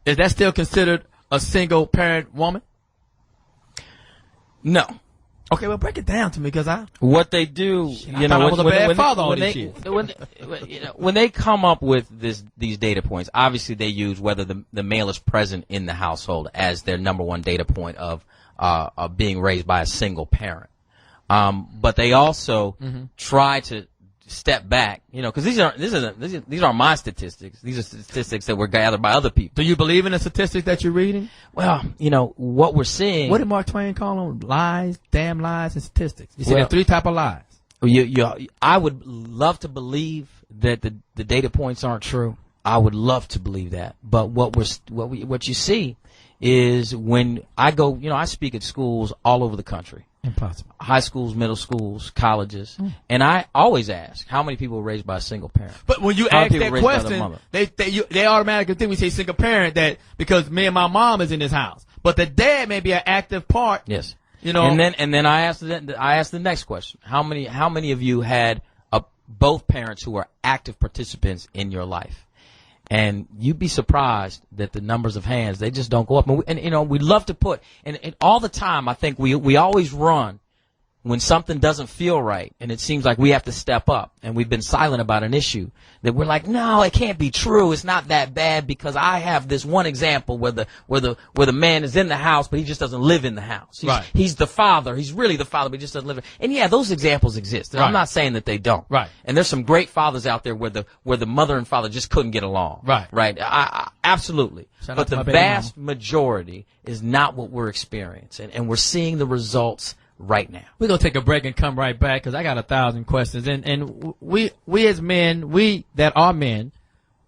is that still considered a single-parent woman? No. Okay, well, break it down to me, because what they do, you know, I was a bad father all these years. When they come up with these data points, obviously they use whether the male is present in the household as their number one data point of being raised by a single parent. But they also try to step back, you know, because these aren't my statistics. These are statistics that were gathered by other people. Do you believe in the statistics that you're reading? Well, you know, what we're seeing. What did Mark Twain call them? Lies, damn lies, and statistics. You see, there are three types of lies. I would love to believe that the data points aren't true. I would love to believe that. But what you see is when I go, you know, I speak at schools all over the country. Impossible. High schools, middle schools, colleges. And I always ask, how many people were raised by a single parent? But when you ask that question, they automatically think we say single parent, that because me and my mom is in this house. But the dad may be an active part. Yes. You know. And then I asked the next question. How many of you had both parents who are active participants in your life? And you'd be surprised that the numbers of hands, they just don't go up. And you know, we love to put, and all the time, I think we always run when something doesn't feel right, and it seems like we have to step up, and we've been silent about an issue, that we're like, no, it can't be true. It's not that bad, because I have this one example where the man is in the house, but he just doesn't live in the house. He's the father. He's really the father, but he just doesn't live in. And yeah, those examples exist. And I'm not saying that they don't. Right. And there's some great fathers out there where the mother and father just couldn't get along. Right. Right. Absolutely. But the vast majority is not what we're experiencing, and we're seeing the results right now. We're going to take a break and come right back, because I got 1,000 questions. And we as men, we that are men,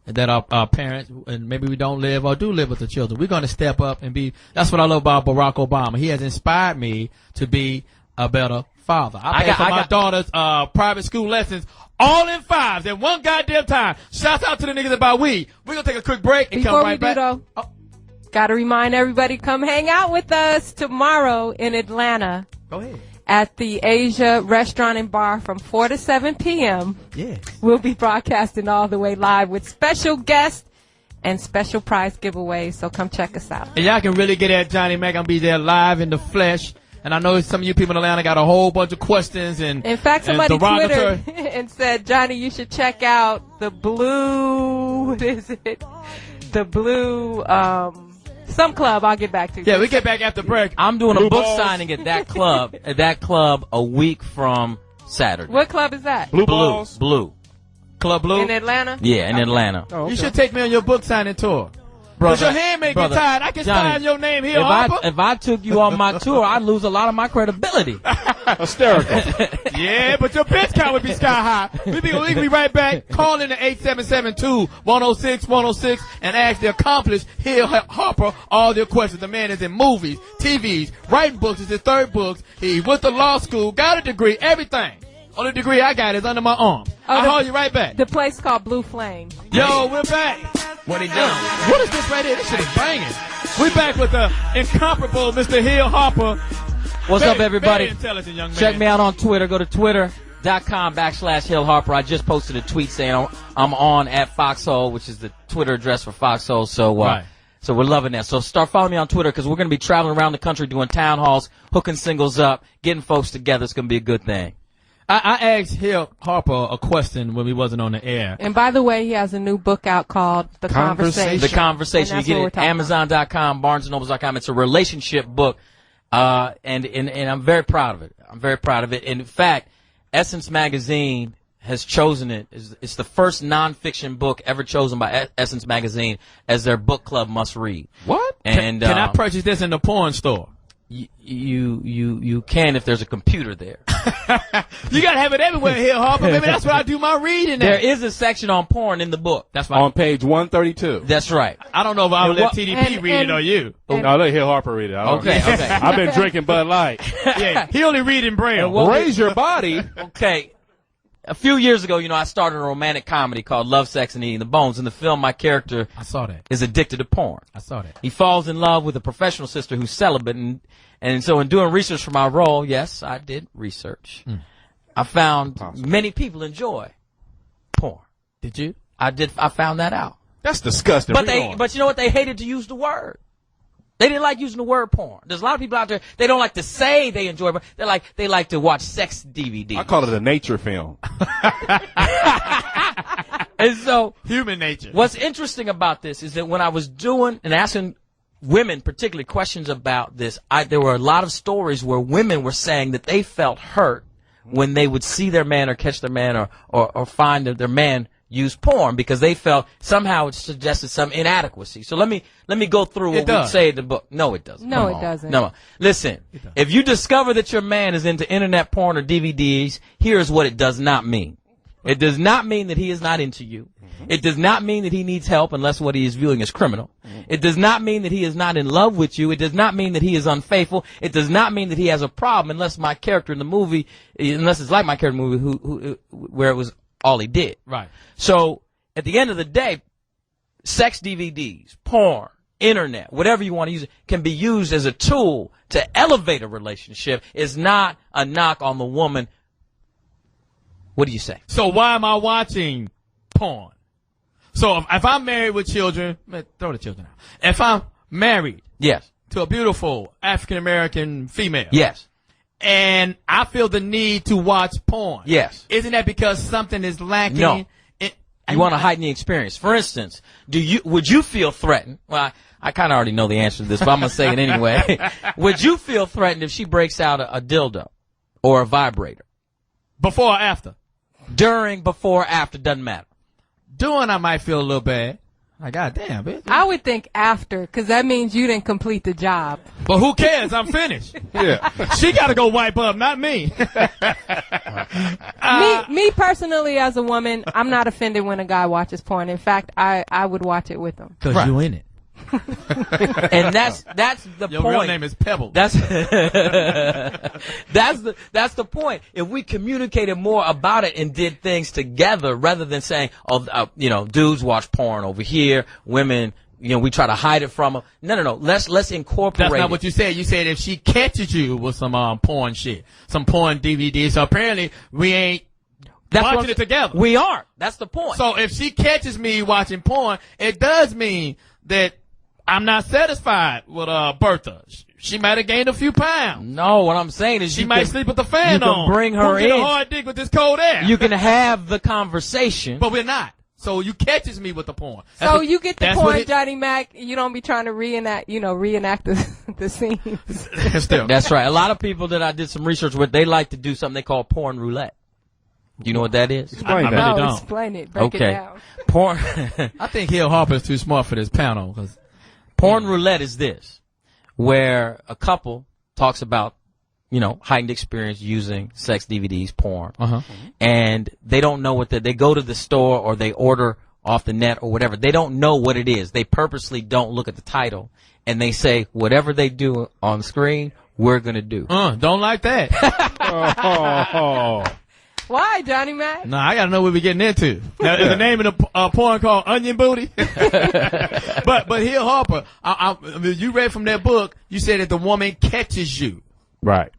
that are parents, and maybe we don't live or do live with the children, we're going to step up and be. That's what I love about Barack Obama. He has inspired me to be a better father. I pay for my daughter's private school lessons all in fives at one goddamn time. Shouts out to the niggas about we. We're going to take a quick break and come right back. Got to remind everybody, come hang out with us tomorrow in Atlanta. Go ahead. At the Asia Restaurant and Bar from 4 to 7 p.m. Yes. We'll be broadcasting all the way live with special guests and special prize giveaways. So come check us out. And y'all can really get at Johnny Mack. I'll be there live in the flesh. And I know some of you people in Atlanta got a whole bunch of questions. And in fact, somebody Twittered and said, Johnny, you should check out the blue, what is it? The blue, some club. I'll get back to you. Yeah, we get back after break. I'm doing a book signing at that club a week from Saturday. What club is that? Blue. Club Blue? In Atlanta? Yeah, in Atlanta. Oh, okay. You should take me on your book signing tour. Because your hand may get tired. I can sign your name here, Harper. If I took you on my tour, I'd lose a lot of my credibility. Hysterical. Yeah, but your bitch count would be sky high. We'll be right back. Call in to 877-2-106-106 and ask the accomplished Hill Harper all their questions. The man is in movies, TVs, writing books. It's his third book. He went to law school, got a degree, everything. Only degree I got is under my arm. I'll hold you right back. The place called Blue Flame. Yo, we're back. What he done? What is this right here? This shit is banging. We back with the incomparable Mr. Hill Harper. What's up, everybody? Very intelligent young man. Check me out on Twitter. Go to twitter.com/Hill Harper. I just posted a tweet saying I'm on at Foxxhole, which is the Twitter address for Foxxhole. So, so we're loving that. So start following me on Twitter, because we're going to be traveling around the country doing town halls, hooking singles up, getting folks together. It's going to be a good thing. I asked Hill Harper a question when we wasn't on the air. And by the way, he has a new book out called The Conversation. The Conversation. You get it at Amazon.com, BarnesandNobles.com. It's a relationship book, and I'm very proud of it. I'm very proud of it. In fact, Essence Magazine has chosen it. It's the first nonfiction book ever chosen by Essence Magazine as their book club must read. What? And can I purchase this in the porn store? You can if there's a computer there. You gotta have it everywhere, Hill Harper. Maybe that's where I do my reading. There is a section on porn in the book. That's right. On page 132. That's right. I don't know if I would let TDP read it or you. No, let Hill Harper read it. Okay. I've been drinking Bud Light. Yeah, he only read in Braille. Raise your body. Okay. a few years ago, I started a romantic comedy called Love, Sex, and Eating the Bones. In the film, my character I saw that. is addicted to porn. I saw that. He falls in love with a professional sister who's celibate, and so in doing research for my role, yes, I did research. I found many people enjoy porn. Did you? I found that out. That's disgusting. But you know what? They hated to use the word. They didn't like using the word porn. There's a lot of people out there, they don't like to say they enjoy porn. They like to watch sex DVDs. I call it a nature film. And so, human nature. What's interesting about this is that when I was doing and asking women particularly questions about this, there were a lot of stories where women were saying that they felt hurt when they would see their man or catch their man or find that their man use porn because they felt somehow it suggested some inadequacy. So let me go through what we say in the book. No, it doesn't. No, it doesn't. No. Listen, if you discover that your man is into internet porn or DVDs, here's what it does not mean. It does not mean that he is not into you. It does not mean that he needs help unless what he is viewing is criminal. It does not mean that he is not in love with you. It does not mean that he is unfaithful. It does not mean that he has a problem unless it's like my character in the movie where it was all he did. Right. So at the end of the day, sex DVDs, porn, internet, whatever you want to use it, can be used as a tool to elevate a relationship. It's not a knock on the woman. What do you say? So why am I watching porn? So if I'm married with children, throw the children out. If I'm married, yes, to a beautiful African-American female, yes, and I feel the need to watch porn, yes, isn't that because something is lacking? No. You want to heighten the experience. For instance, would you feel threatened? Well, I kind of already know the answer to this, but I'm going to say it anyway. Would you feel threatened if she breaks out a dildo or a vibrator? Before or after? During, before, after, doesn't matter. During, I might feel a little bad. Like, goddamn, bitch. I would think after, because that means you didn't complete the job. But who cares? I'm finished. Yeah. She got to go wipe up, not me. Me personally, as a woman, I'm not offended when a guy watches porn. In fact, I would watch it with him. Because you in it. And that's the Your point. Your real name is Pebble. That's the point. If we communicated more about it and did things together rather than saying, dudes watch porn over here, women, we try to hide it from them. No. Let's incorporate. That's not what you said. You said if she catches you with some porn shit, some porn DVD. So apparently we ain't watching it together. We aren't. That's the point. So if she catches me watching porn, it does mean that I'm not satisfied with Bertha. She might have gained a few pounds. No, what I'm saying is she might sleep with the fan on. You can bring her in. A hard dick with this cold air. You can have the conversation. But we're not. So you catches me with the porn. So you get the point, Johnny Mack. You don't be trying to reenact the scenes. That's right. A lot of people that I did some research with, they like to do something they call porn roulette. Do you know what that is? Explain that. No, explain it. Break it down. Porn. I think Hill Harper is too smart for this panel. Porn roulette is this, where a couple talks about, heightened experience using sex DVDs, porn, and they don't know they go to the store or they order off the net or whatever. They don't know what it is. They purposely don't look at the title, and they say whatever they do on screen, we're gonna do. Don't like that. Why, Johnny Mack? No, I gotta know what we're getting into. Now, is the name of the porn called Onion Booty? But Hill Harper, you read from that book, you said that the woman catches you. Right.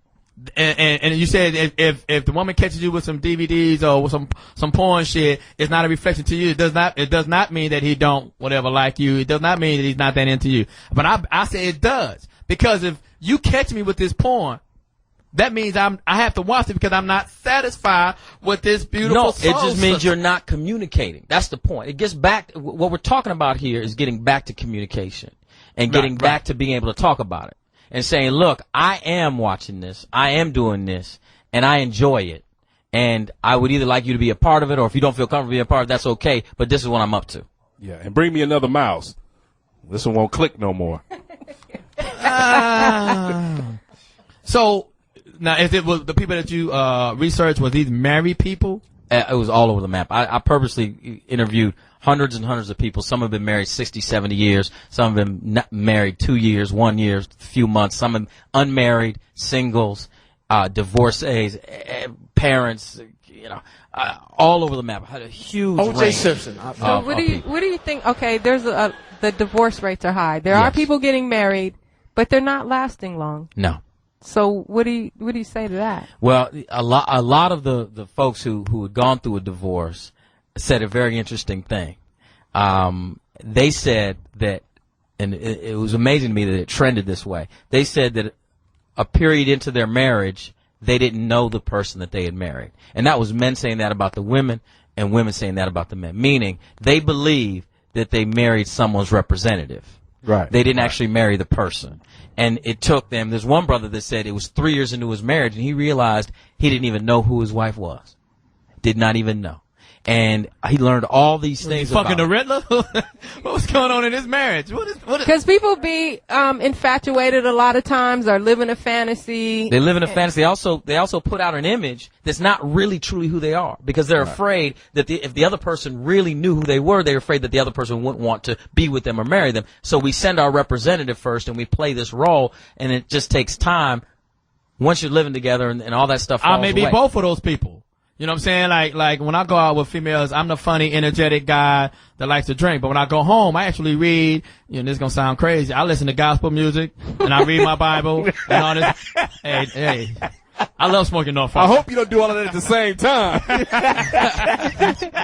And you said if the woman catches you with some DVDs or with some porn shit, it's not a reflection to you. It does not mean that he don't whatever like you. It does not mean that he's not that into you. But I say it does. Because if you catch me with this porn, that means I have to watch it because I'm not satisfied with this beautiful soul. No, it just means you're not communicating. That's the point. It gets back. What we're talking about here is getting back to communication and getting back to being able to talk about it and saying, look, I am watching this. I am doing this and I enjoy it. And I would either like you to be a part of it or if you don't feel comfortable being a part of it, that's okay. But this is what I'm up to. Yeah. And bring me another mouse. This one won't click no more. So, now, if it was the people that you researched, were these married people? It was all over the map. I purposely interviewed hundreds and hundreds of people. Some have been married 60, 70 years. Some have been not married 2 years, 1 year, a few months. Some have been unmarried, singles, divorcees, parents, all over the map. Had a huge O.J. range. Simpson. So what do you think? Okay, there's the divorce rates are high. There are people getting married, but they're not lasting long. No. So what do you say to that? Well, a lot of the folks who had gone through a divorce said a very interesting thing. They said that, and it was amazing to me that it trended this way. They said that a period into their marriage, they didn't know the person that they had married. And that was men saying that about the women and women saying that about the men. Meaning they believe that they married someone's representative. Right. They didn't actually marry the person. And it took them, there's one brother that said it was 3 years into his marriage and he realized he didn't even know who his wife was. Did not even know. And he learned all these things about fucking the Riddler? What was going on in his marriage? Because people be infatuated a lot of times or live in a fantasy. They live in a fantasy. They also put out an image that's not really truly who they are because they're afraid that if the other person really knew who they were, they're afraid that the other person wouldn't want to be with them or marry them. So we send our representative first and we play this role, and it just takes time once you're living together and all that stuff falls I may be away. both of those people. You know what I'm saying? Like when I go out with females, I'm the funny, energetic guy that likes to drink. But when I go home, I actually read, this is going to sound crazy. I listen to gospel music and I read my Bible and all this. Hey, I love smoking North Fox. I hope you don't do all of that at the same time.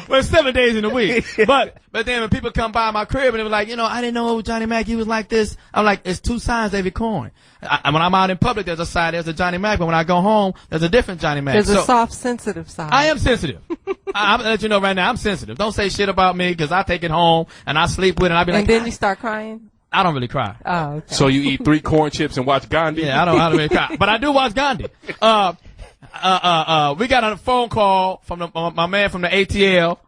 Well, it's 7 days in a week. But then when people come by my crib and they were like, I didn't know Johnny Mack, he was like this. I'm like, it's two sides of every coin. When I'm out in public, there's a side, there's a Johnny Mack. But when I go home, there's a different Johnny Mack. There's a soft, sensitive side. I am sensitive. I'm gonna let you know right now, I'm sensitive. Don't say shit about me because I take it home and I sleep with it and I be like. And then you start crying? I don't really cry. Oh, okay. So you eat 3 corn chips and watch Gandhi? Yeah, I don't really cry. But I do watch Gandhi. We got a phone call from my man from the ATL.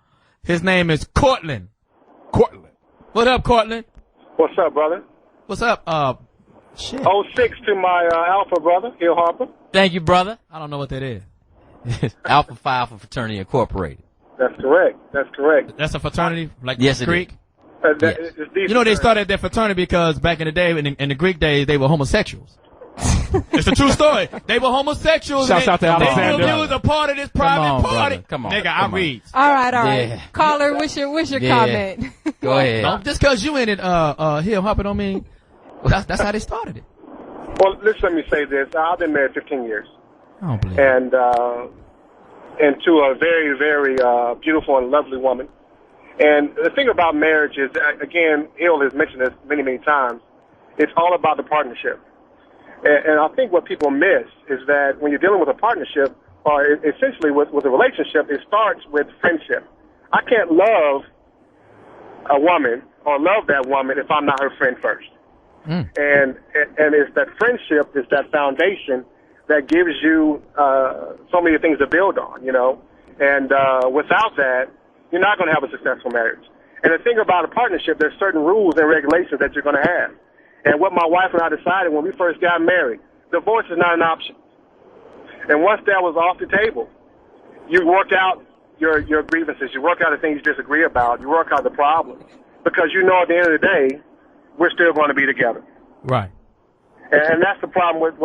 His name is Cortland. What up, Cortland? What's up, brother? What's up? Shit. 06 to my Alpha brother, Hill Harper. Thank you, brother. I don't know what that is. Alpha Phi Alpha Fraternity Incorporated. That's correct. That's a fraternity, like yes, Greek? Yes. They started their fraternity because back in the day, in the Greek days, they were homosexuals. It's a true story. They were homosexuals. Shouts out to Alexander. They was a part of this private party. Brother. Come on. Nigga, I read. All right. Yeah. Caller, what's your comment? Go ahead. Just because you in it, Hill Harper don't mean that's how they started it. Well, let me say this. I've been married 15 years. I don't believe and to a very, very beautiful and lovely woman. And the thing about marriage is, again, Hill has mentioned this many, many times, it's all about the partnership. And I think what people miss is that when you're dealing with a partnership, or essentially with a relationship, it starts with friendship. I can't love a woman or love that woman if I'm not her friend first. And it's that friendship, it's that foundation that gives you so many things to build on, And without that, you're not going to have a successful marriage. And the thing about a partnership, there's certain rules and regulations that you're going to have. And what my wife and I decided when we first got married, divorce is not an option. And once that was off the table, you work out your grievances, you work out the things you disagree about, you work out the problems. Because at the end of the day, we're still going to be together. Right. And that's the problem with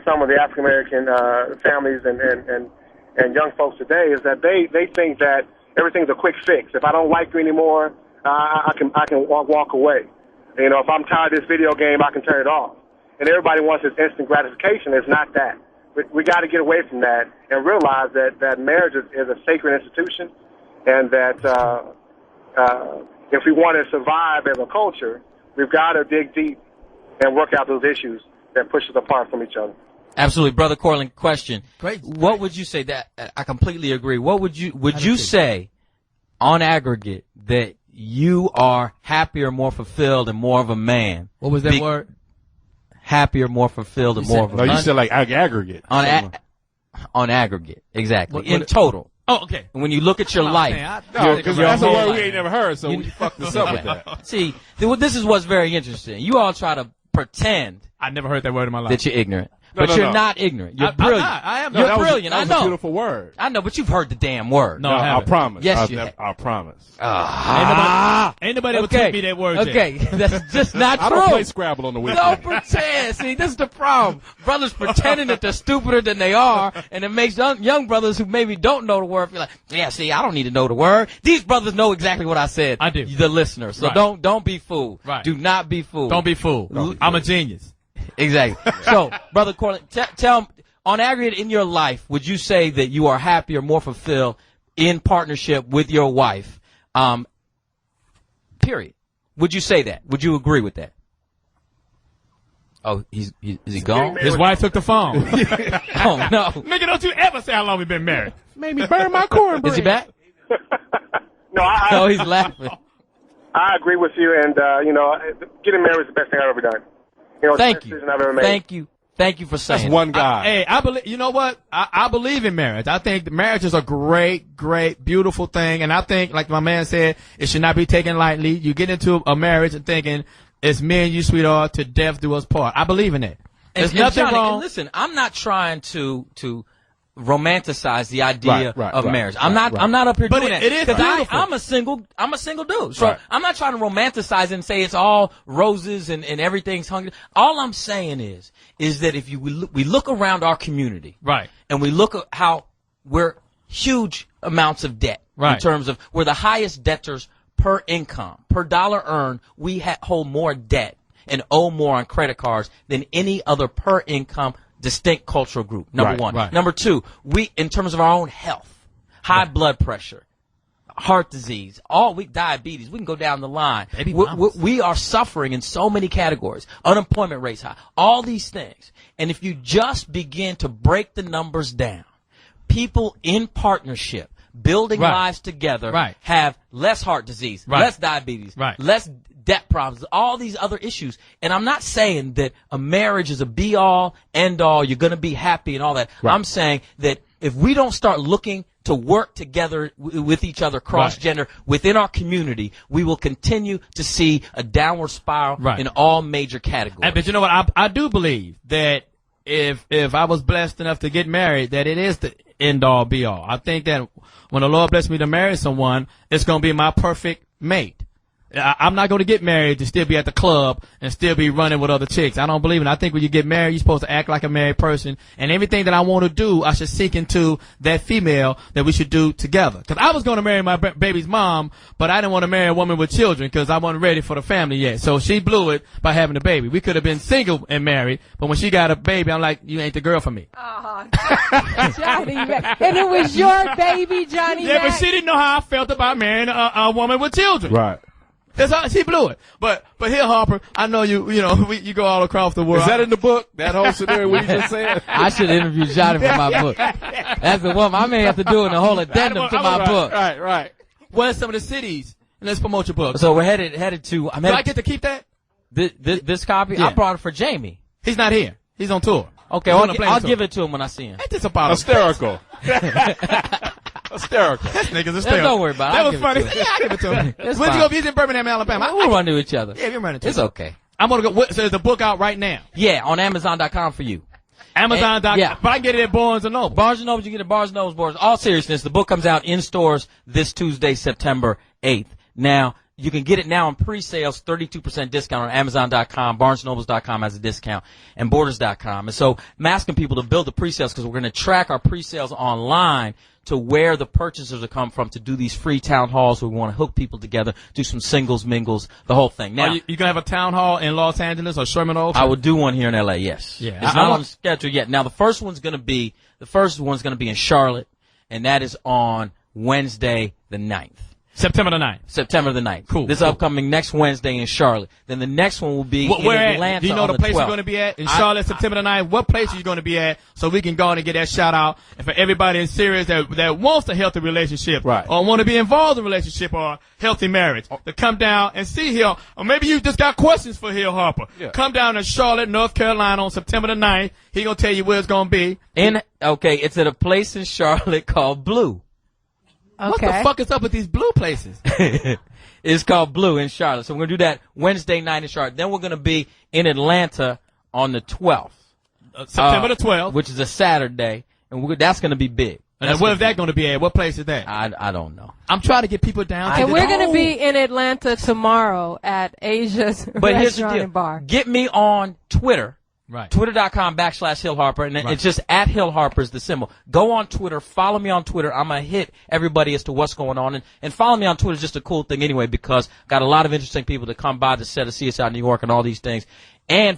some of the African American families and young folks today is that they think that everything's a quick fix. If I don't like you anymore, I can walk away. If I'm tired of this video game, I can turn it off. And everybody wants this instant gratification. It's not that. We got to get away from that and realize that marriage is a sacred institution, and that if we want to survive as a culture, we've got to dig deep and work out those issues that push us apart from each other. Absolutely. Brother Cortland, question. Great. What would you say that I completely agree. What would you say on aggregate that you are happier, more fulfilled, and more of a man? What was that word? Happier, more fulfilled, and more of a man. No, you said like aggregate. On aggregate, exactly. In total. Oh, okay. When you look at your life. Because that's a word we ain't never heard, so we fucked this up with that. See, this is what's very interesting. You all try to pretend I never heard that word in my life. that you're ignorant. But you're not ignorant. You're brilliant. I am. You're brilliant. That was a beautiful word. I know, but you've heard the damn word. No, I promise. Yes, you have. I promise. Ain't nobody ever took me that word yet. Okay, that's just not true. I don't play Scrabble on the weekend. Don't pretend. See, this is the problem. Brothers pretending that they're stupider than they are, and it makes young brothers who maybe don't know the word feel like, yeah, see, I don't need to know the word. These brothers know exactly what I said. I do. The listeners. So don't be fooled. Right. Do not be fooled. Don't be fooled. I'm a genius. Exactly. So, Brother Corley, tell on aggregate in your life, would you say that you are happier, more fulfilled in partnership with your wife? Period. Would you say that? Would you agree with that? Oh, is he gone? His wife took the phone. Oh, no. Nigga, don't you ever say how long we been married. Made me burn my cornbread. Is he back? No, he's laughing. I agree with you, and getting married is the best thing I've ever done. Thank you. Decision I've ever made. Thank you for saying. That's one guy. I believe. You know what? I believe in marriage. I think marriage is a great, beautiful thing, and I think, like my man said, it should not be taken lightly. You get into a marriage and thinking it's me and you, sweetheart, to death do us part. I believe in it. There's nothing Johnny, wrong. And listen, I'm not trying to romanticize the idea of marriage. I'm not up here doing that. It is beautiful. I'm a single dude. So I'm not trying to romanticize it and say it's all roses and everything's hungry. All I'm saying is that if we look around our community, right, and we look at how we're huge amounts of debt, right, in terms of we're the highest debtors per income, per dollar earned, we hold more debt and owe more on credit cards than any other per income distinct cultural group. Number one. Right. Number two, we, in terms of our own health, high blood pressure, heart disease, diabetes, we can go down the line. We are suffering in so many categories. Unemployment rates high, all these things. And if you just begin to break the numbers down, people in partnership, building lives together, have less heart disease, less diabetes, less debt problems, all these other issues. And I'm not saying that a marriage is a be-all, end-all, you're going to be happy and all that. I'm saying that if we don't start looking to work together with each other, cross-gender, within our community, we will continue to see a downward spiral in all major categories. But you know what? I do believe that if I was blessed enough to get married, that it is the end-all, be-all. I think that when the Lord blessed me to marry someone, it's going to be my perfect mate. I'm not going to get married to still be at the club and still be running with other chicks. I don't believe in it. I think when you get married, you're supposed to act like a married person. And everything that I want to do, I should seek into that female that we should do together. Because I was going to marry my baby's mom, but I didn't want to marry a woman with children because I wasn't ready for the family yet. So she blew it by having a baby. We could have been single and married, but when she got a baby, I'm like, you ain't the girl for me. Johnny Mack. And it was your baby, Johnny Mack. Yeah, but she didn't know how I felt about marrying a woman with children. Right. That's how she blew it. But Hill Harper, I know you you go all across the world. Is that in the book? That whole scenario we just said? I should interview Johnny for my book. That's the one. I may have to do a whole addendum to my book. Right. What are some of the cities? And let's promote your book. So we're headed to. Do I get to keep that? This copy? Yeah. I brought it for Jamie. He's not here. He's on tour. Okay, I'll give it to him when I see him. Ain't this about hysterical? Hysterical. This nigga's hysterical. Don't worry about it. That was funny. Yeah, I give it to him. When'd you go visit Birmingham, Alabama? We'll run into each other. Yeah, we'll run into It's okay. I'm gonna go. So is the book out right now? Yeah, on Amazon.com for you. Amazon.com. Yeah. But I can get it at Barnes & Noble. Barnes & Noble, you get it at Barnes & Noble. Boards. All seriousness, the book comes out in stores this Tuesday, September 8th. Now, you can get it now on pre-sales, 32% discount on Amazon.com, BarnesandNobles.com has a discount, and Borders.com. And so I'm asking people to build the pre-sales because we're going to track our pre-sales online to where the purchasers will come from to do these free town halls where we want to hook people together, do some singles, mingles, the whole thing. Now, you going to have a town hall in Los Angeles or Sherman Oaks? I will do one here in L.A., yes. Yeah. It's not on the schedule yet. Now, the first one's going to be in Charlotte, and that is on Wednesday the 9th. September the 9th. September the 9th. Cool. This upcoming next Wednesday in Charlotte. Then the next one will be in Atlanta. Do you know on the place 12th. you're going to be at? In Charlotte, September the 9th. What place are you going to be at so we can go on and get that shout out? And for everybody in Sirius that wants a healthy relationship or want to be involved in a relationship or healthy marriage to come down and see Hill. Or maybe you just got questions for Hill Harper. Yeah. Come down to Charlotte, North Carolina on September the 9th. He going to tell you where it's going to be. It's at a place in Charlotte called Blue. Okay. What the fuck is up with these blue places? It's called Blue in Charlotte. So we're going to do that Wednesday night in Charlotte. Then we're going to be in Atlanta on the 12th. September the 12th. which is a Saturday, and that's going to be big. And where's that going to be at? What place is that? I don't know. I'm trying to get people down. And we're going to be in Atlanta tomorrow at Asia's But here's the Restaurant deal. and Bar. Get me on Twitter. Right. Twitter.com/Hill Harper, and it's just at Hill Harper is the symbol. Go on Twitter, follow me on Twitter. I'm gonna hit everybody as to what's going on, and follow me on Twitter is just a cool thing anyway, because got a lot of interesting people to come by the set of CSI New York and all these things, and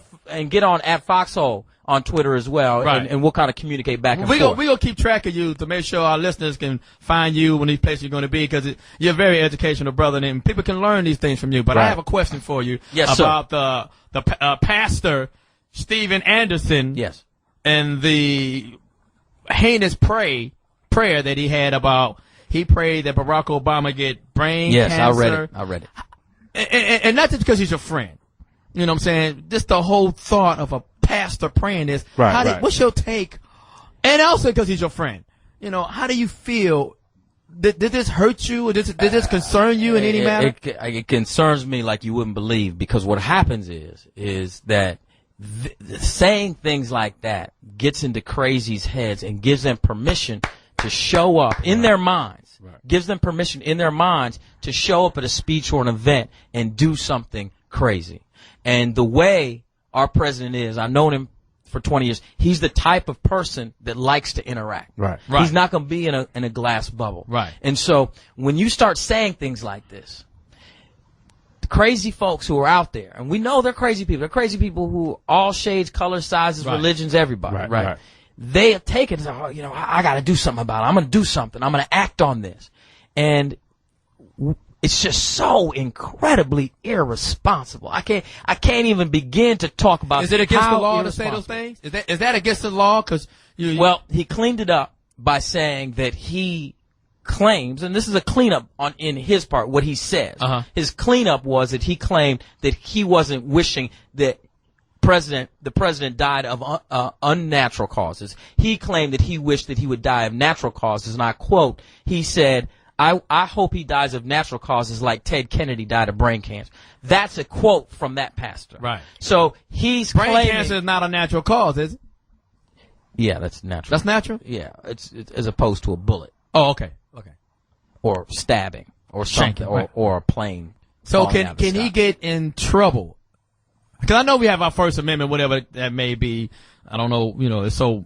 get on at Foxxhole on Twitter as well, right. and we'll kind of communicate back and forth. We're going to keep track of you to make sure our listeners can find you when these places you're going to be, because you're a very educational brother, and people can learn these things from you. But I have a question for you about the pastor, Steven Anderson, and the heinous prayer that he had about, he prayed that Barack Obama get brain cancer. Yes, I read it. And not just because he's your friend. You know what I'm saying? Just the whole thought of a pastor praying this. What's your take? And also because he's your friend. You know, how do you feel? Did this hurt you? Or did this concern you in any manner? It concerns me like you wouldn't believe, because what happens is that saying things like that gets into crazies' heads and gives them permission to show up in their minds, gives them permission in their minds to show up at a speech or an event and do something crazy. And the way our president is, I've known him for 20 years, he's the type of person that likes to interact. Right. He's not going to be in a glass bubble. Right. And so when you start saying things like this, crazy folks who are out there, and we know they're crazy people. They're crazy people who all shades, colors, sizes, religions, everybody, right? They take it as, I got to do something about it. I'm going to do something. I'm going to act on this. And it's just so incredibly irresponsible. I can't even begin to talk about. Is it against the law to say those things? Is that against the law? Well, he cleaned it up by saying that he claims, and this is a cleanup in his part, what he says. His cleanup was that he claimed that he wasn't wishing that the president died of unnatural causes. He claimed that he wished that he would die of natural causes, and I quote, he said, I hope he dies of natural causes like Ted Kennedy died of brain cancer. That's a quote from that pastor. Right. So he's brain claiming, cancer is not a natural cause, is it? Yeah, that's natural. That's natural? Yeah, it's as opposed to a bullet. Oh, okay. Or stabbing, or something, or a plane. So can he get in trouble? Because I know we have our First Amendment, whatever that may be. I don't know, it's so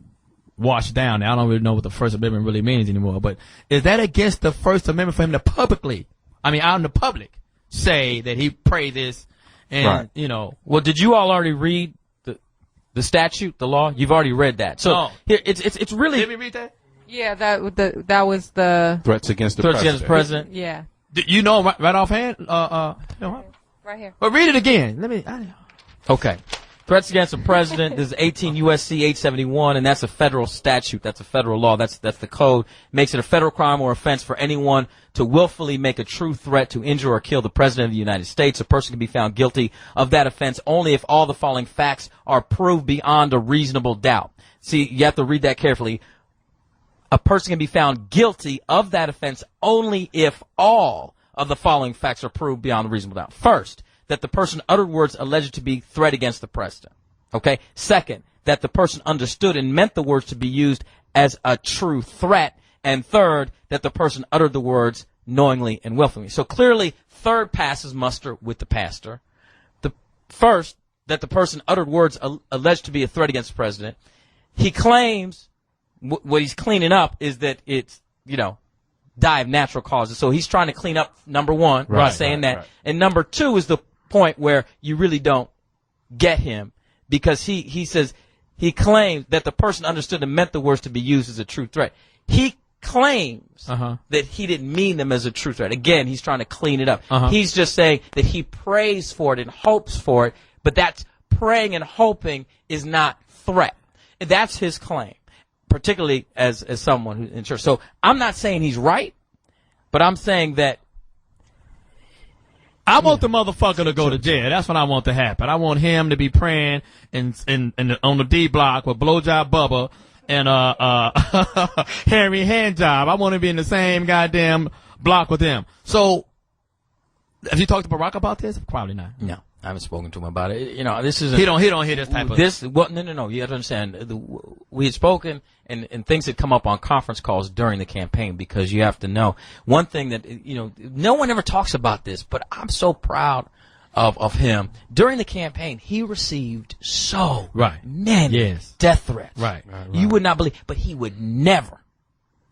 washed down now. I don't really know what the First Amendment really means anymore. But is that against the First Amendment for him to publicly, out in the public, say that he prayed this and, Well, did you all already read the statute, the law? You've already read that. So here, it's really. Did we read that? Yeah, that was the threats against the president. Yeah. You know right offhand? Right here. But read it again. Okay. Threats against the president is 18 U.S.C. 871, and that's a federal statute. That's a federal law. That's the code. Makes it a federal crime or offense for anyone to willfully make a true threat to injure or kill the president of the United States. A person can be found guilty of that offense only if all the following facts are proved beyond a reasonable doubt. See, you have to read that carefully. A person can be found guilty of that offense only if all of the following facts are proved beyond a reasonable doubt. First, that the person uttered words alleged to be threat against the president. Okay? Second, that the person understood and meant the words to be used as a true threat. And third, that the person uttered the words knowingly and willfully. So clearly, third passes muster with the pastor. The first, that the person uttered words alleged to be a threat against the president. He claims what he's cleaning up is that it's, die of natural causes. So he's trying to clean up number one by saying that. Right. And number two is the point where you really don't get him, because he says he claims that the person understood and meant the words to be used as a true threat. He claims that he didn't mean them as a true threat. Again, he's trying to clean it up. He's just saying that he prays for it and hopes for it, but that's praying and hoping is not threat. That's his claim, particularly as someone who's in church. So I'm not saying he's right, but I'm saying that I want the motherfucker to go to jail. That's what I want to happen. I want him to be praying on the D block with Blowjob Bubba and Harry Handjob. I want to be in the same goddamn block with him. So, have you talked to Barack about this? Probably not. No. I haven't spoken to him about it. You know, this is he don't hear this type of no. You have to understand. We had spoken, and things had come up on conference calls during the campaign, because you have to know one thing that, you know, no one ever talks about this, but I'm so proud of him. During the campaign, he received so many death threats. Right. You would not believe, but he would never,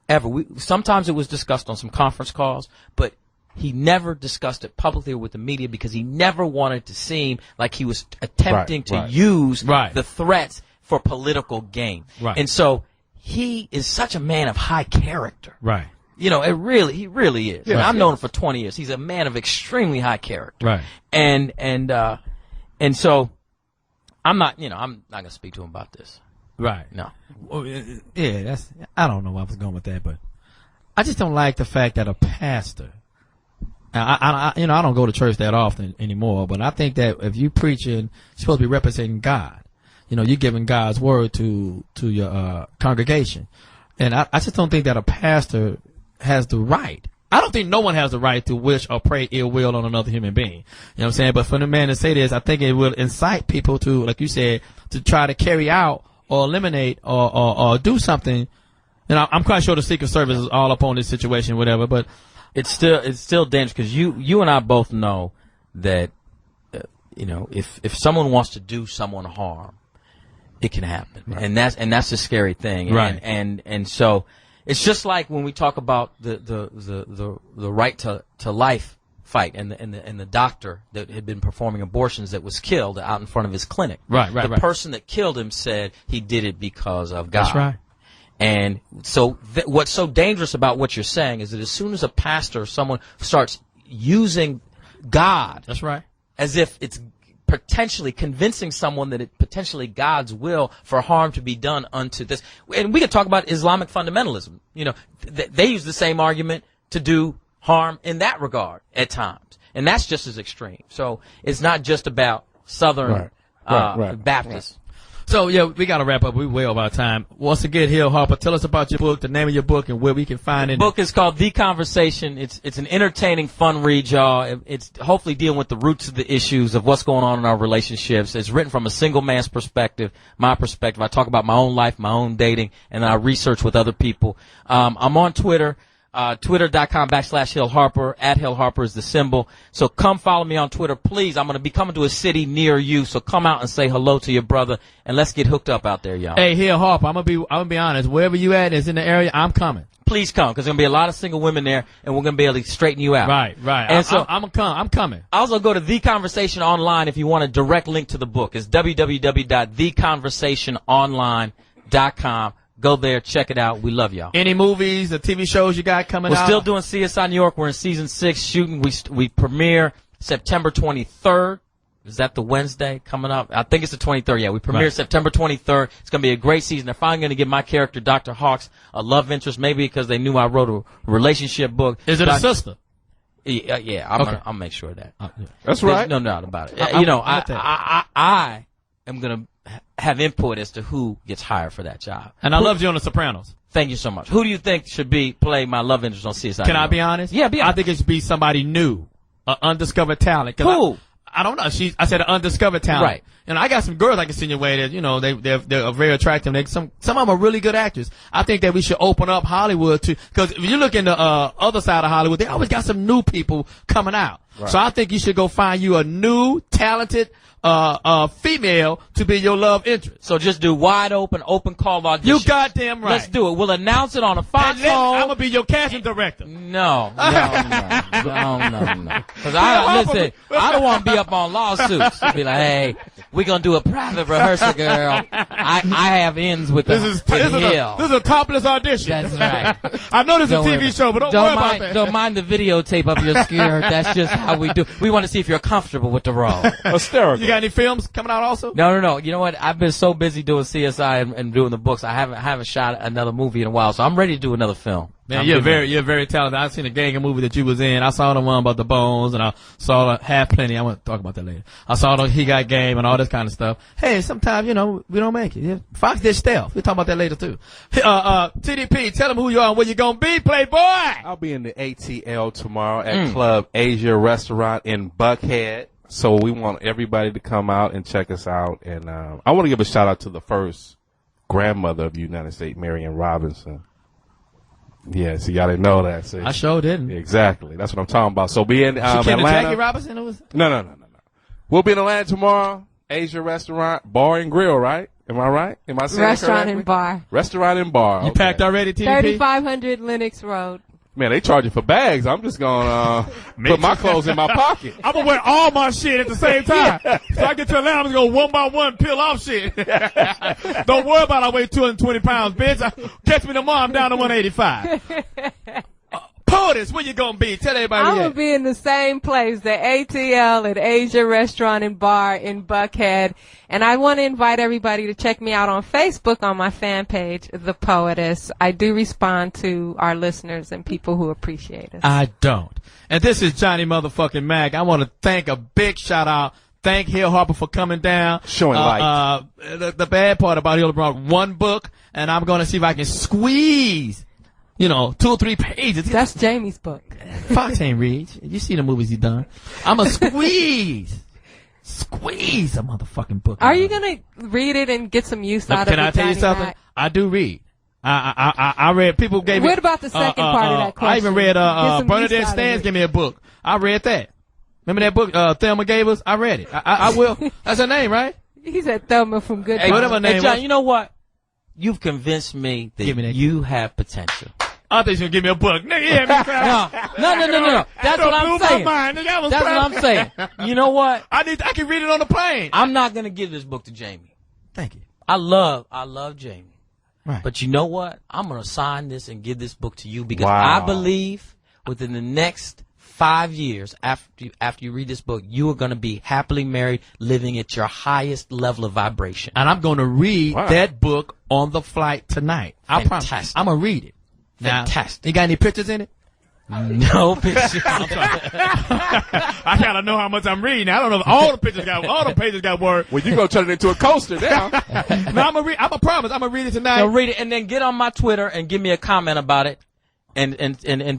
ever. Sometimes it was discussed on some conference calls, but he never discussed it publicly or with the media, because he never wanted to seem like he was attempting to use the threats for political gain. Right. And so he is such a man of high character. Right. You know, he really is. Yeah, I've known him for 20 years. He's a man of extremely high character. Right. And so I'm not gonna speak to him about this. Right. No. Well, yeah, I don't know where I was going with that, but I just don't like the fact that a pastor, I don't go to church that often anymore, but I think that if you preaching, you're supposed to be representing God. You know, you're giving God's word to your congregation. And I just don't think that a pastor has the right. I don't think no one has the right to wish or pray ill will on another human being. You know what I'm saying? But for the man to say this, I think it will incite people to, like you said, to try to carry out or eliminate or do something. And I'm quite sure the Secret Service is all up on this situation, whatever, but it's still dangerous, because you and I both know that, you know, if someone wants to do someone harm, it can happen. Right. And that's the scary thing. Right. And so it's just like when we talk about the right to life fight and the doctor that had been performing abortions that was killed out in front of his clinic. Right. The person that killed him said he did it because of God. That's right. And so what's so dangerous about what you're saying is that as soon as a pastor or someone starts using God, that's right, as if it's potentially convincing someone that it potentially God's will for harm to be done unto this. And we could talk about Islamic fundamentalism. You know, they use the same argument to do harm in that regard at times. And that's just as extreme. So it's not just about Southern Baptists. So, yeah, we got to wrap up. We're way over our time. Once again, Hill Harper, tell us about your book, the name of your book, and where we can find it. The book is called The Conversation. It's an entertaining, fun read, y'all. It's hopefully dealing with the roots of the issues of what's going on in our relationships. It's written from a single man's perspective, my perspective. I talk about my own life, my own dating, and I research with other people. I'm on Twitter. Twitter.com/Hill Harper. @Hill Harper is the symbol. So come follow me on Twitter, please. I'm going to be coming to a city near you. So come out and say hello to your brother, and let's get hooked up out there, y'all. Hey, Hill Harper, I'm gonna be honest. Wherever you at is in the area, I'm coming. Please come, because there's going to be a lot of single women there, and we're going to be able to straighten you out. Right. And so I'm coming. Also go to The Conversation Online if you want a direct link to the book. It's www.theconversationonline.com. Go there, check it out. We love y'all. Any movies or TV shows you got coming out? We're still doing CSI New York. We're in season 6 shooting. We premiere September 23rd. Is that the Wednesday coming up? I think it's the 23rd. Yeah, we premiere September 23rd. It's going to be a great season. They're finally going to give my character, Dr. Hawks, a love interest, maybe because they knew I wrote a relationship book. Is it a sister? Yeah, I'll make sure of that. That's right. There's no doubt about it. I am going to have input as to who gets hired for that job. And I loved you on The Sopranos. Thank you so much. Who do you think should play my love interest on CSI? Can I be honest? Yeah, be honest. I think it should be somebody new, an undiscovered talent. Who? I don't know. I said an undiscovered talent. Right. And I got some girls I can send your way that, you know, they're very attractive. Some of them are really good actors. I think that we should open up Hollywood because if you look in the other side of Hollywood, they always got some new people coming out. Right. So I think you should go find you a new, talented female to be your love interest. So just do wide open call audition. You goddamn right. Let's do it. We'll announce it on a Foxxhole. I'm gonna be your casting director. No. Because I don't want to be up on lawsuits. Be like, hey, we're gonna do a private rehearsal, girl. I have ends with Hill. This is a topless audition. That's right. I know this is a TV show, but don't worry about that. Don't mind the videotape of your skirt. That's just how we do. We want to see if you're comfortable with the role. Hysterical. You got any films coming out also? No. You know what? I've been so busy doing CSI and doing the books. I haven't shot another movie in a while, so I'm ready to do another film. Man, you're very talented. I've seen a gang of movie that you was in. I saw the one about the bones, and I saw the Half Plenty. I want to talk about that later. I saw the He Got Game and all this kind of stuff. Hey, sometimes, you know, we don't make it. Yeah. Fox did Stealth. We'll talk about that later, too. TDP, tell them who you are and where you're going to be, Playboy. I'll be in the ATL tomorrow at Club Asia Restaurant in Buckhead. So we want everybody to come out and check us out. And I want to give a shout out to the first grandmother of the United States, Marion Robinson. Yeah, so y'all didn't know that. So I sure didn't. Exactly. That's what I'm talking about. So be in Atlanta. Jackie Robinson? No. We'll be in Atlanta tomorrow. Asia Restaurant, Bar and Grill, right? Am I right? Am I saying Restaurant correctly? and Bar. Restaurant and Bar. You packed already, TDP? 3500 Lennox Road. Man, they charge you for bags. I'm just going to put my clothes in my pocket. I'm going to wear all my shit at the same time. So I get to Atlanta, I'm going to go one by one, peel off shit. Don't worry about I weigh 220 pounds, bitch. Catch me tomorrow, I'm down to 185. Poetess, where you going to be? Tell everybody. I'm going to be in the same place, the ATL at Asia Restaurant and Bar in Buckhead. And I want to invite everybody to check me out on Facebook on my fan page, The Poetess. I do respond to our listeners and people who appreciate us. I don't. And this is Johnny motherfucking Mack. I want to thank a big shout out. Thank Hill Harper for coming down. Showing light. The bad part about Hill brought one book, and I'm going to see if I can squeeze 2 or 3 pages. That's Jamie's book. Foxx ain't read. You see the movies he done. I'm a squeeze a motherfucking book. Are you going to read it and get some use out of it? Can I tell you something? Mack? I do read. I read. People gave me. What about the second part of that question? I even read Bernadette Stans gave me a book. I read that. Remember that book Thelma gave us? I read it. I will. That's her name, right? He said Thelma from Good. Hey, whatever her name John, was. you know what? You've convinced me that you have potential. I thought you were going to give me a book. Nigga, No. That's what I'm saying. That's what I'm saying. You know what? I can read it on the plane. I'm not going to give this book to Jamie. Thank you. I love Jamie. Right. But you know what? I'm going to sign this and give this book to you because Wow. I believe within the next 5 years after you read this book, you are going to be happily married, living at your highest level of vibration. And I'm going to read that book on the flight tonight. I promise. Fantastic. I'm going to read it. Now, Fantastic. You got any pictures in it? No pictures. I got to know how much I'm reading. I don't know if all the pages got word. Well, you going to turn it into a coaster now. No, I'm going to read. I'm going to promise. I'm going to read it tonight. So read it and then get on my Twitter and give me a comment about it. And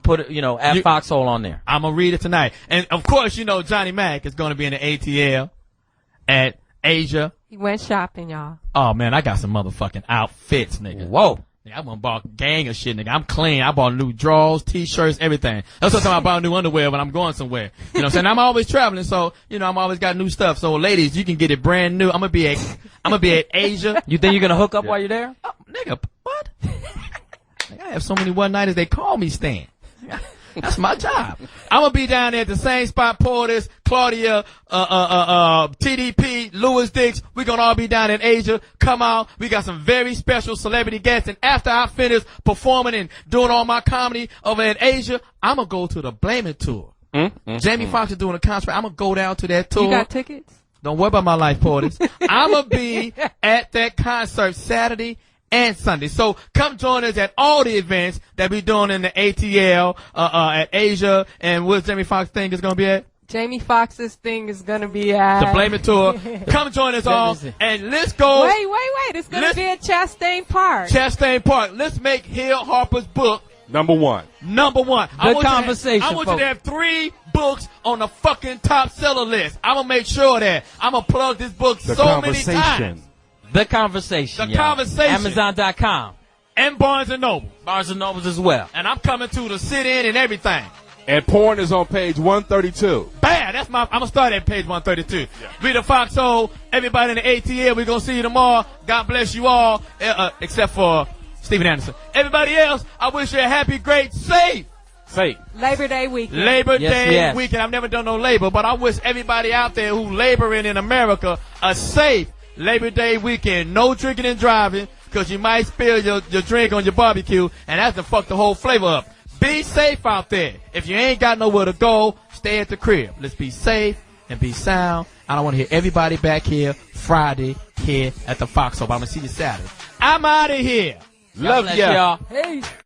put it, at Foxxhole on there. I'm going to read it tonight. And, of course, Johnny Mack is going to be in the ATL at Asia. He went shopping, y'all. Oh, man, I got some motherfucking outfits, nigga. Whoa. Yeah, I went bought a gang of shit, nigga. I'm clean. I bought new drawers, T-shirts, everything. That's what I'm talking about. I bought new underwear when I'm going somewhere. You know what I'm saying? I'm always traveling, so, I'm always got new stuff. So, ladies, you can get it brand new. I'm going to be at Asia. You think you're going to hook up while you're there? Oh, nigga, what? I have so many one-nighters, they call me Stan. That's my job. I'm going to be down there at the same spot, Poetess, Claudia, TDP, Louis Dix. We're going to all be down in Asia. Come out. We got some very special celebrity guests. And after I finish performing and doing all my comedy over in Asia, I'm going to go to the Blame It Tour. Jamie Foxx is doing a concert. I'm going to go down to that tour. You got tickets? Don't worry about my life, Poetess. I'm going to be at that concert Saturday and Sunday. So come join us at all the events that we're doing in the ATL, at Asia, and what's Jamie Foxx thing is going to be at? Jamie Foxx's thing is going to be at... The Blame It Tour. Come join us all, and let's go... Wait. It's going to be at Chastain Park. Chastain Park. Let's make Hill Harper's book Number one. I want conversation, you to have 3 books on the fucking top seller list. I'm going to make sure that I'm going to plug this book so many times. The Conversation. The Conversation. Amazon.com. And Barnes & Noble. Barnes & Nobles as well. And I'm coming to the sit-in and everything. And porn is on page 132. Bam! I'm going to start at page 132. Yeah. Be the Foxxhole. Everybody in the ATL, we're going to see you tomorrow. God bless you all, except for Stephen Anderson. Everybody else, I wish you a happy, great, safe Labor Day weekend. Labor Day weekend. I've never done no labor, but I wish everybody out there who laboring in America a safe Labor Day weekend. No drinking and driving, because you might spill your drink on your barbecue, and that's to fuck the whole flavor up. Be safe out there. If you ain't got nowhere to go, stay at the crib. Let's be safe and be sound. I don't want to hear everybody back here Friday here at the Foxxhole. I'm going to see you Saturday. I'm out of here. Love y'all. Hey.